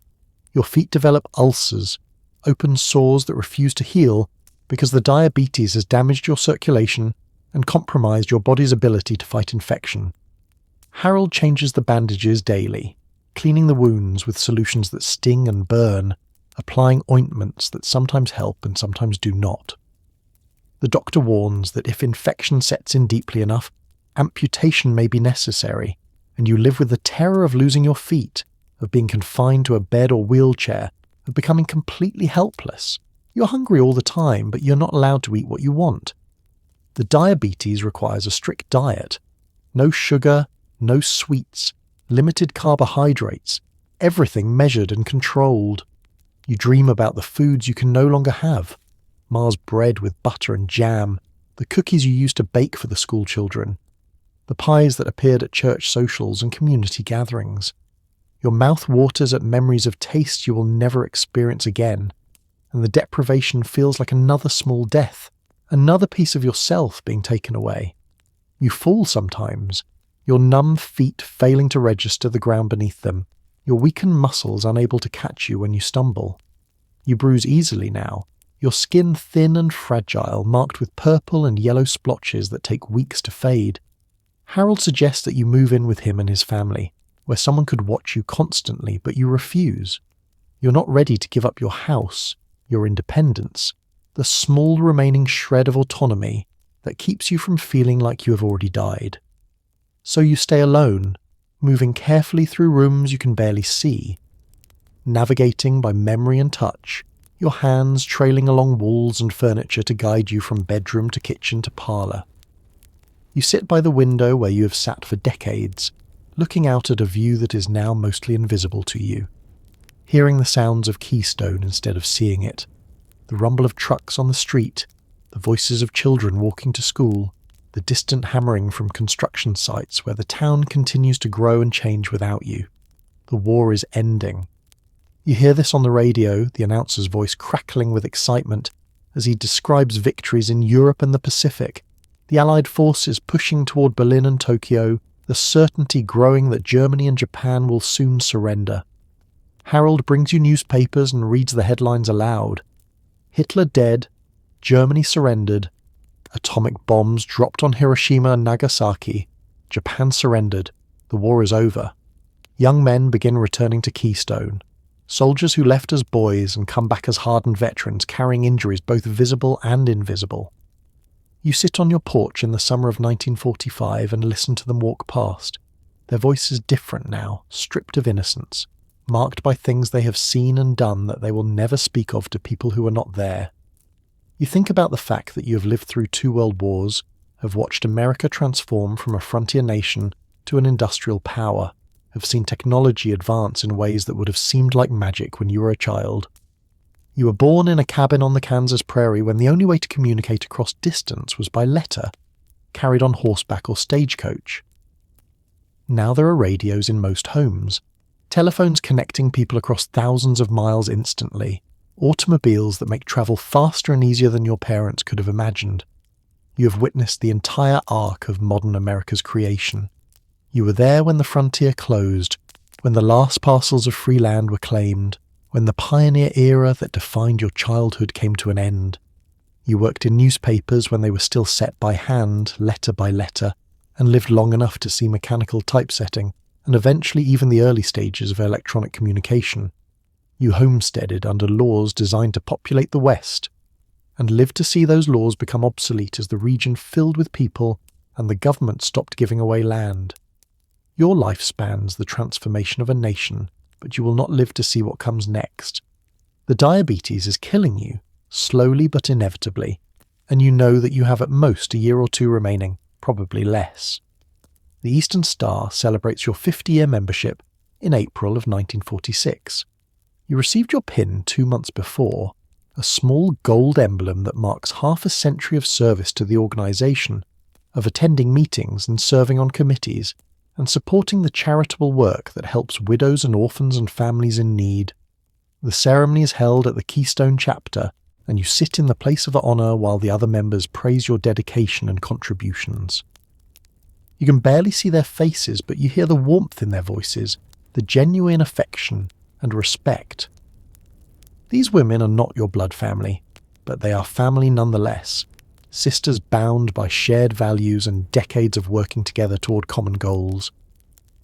[SPEAKER 1] Your feet develop ulcers, open sores that refuse to heal because the diabetes has damaged your circulation and compromised your body's ability to fight infection. Harold changes the bandages daily, cleaning the wounds with solutions that sting and burn, applying ointments that sometimes help and sometimes do not. The doctor warns that if infection sets in deeply enough, amputation may be necessary, and you live with the terror of losing your feet, of being confined to a bed or wheelchair, of becoming completely helpless. You're hungry all the time, but you're not allowed to eat what you want. The diabetes requires a strict diet. No sugar, no sweets, limited carbohydrates, everything measured and controlled. You dream about the foods you can no longer have. Ma's bread with butter and jam, the cookies you used to bake for the school children, the pies that appeared at church socials and community gatherings. Your mouth waters at memories of tastes you will never experience again, and the deprivation feels like another small death, another piece of yourself being taken away. You fall sometimes, your numb feet failing to register the ground beneath them, your weakened muscles unable to catch you when you stumble. You bruise easily now, your skin thin and fragile, marked with purple and yellow splotches that take weeks to fade. Harold suggests that you move in with him and his family, where someone could watch you constantly, but you refuse. You're not ready to give up your house, your independence, the small remaining shred of autonomy that keeps you from feeling like you have already died. So you stay alone, moving carefully through rooms you can barely see, navigating by memory and touch, your hands trailing along walls and furniture to guide you from bedroom to kitchen to parlour. You sit by the window where you have sat for decades, looking out at a view that is now mostly invisible to you, hearing the sounds of Keystone instead of seeing it, the rumble of trucks on the street, the voices of children walking to school, the distant hammering from construction sites where the town continues to grow and change without you. The war is ending. You hear this on the radio, the announcer's voice crackling with excitement as he describes victories in Europe and the Pacific, the Allied forces pushing toward Berlin and Tokyo, the certainty growing that Germany and Japan will soon surrender. Harold brings you newspapers and reads the headlines aloud. Hitler dead, Germany surrendered, atomic bombs dropped on Hiroshima and Nagasaki, Japan surrendered, the war is over. Young men begin returning to Keystone. Soldiers who left as boys and come back as hardened veterans carrying injuries both visible and invisible. You sit on your porch in the summer of 1945 and listen to them walk past. Their voices different now, stripped of innocence. marked by things they have seen and done that they will never speak of to people who are not there. You think about the fact that you have lived through 2 world wars, have watched America transform from a frontier nation to an industrial power, have seen technology advance in ways that would have seemed like magic when you were a child. You were born in a cabin on the Kansas prairie when the only way to communicate across distance was by letter, carried on horseback or stagecoach. Now there are radios in most homes, telephones connecting people across thousands of miles instantly, automobiles that make travel faster and easier than your parents could have imagined. You have witnessed the entire arc of modern America's creation. You were there when the frontier closed, when the last parcels of free land were claimed, when the pioneer era that defined your childhood came to an end. You worked in newspapers when they were still set by hand, letter by letter, and lived long enough to see mechanical typesetting, and eventually even the early stages of electronic communication. You homesteaded under laws designed to populate the West, and lived to see those laws become obsolete as the region filled with people and the government stopped giving away land. Your life spans the transformation of a nation, but you will not live to see what comes next. The diabetes is killing you, slowly but inevitably, and you know that you have at most a year or 2 remaining, probably less. The Eastern Star celebrates your 50-year membership in April of 1946. You received your pin 2 months before, a small gold emblem that marks half a century of service to the organisation, of attending meetings and serving on committees, and supporting the charitable work that helps widows and orphans and families in need. The ceremony is held at the Keystone chapter, and you sit in the place of honour while the other members praise your dedication and contributions. You can barely see their faces, but you hear the warmth in their voices, the genuine affection and respect. These women are not your blood family, but they are family nonetheless, sisters bound by shared values and decades of working together toward common goals.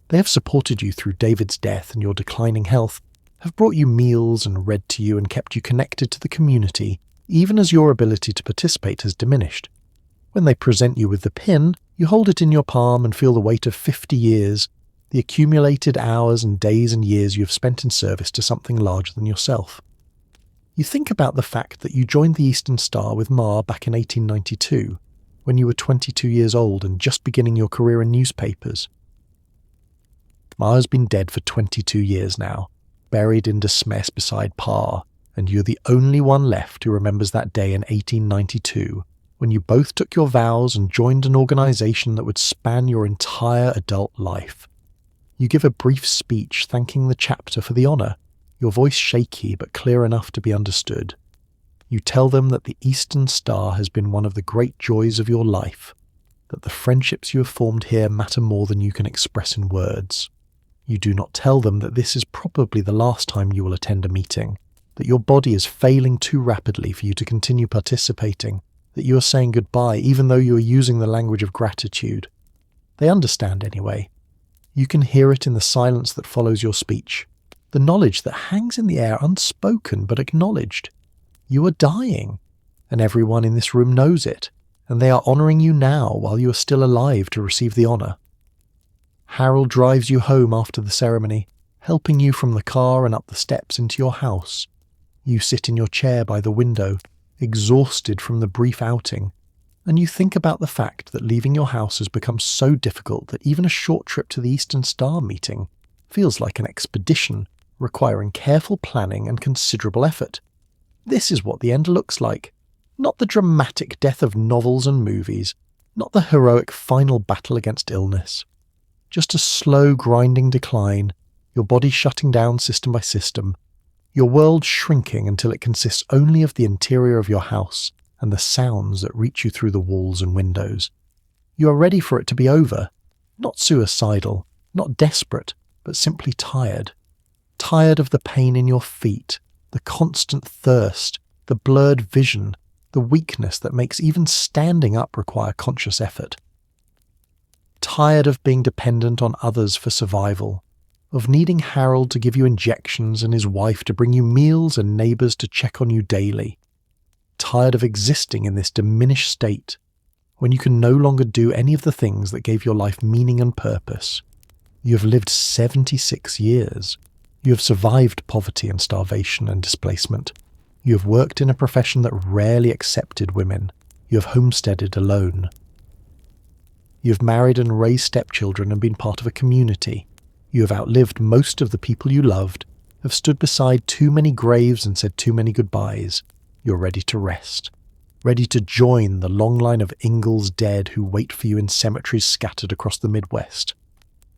[SPEAKER 1] They have supported you through David's death and your declining health, have brought you meals and read to you and kept you connected to the community, even as your ability to participate has diminished. When they present you with the pin, you hold it in your palm and feel the weight of 50 years, the accumulated hours and days and years you have spent in service to something larger than yourself. You think about the fact that you joined the Eastern Star with Ma back in 1892, when you were 22 years old and just beginning your career in newspapers. Ma has been dead for 22 years now, buried in Desmess beside Pa, and you're the only one left who remembers that day in 1892, when you both took your vows and joined an organisation that would span your entire adult life. You give a brief speech thanking the chapter for the honour, your voice shaky but clear enough to be understood. You tell them that the Eastern Star has been one of the great joys of your life, that the friendships you have formed here matter more than you can express in words. You do not tell them that this is probably the last time you will attend a meeting, that your body is failing too rapidly for you to continue participating, that you are saying goodbye even though you are using the language of gratitude. They understand anyway. You can hear it in the silence that follows your speech, the knowledge that hangs in the air unspoken but acknowledged. You are dying, and everyone in this room knows it, and they are honouring you now while you are still alive to receive the honour. Harold drives you home after the ceremony, helping you from the car and up the steps into your house. You sit in your chair by the window, exhausted from the brief outing, and you think about the fact that leaving your house has become so difficult that even a short trip to the Eastern Star meeting feels like an expedition, requiring careful planning and considerable effort. This is what the end looks like. Not the dramatic death of novels and movies, not the heroic final battle against illness. Just a slow grinding decline, your body shutting down system by system, your world shrinking until it consists only of the interior of your house and the sounds that reach you through the walls and windows. You are ready for it to be over, not suicidal, not desperate, but simply tired. Tired of the pain in your feet, the constant thirst, the blurred vision, the weakness that makes even standing up require conscious effort. Tired of being dependent on others for survival, of needing Harold to give you injections and his wife to bring you meals and neighbours to check on you daily. Tired of existing in this diminished state, when you can no longer do any of the things that gave your life meaning and purpose. You have lived 76 years. You have survived poverty and starvation and displacement. You have worked in a profession that rarely accepted women. You have homesteaded alone. You have married and raised stepchildren and been part of a community. You have outlived most of the people you loved, have stood beside too many graves and said too many goodbyes. You're ready to rest. Ready to join the long line of Ingalls dead who wait for you in cemeteries scattered across the Midwest.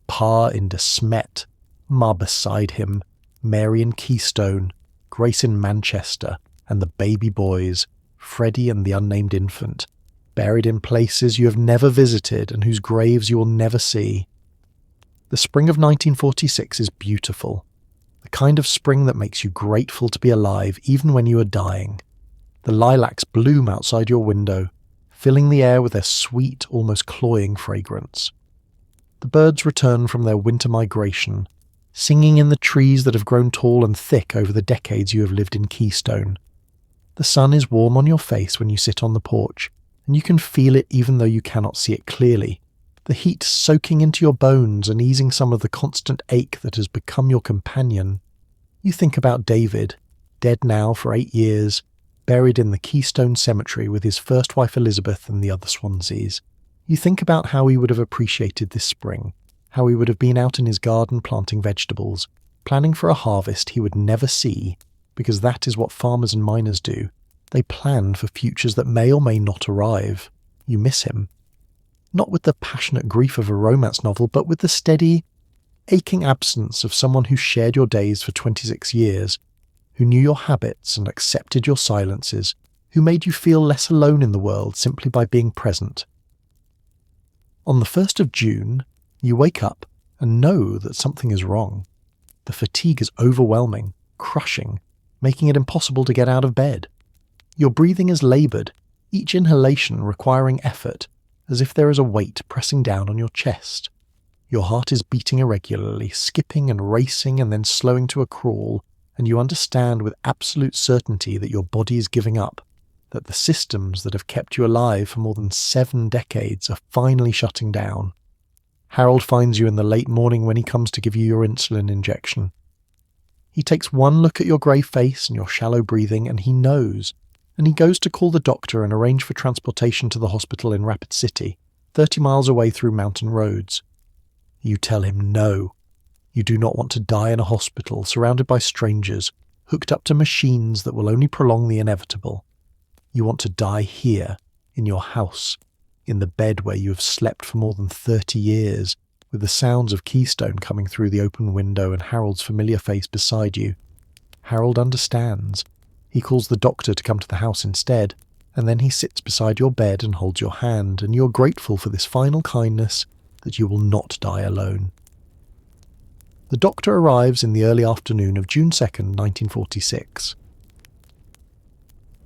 [SPEAKER 1] Pa in De Smet, Ma beside him, Mary in Keystone, Grace in Manchester, and the baby boys, Freddie and the unnamed infant, buried in places you have never visited and whose graves you will never see. The spring of 1946 is beautiful, the kind of spring that makes you grateful to be alive even when you are dying. The lilacs bloom outside your window, filling the air with their sweet, almost cloying fragrance. The birds return from their winter migration, singing in the trees that have grown tall and thick over the decades you have lived in Keystone. The sun is warm on your face when you sit on the porch, and you can feel it even though you cannot see it clearly, the heat soaking into your bones and easing some of the constant ache that has become your companion. You think about David, dead now for 8 years, buried in the Keystone Cemetery with his first wife Elizabeth and the other Swanseas. You think about how he would have appreciated this spring, how he would have been out in his garden planting vegetables, planning for a harvest he would never see, because that is what farmers and miners do. They plan for futures that may or may not arrive. You miss him. Not with the passionate grief of a romance novel, but with the steady, aching absence of someone who shared your days for 26 years, who knew your habits and accepted your silences, who made you feel less alone in the world simply by being present. On the 1st of June, you wake up and know that something is wrong. The fatigue is overwhelming, crushing, making it impossible to get out of bed. Your breathing is laboured, each inhalation requiring effort, as if there is a weight pressing down on your chest. Your heart is beating irregularly, skipping and racing and then slowing to a crawl, and you understand with absolute certainty that your body is giving up, that the systems that have kept you alive for more than 7 decades are finally shutting down. Harold finds you in the late morning when he comes to give you your insulin injection. He takes one look at your grey face and your shallow breathing, and he knows, and he goes to call the doctor and arrange for transportation to the hospital in Rapid City, 30 miles away through mountain roads. You tell him no. You do not want to die in a hospital, surrounded by strangers, hooked up to machines that will only prolong the inevitable. You want to die here, in your house, in the bed where you have slept for more than 30 years, with the sounds of Keystone coming through the open window and Harold's familiar face beside you. Harold understands. He calls the doctor to come to the house instead, and then he sits beside your bed and holds your hand, and you're grateful for this final kindness that you will not die alone. The doctor arrives in the early afternoon of June 2nd, 1946.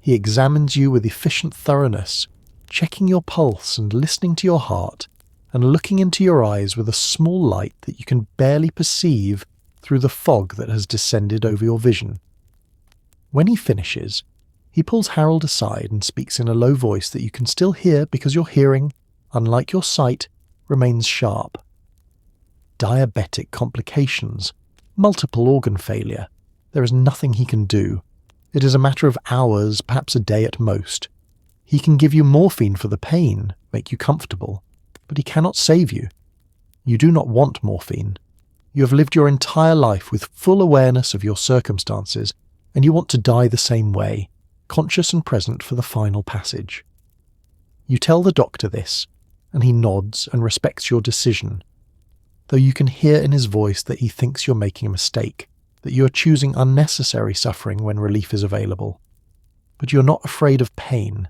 [SPEAKER 1] He examines you with efficient thoroughness, checking your pulse and listening to your heart, and looking into your eyes with a small light that you can barely perceive through the fog that has descended over your vision. When he finishes, he pulls Harold aside and speaks in a low voice that you can still hear because your hearing, unlike your sight, remains sharp. Diabetic complications, multiple organ failure. There is nothing he can do. It is a matter of hours, perhaps a day at most. He can give you morphine for the pain, make you comfortable, but he cannot save you. You do not want morphine. You have lived your entire life with full awareness of your circumstances, and you want to die the same way, conscious and present for the final passage. You tell the doctor this, and he nods and respects your decision, though you can hear in his voice that he thinks you're making a mistake, that you are choosing unnecessary suffering when relief is available. But you're not afraid of pain.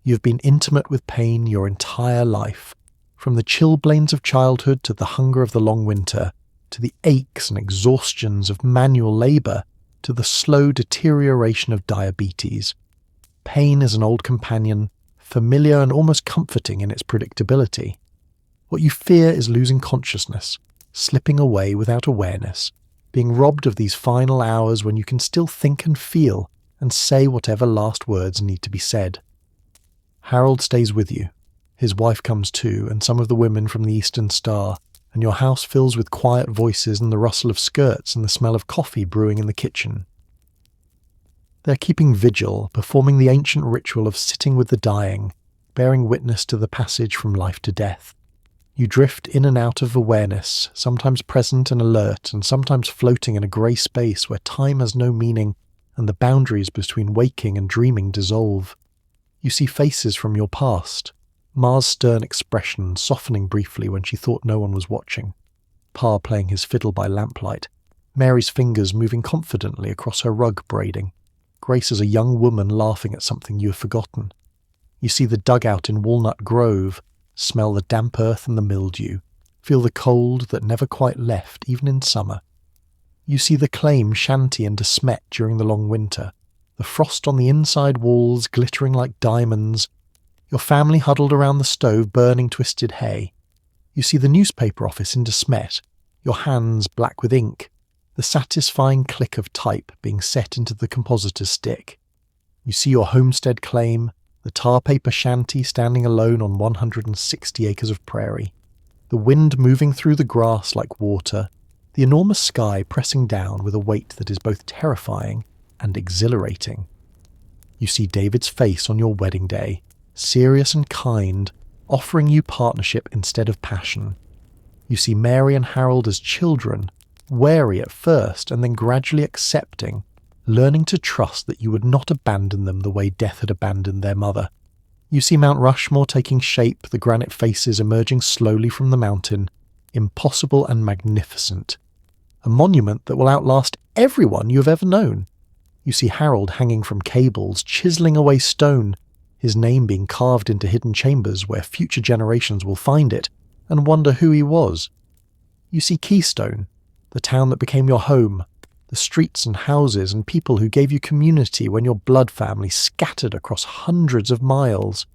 [SPEAKER 1] You've been intimate with pain your entire life, from the chilblains of childhood to the hunger of the long winter, to the aches and exhaustions of manual labour, to the slow deterioration of diabetes. Pain is an old companion, familiar and almost comforting in its predictability. What you fear is losing consciousness, slipping away without awareness, being robbed of these final hours when you can still think and feel and say whatever last words need to be said. Harold stays with you. His wife comes too, and some of the women from the Eastern Star, and your house fills with quiet voices and the rustle of skirts and the smell of coffee brewing in the kitchen. They're keeping vigil, performing the ancient ritual of sitting with the dying, bearing witness to the passage from life to death. You drift in and out of awareness, sometimes present and alert, and sometimes floating in a grey space where time has no meaning and the boundaries between waking and dreaming dissolve. You see faces from your past, Ma's stern expression softening briefly when she thought no one was watching, Pa playing his fiddle by lamplight, Mary's fingers moving confidently across her rug braiding, Grace as a young woman laughing at something you have forgotten. You see the dugout in Walnut Grove, smell the damp earth and the mildew, feel the cold that never quite left, even in summer. You see the claim shanty in De Smet during the long winter, the frost on the inside walls glittering like diamonds, your family huddled around the stove burning twisted hay. You see the newspaper office in De Smet, your hands black with ink, the satisfying click of type being set into the compositor's stick. You see your homestead claim, the tar paper shanty standing alone on 160 acres of prairie, the wind moving through the grass like water, the enormous sky pressing down with a weight that is both terrifying and exhilarating. You see David's face on your wedding day, serious and kind, offering you partnership instead of passion. You see Mary and Harold as children, wary at first and then gradually accepting, learning to trust that you would not abandon them the way death had abandoned their mother. You see Mount Rushmore taking shape, the granite faces emerging slowly from the mountain, impossible and magnificent. A monument that will outlast everyone you have ever known. You see Harold hanging from cables, chiselling away stone, his name being carved into hidden chambers where future generations will find it and wonder who he was. You see Keystone, the town that became your home, the streets and houses and people who gave you community when your blood family scattered across hundreds of miles.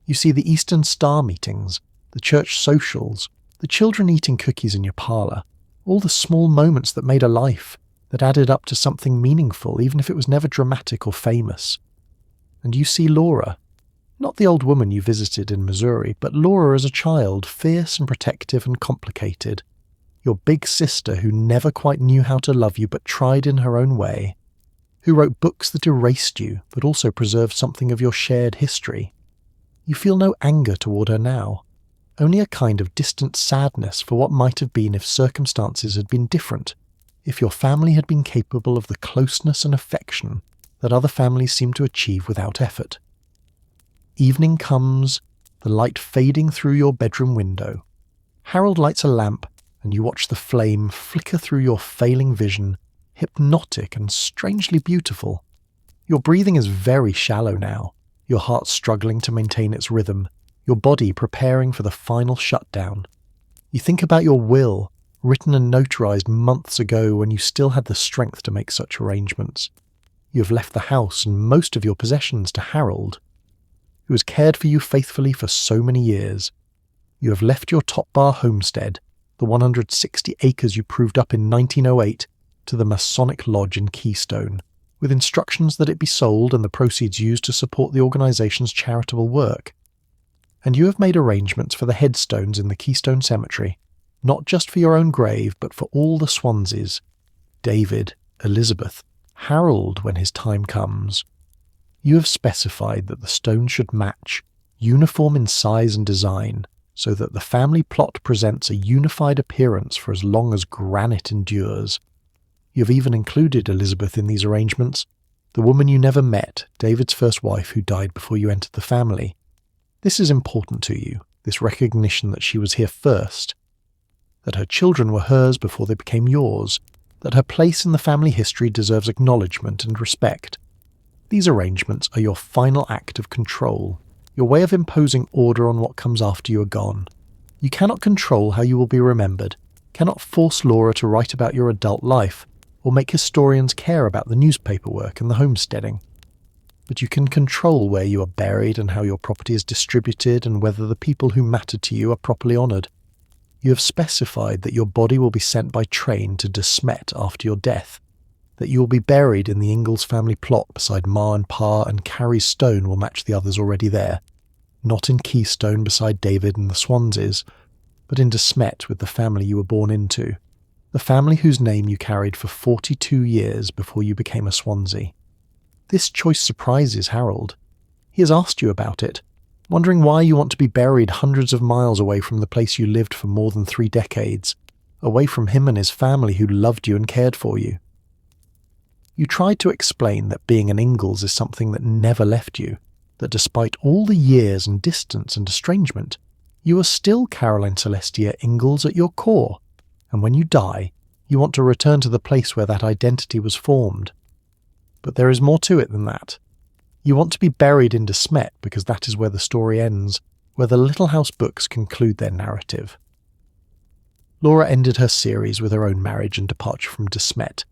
[SPEAKER 1] You see the Eastern Star meetings, the church socials, the children eating cookies in your parlour, all the small moments that made a life, that added up to something meaningful even if it was never dramatic or famous. And you see Laura, not the old woman you visited in Missouri, but Laura as a child, fierce and protective and complicated. Your big sister who never quite knew how to love you but tried in her own way, who wrote books that erased you but also preserved something of your shared history. You feel no anger toward her now, only a kind of distant sadness for what might have been if circumstances had been different, if your family had been capable of the closeness and affection that other families seem to achieve without effort. Evening comes, the light fading through your bedroom window. Harold lights a lamp, and you watch the flame flicker through your failing vision, hypnotic and strangely beautiful. Your breathing is very shallow now, your heart struggling to maintain its rhythm, your body preparing for the final shutdown. You think about your will, written and notarized months ago when you still had the strength to make such arrangements. You have left the house and most of your possessions to Harold, who has cared for you faithfully for so many years. You have left your top bar homestead, the 160 acres you proved up in 1908, to the Masonic Lodge in Keystone, with instructions that it be sold and the proceeds used to support the organization's charitable work. And you have made arrangements for the headstones in the Keystone Cemetery, not just for your own grave, but for all the Swanseys, David, Elizabeth, Harold when his time comes. You have specified that the stones should match, uniform in size and design, so that the family plot presents a unified appearance for as long as granite endures. You have even included Elizabeth in these arrangements, the woman you never met, David's first wife who died before you entered the family. This is important to you, this recognition that she was here first, that her children were hers before they became yours, that her place in the family history deserves acknowledgement and respect. These arrangements are your final act of control, your way of imposing order on what comes after you are gone. You cannot control how you will be remembered, cannot force Laura to write about your adult life, or make historians care about the newspaper work and the homesteading. But you can control where you are buried and how your property is distributed and whether the people who matter to you are properly honoured. You have specified that your body will be sent by train to De Smet after your death, that you will be buried in the Ingalls family plot beside Ma and Pa, and Carrie's stone will match the others already there, not in Keystone beside David and the Swanseys, but in De Smet with the family you were born into, the family whose name you carried for 42 years before you became a Swansea. This choice surprises Harold. He has asked you about it, wondering why you want to be buried hundreds of miles away from the place you lived for more than 3 decades, away from him and his family who loved you and cared for you. You tried to explain that being an Ingalls is something that never left you, that despite all the years and distance and estrangement, you are still Caroline Celestia Ingalls at your core, and when you die, you want to return to the place where that identity was formed. But there is more to it than that. You want to be buried in De Smet because that is where the story ends, where the Little House books conclude their narrative. Laura ended her series with her own marriage and departure from De Smet,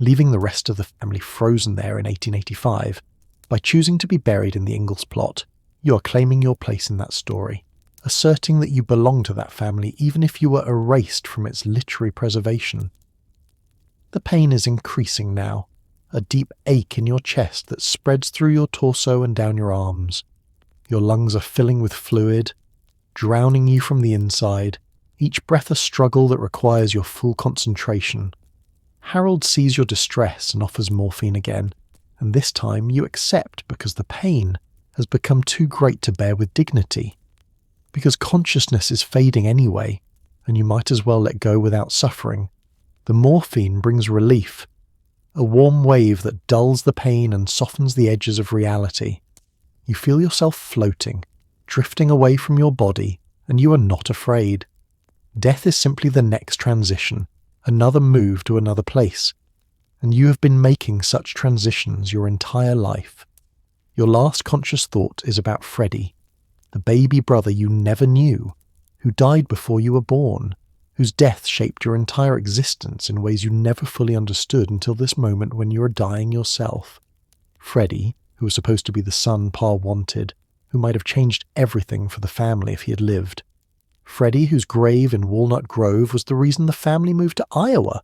[SPEAKER 1] leaving the rest of the family frozen there in 1885. By choosing to be buried in the Ingalls plot, you are claiming your place in that story, asserting that you belong to that family even if you were erased from its literary preservation. The pain is increasing now, a deep ache in your chest that spreads through your torso and down your arms. Your lungs are filling with fluid, drowning you from the inside, each breath a struggle that requires your full concentration. Harold sees your distress and offers morphine again, and this time you accept because the pain has become too great to bear with dignity. Because consciousness is fading anyway, and you might as well let go without suffering. The morphine brings relief, a warm wave that dulls the pain and softens the edges of reality. You feel yourself floating, drifting away from your body, and you are not afraid. Death is simply the next transition, another move to another place, and you have been making such transitions your entire life. Your last conscious thought is about Freddie, the baby brother you never knew, who died before you were born, whose death shaped your entire existence in ways you never fully understood until this moment when you are dying yourself. Freddie, who was supposed to be the son Pa wanted, who might have changed everything for the family if he had lived. Freddie, whose grave in Walnut Grove was the reason the family moved to Iowa,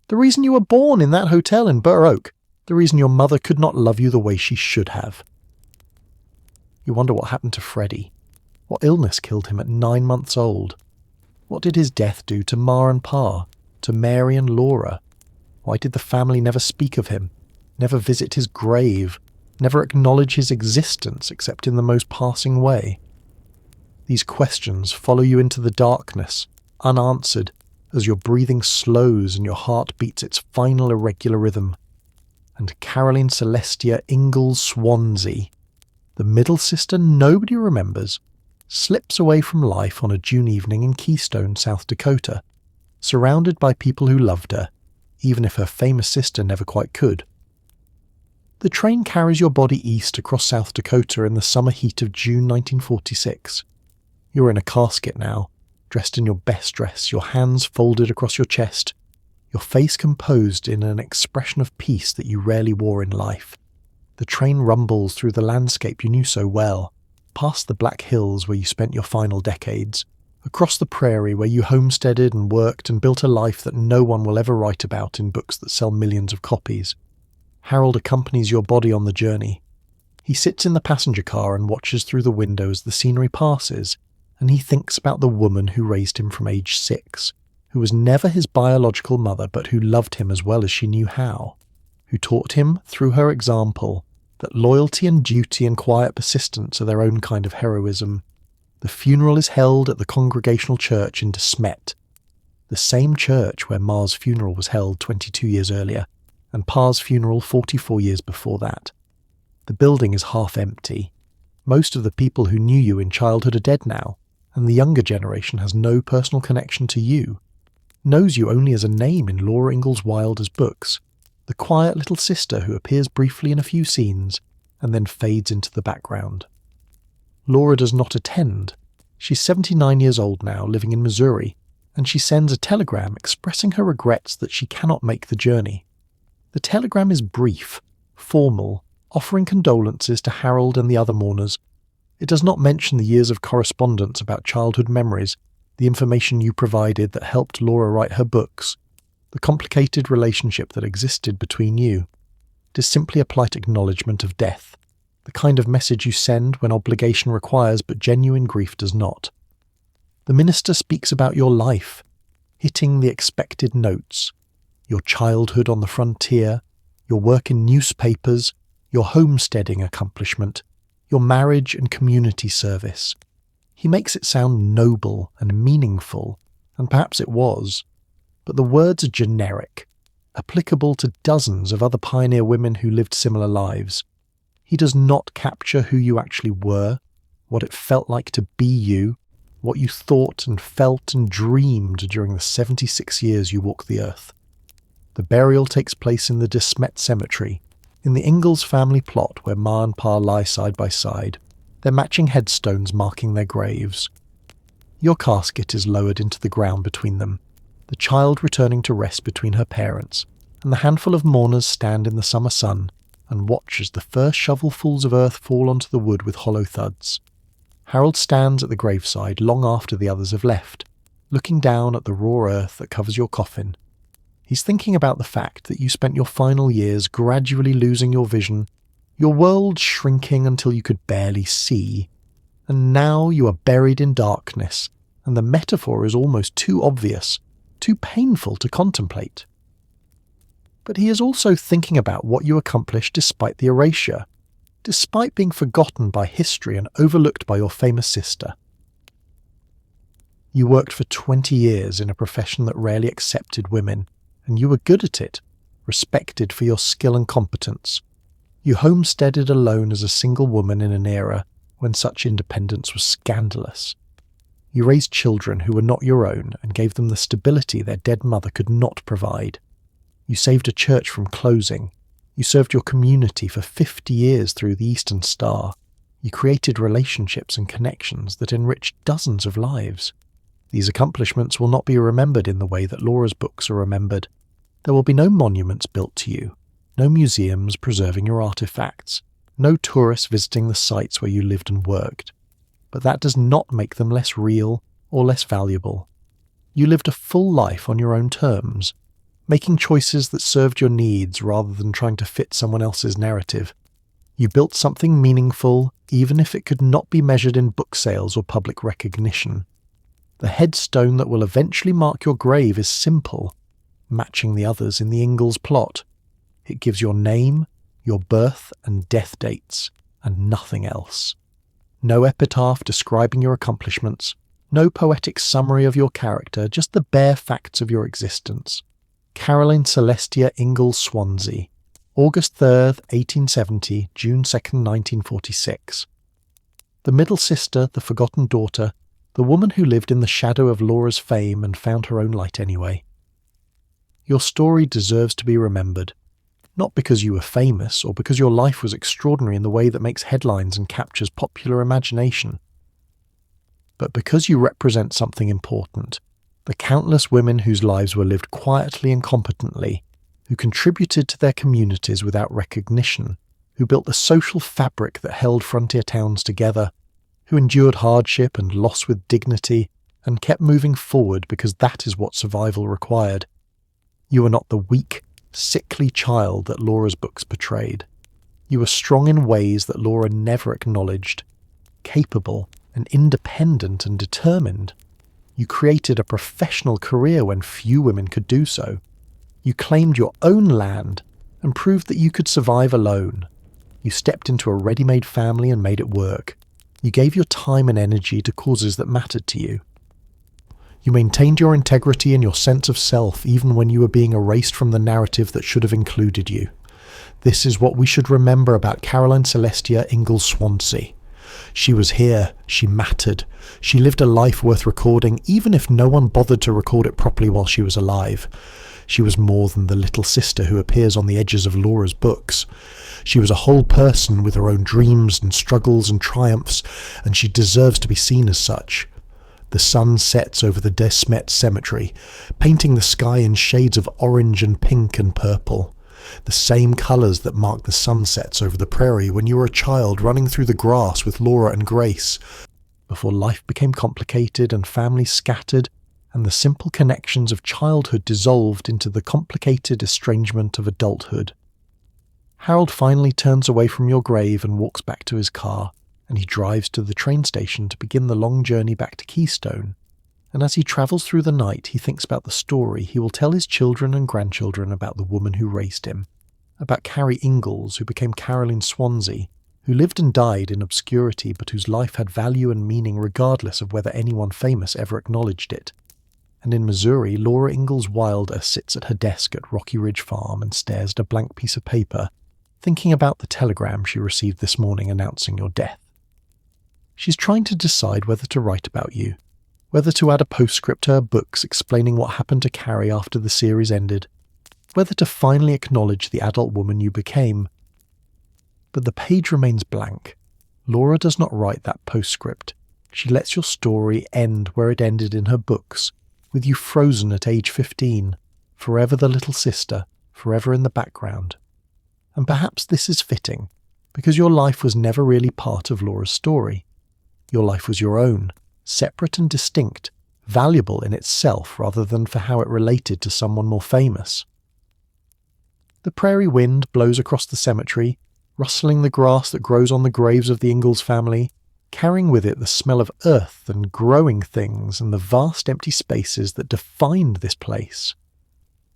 [SPEAKER 1] the reason you were born in that hotel in Burr Oak, the reason your mother could not love you the way she should have. You wonder what happened to Freddie. What illness killed him at 9 months old? What did his death do to Ma and Pa, to Mary and Laura? Why did the family never speak of him, never visit his grave, never acknowledge his existence except in the most passing way? These questions follow you into the darkness, unanswered, as your breathing slows and your heart beats its final irregular rhythm. And Caroline Celestia Ingalls Swansea, the middle sister nobody remembers, slips away from life on a June evening in Keystone, South Dakota, surrounded by people who loved her, even if her famous sister never quite could. The train carries your body east across South Dakota in the summer heat of June 1946. You're in a casket now, dressed in your best dress, your hands folded across your chest, your face composed in an expression of peace that you rarely wore in life. The train rumbles through the landscape you knew so well, past the Black Hills where you spent your final decades, across the prairie where you homesteaded and worked and built a life that no one will ever write about in books that sell millions of copies. Harold accompanies your body on the journey. He sits in the passenger car and watches through the window as the scenery passes, and he thinks about the woman who raised him from age 6, who was never his biological mother but who loved him as well as she knew how, who taught him, through her example, that loyalty and duty and quiet persistence are their own kind of heroism. The funeral is held at the Congregational Church in De Smet, the same church where Ma's funeral was held 22 years earlier, and Pa's funeral 44 years before that. The building is half empty. Most of the people who knew you in childhood are dead now, and the younger generation has no personal connection to you, knows you only as a name in Laura Ingalls Wilder's books, the quiet little sister who appears briefly in a few scenes and then fades into the background. Laura does not attend. She's 79 years old now, living in Missouri, and she sends a telegram expressing her regrets that she cannot make the journey. The telegram is brief, formal, offering condolences to Harold and the other mourners. It does not mention the years of correspondence about childhood memories, the information you provided that helped Laura write her books, the complicated relationship that existed between you. It is simply a polite acknowledgement of death, the kind of message you send when obligation requires but genuine grief does not. The minister speaks about your life, hitting the expected notes, your childhood on the frontier, your work in newspapers, your homesteading accomplishment, your marriage and community service. He makes it sound noble and meaningful, and perhaps it was, but the words are generic, applicable to dozens of other pioneer women who lived similar lives. He does not capture who you actually were, what it felt like to be you, what you thought and felt and dreamed during the 76 years you walked the earth. The burial takes place in the De Smet Cemetery, in the Ingalls family plot where Ma and Pa lie side by side, their matching headstones marking their graves. Your casket is lowered into the ground between them, the child returning to rest between her parents, and the handful of mourners stand in the summer sun and watch as the first shovelfuls of earth fall onto the wood with hollow thuds. Harold stands at the graveside long after the others have left, looking down at the raw earth that covers your coffin. He's thinking about the fact that you spent your final years gradually losing your vision, your world shrinking until you could barely see, and now you are buried in darkness, and the metaphor is almost too obvious, too painful to contemplate. But he is also thinking about what you accomplished despite the erasure, despite being forgotten by history and overlooked by your famous sister. You worked for 20 years in a profession that rarely accepted women, and you were good at it, respected for your skill and competence. You homesteaded alone as a single woman in an era when such independence was scandalous. You raised children who were not your own and gave them the stability their dead mother could not provide. You saved a church from closing. You served your community for 50 years through the Eastern Star. You created relationships and connections that enriched dozens of lives. These accomplishments will not be remembered in the way that Laura's books are remembered. There will be no monuments built to you, no museums preserving your artifacts, no tourists visiting the sites where you lived and worked. But that does not make them less real or less valuable. You lived a full life on your own terms, making choices that served your needs rather than trying to fit someone else's narrative. You built something meaningful, even if it could not be measured in book sales or public recognition. The headstone that will eventually mark your grave is simple, matching the others in the Ingalls plot. It gives your name, your birth and death dates, and nothing else. No epitaph describing your accomplishments, no poetic summary of your character, just the bare facts of your existence. Caroline Celestia Ingalls Swansea, August 3rd, 1870, June 2nd, 1946. The middle sister, the forgotten daughter, the woman who lived in the shadow of Laura's fame and found her own light anyway. Your story deserves to be remembered, not because you were famous or because your life was extraordinary in the way that makes headlines and captures popular imagination, but because you represent something important, the countless women whose lives were lived quietly and competently, who contributed to their communities without recognition, who built the social fabric that held frontier towns together, who endured hardship and loss with dignity, and kept moving forward because that is what survival required. You were not the weak, sickly child that Laura's books portrayed. You were strong in ways that Laura never acknowledged, capable and independent and determined. You created a professional career when few women could do so. You claimed your own land and proved that you could survive alone. You stepped into a ready-made family and made it work. You gave your time and energy to causes that mattered to you. You maintained your integrity and your sense of self even when you were being erased from the narrative that should have included you. This is what we should remember about Caroline Celestia Ingalls Swansea. She was here, she mattered, she lived a life worth recording even if no one bothered to record it properly while she was alive. She was more than the little sister who appears on the edges of Laura's books. She was a whole person with her own dreams and struggles and triumphs, and she deserves to be seen as such. The sun sets over the De Smet Cemetery, painting the sky in shades of orange and pink and purple. The same colours that mark the sunsets over the prairie when you were a child running through the grass with Laura and Grace, before life became complicated and families scattered, and the simple connections of childhood dissolved into the complicated estrangement of adulthood. Harold finally turns away from your grave and walks back to his car, and he drives to the train station to begin the long journey back to Keystone, and as he travels through the night he thinks about the story he will tell his children and grandchildren about the woman who raised him, about Carrie Ingalls, who became Caroline Swansea, who lived and died in obscurity but whose life had value and meaning regardless of whether anyone famous ever acknowledged it. And in Missouri, Laura Ingalls Wilder sits at her desk at Rocky Ridge Farm and stares at a blank piece of paper, thinking about the telegram she received this morning announcing your death. She's trying to decide whether to write about you, whether to add a postscript to her books explaining what happened to Carrie after the series ended, whether to finally acknowledge the adult woman you became. But the page remains blank. Laura does not write that postscript. She lets your story end where it ended in her books, with you frozen at age 15, forever the little sister, forever in the background. And perhaps this is fitting, because your life was never really part of Laura's story. Your life was your own, separate and distinct, valuable in itself rather than for how it related to someone more famous. The prairie wind blows across the cemetery, rustling the grass that grows on the graves of the Ingalls family, carrying with it the smell of earth and growing things and the vast empty spaces that defined this place.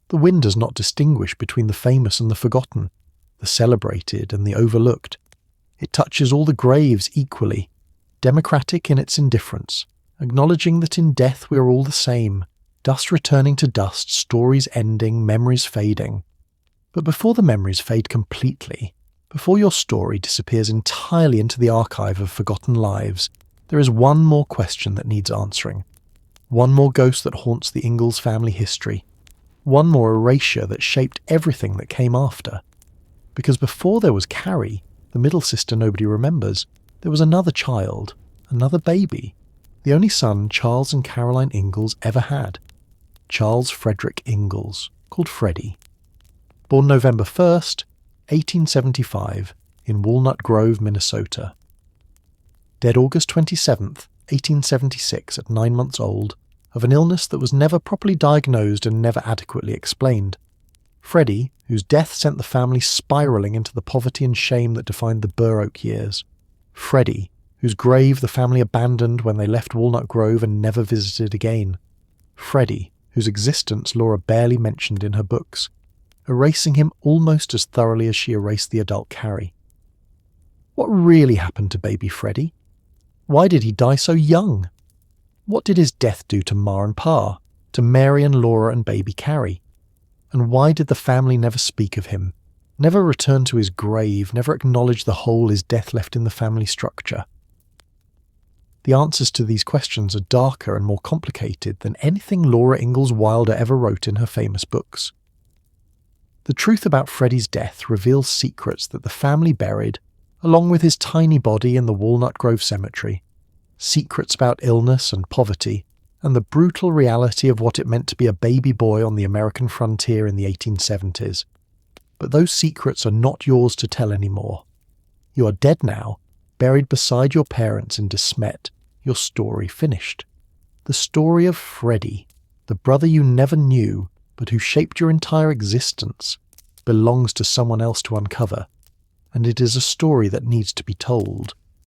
[SPEAKER 1] The wind does not distinguish between the famous and the forgotten, the celebrated and the overlooked. It touches all the graves equally, democratic in its indifference, acknowledging that in death we are all the same, dust returning to dust, stories ending, memories fading. But before the memories fade completely, before your story disappears entirely into the archive of forgotten lives, there is one more question that needs answering. One more ghost that haunts the Ingalls family history. One more erasure that shaped everything that came after. Because before there was Carrie, the middle sister nobody remembers, there was another child, another baby, the only son Charles and Caroline Ingalls ever had. Charles Frederick Ingalls, called Freddie. Born November 1st, 1875, in Walnut Grove, Minnesota. Dead August 27th, 1876, at 9 months old, of an illness that was never properly diagnosed and never adequately explained. Freddie, whose death sent the family spiralling into the poverty and shame that defined the Burr Oak years. Freddie, whose grave the family abandoned when they left Walnut Grove and never visited again. Freddie, whose existence Laura barely mentioned in her books, erasing him almost as thoroughly as she erased the adult Carrie. What really happened to baby Freddie? Why did he die so young? What did his death do to Ma and Pa, to Mary and Laura and baby Carrie? And why did the family never speak of him, never return to his grave, never acknowledge the hole his death left in the family structure? The answers to these questions are darker and more complicated than anything Laura Ingalls Wilder ever wrote in her famous books. The truth about Freddie's death reveals secrets that the family buried, along with his tiny body in the Walnut Grove Cemetery, secrets about illness and poverty, and the brutal reality of what it meant to be a baby boy on the American frontier in the 1870s. But those secrets are not yours to tell anymore. You are dead now, buried beside your parents in De Smet, your story finished. The story of Freddie, the brother you never knew, but who shaped your entire existence, belongs to someone else to uncover, and it is a story that needs to be told.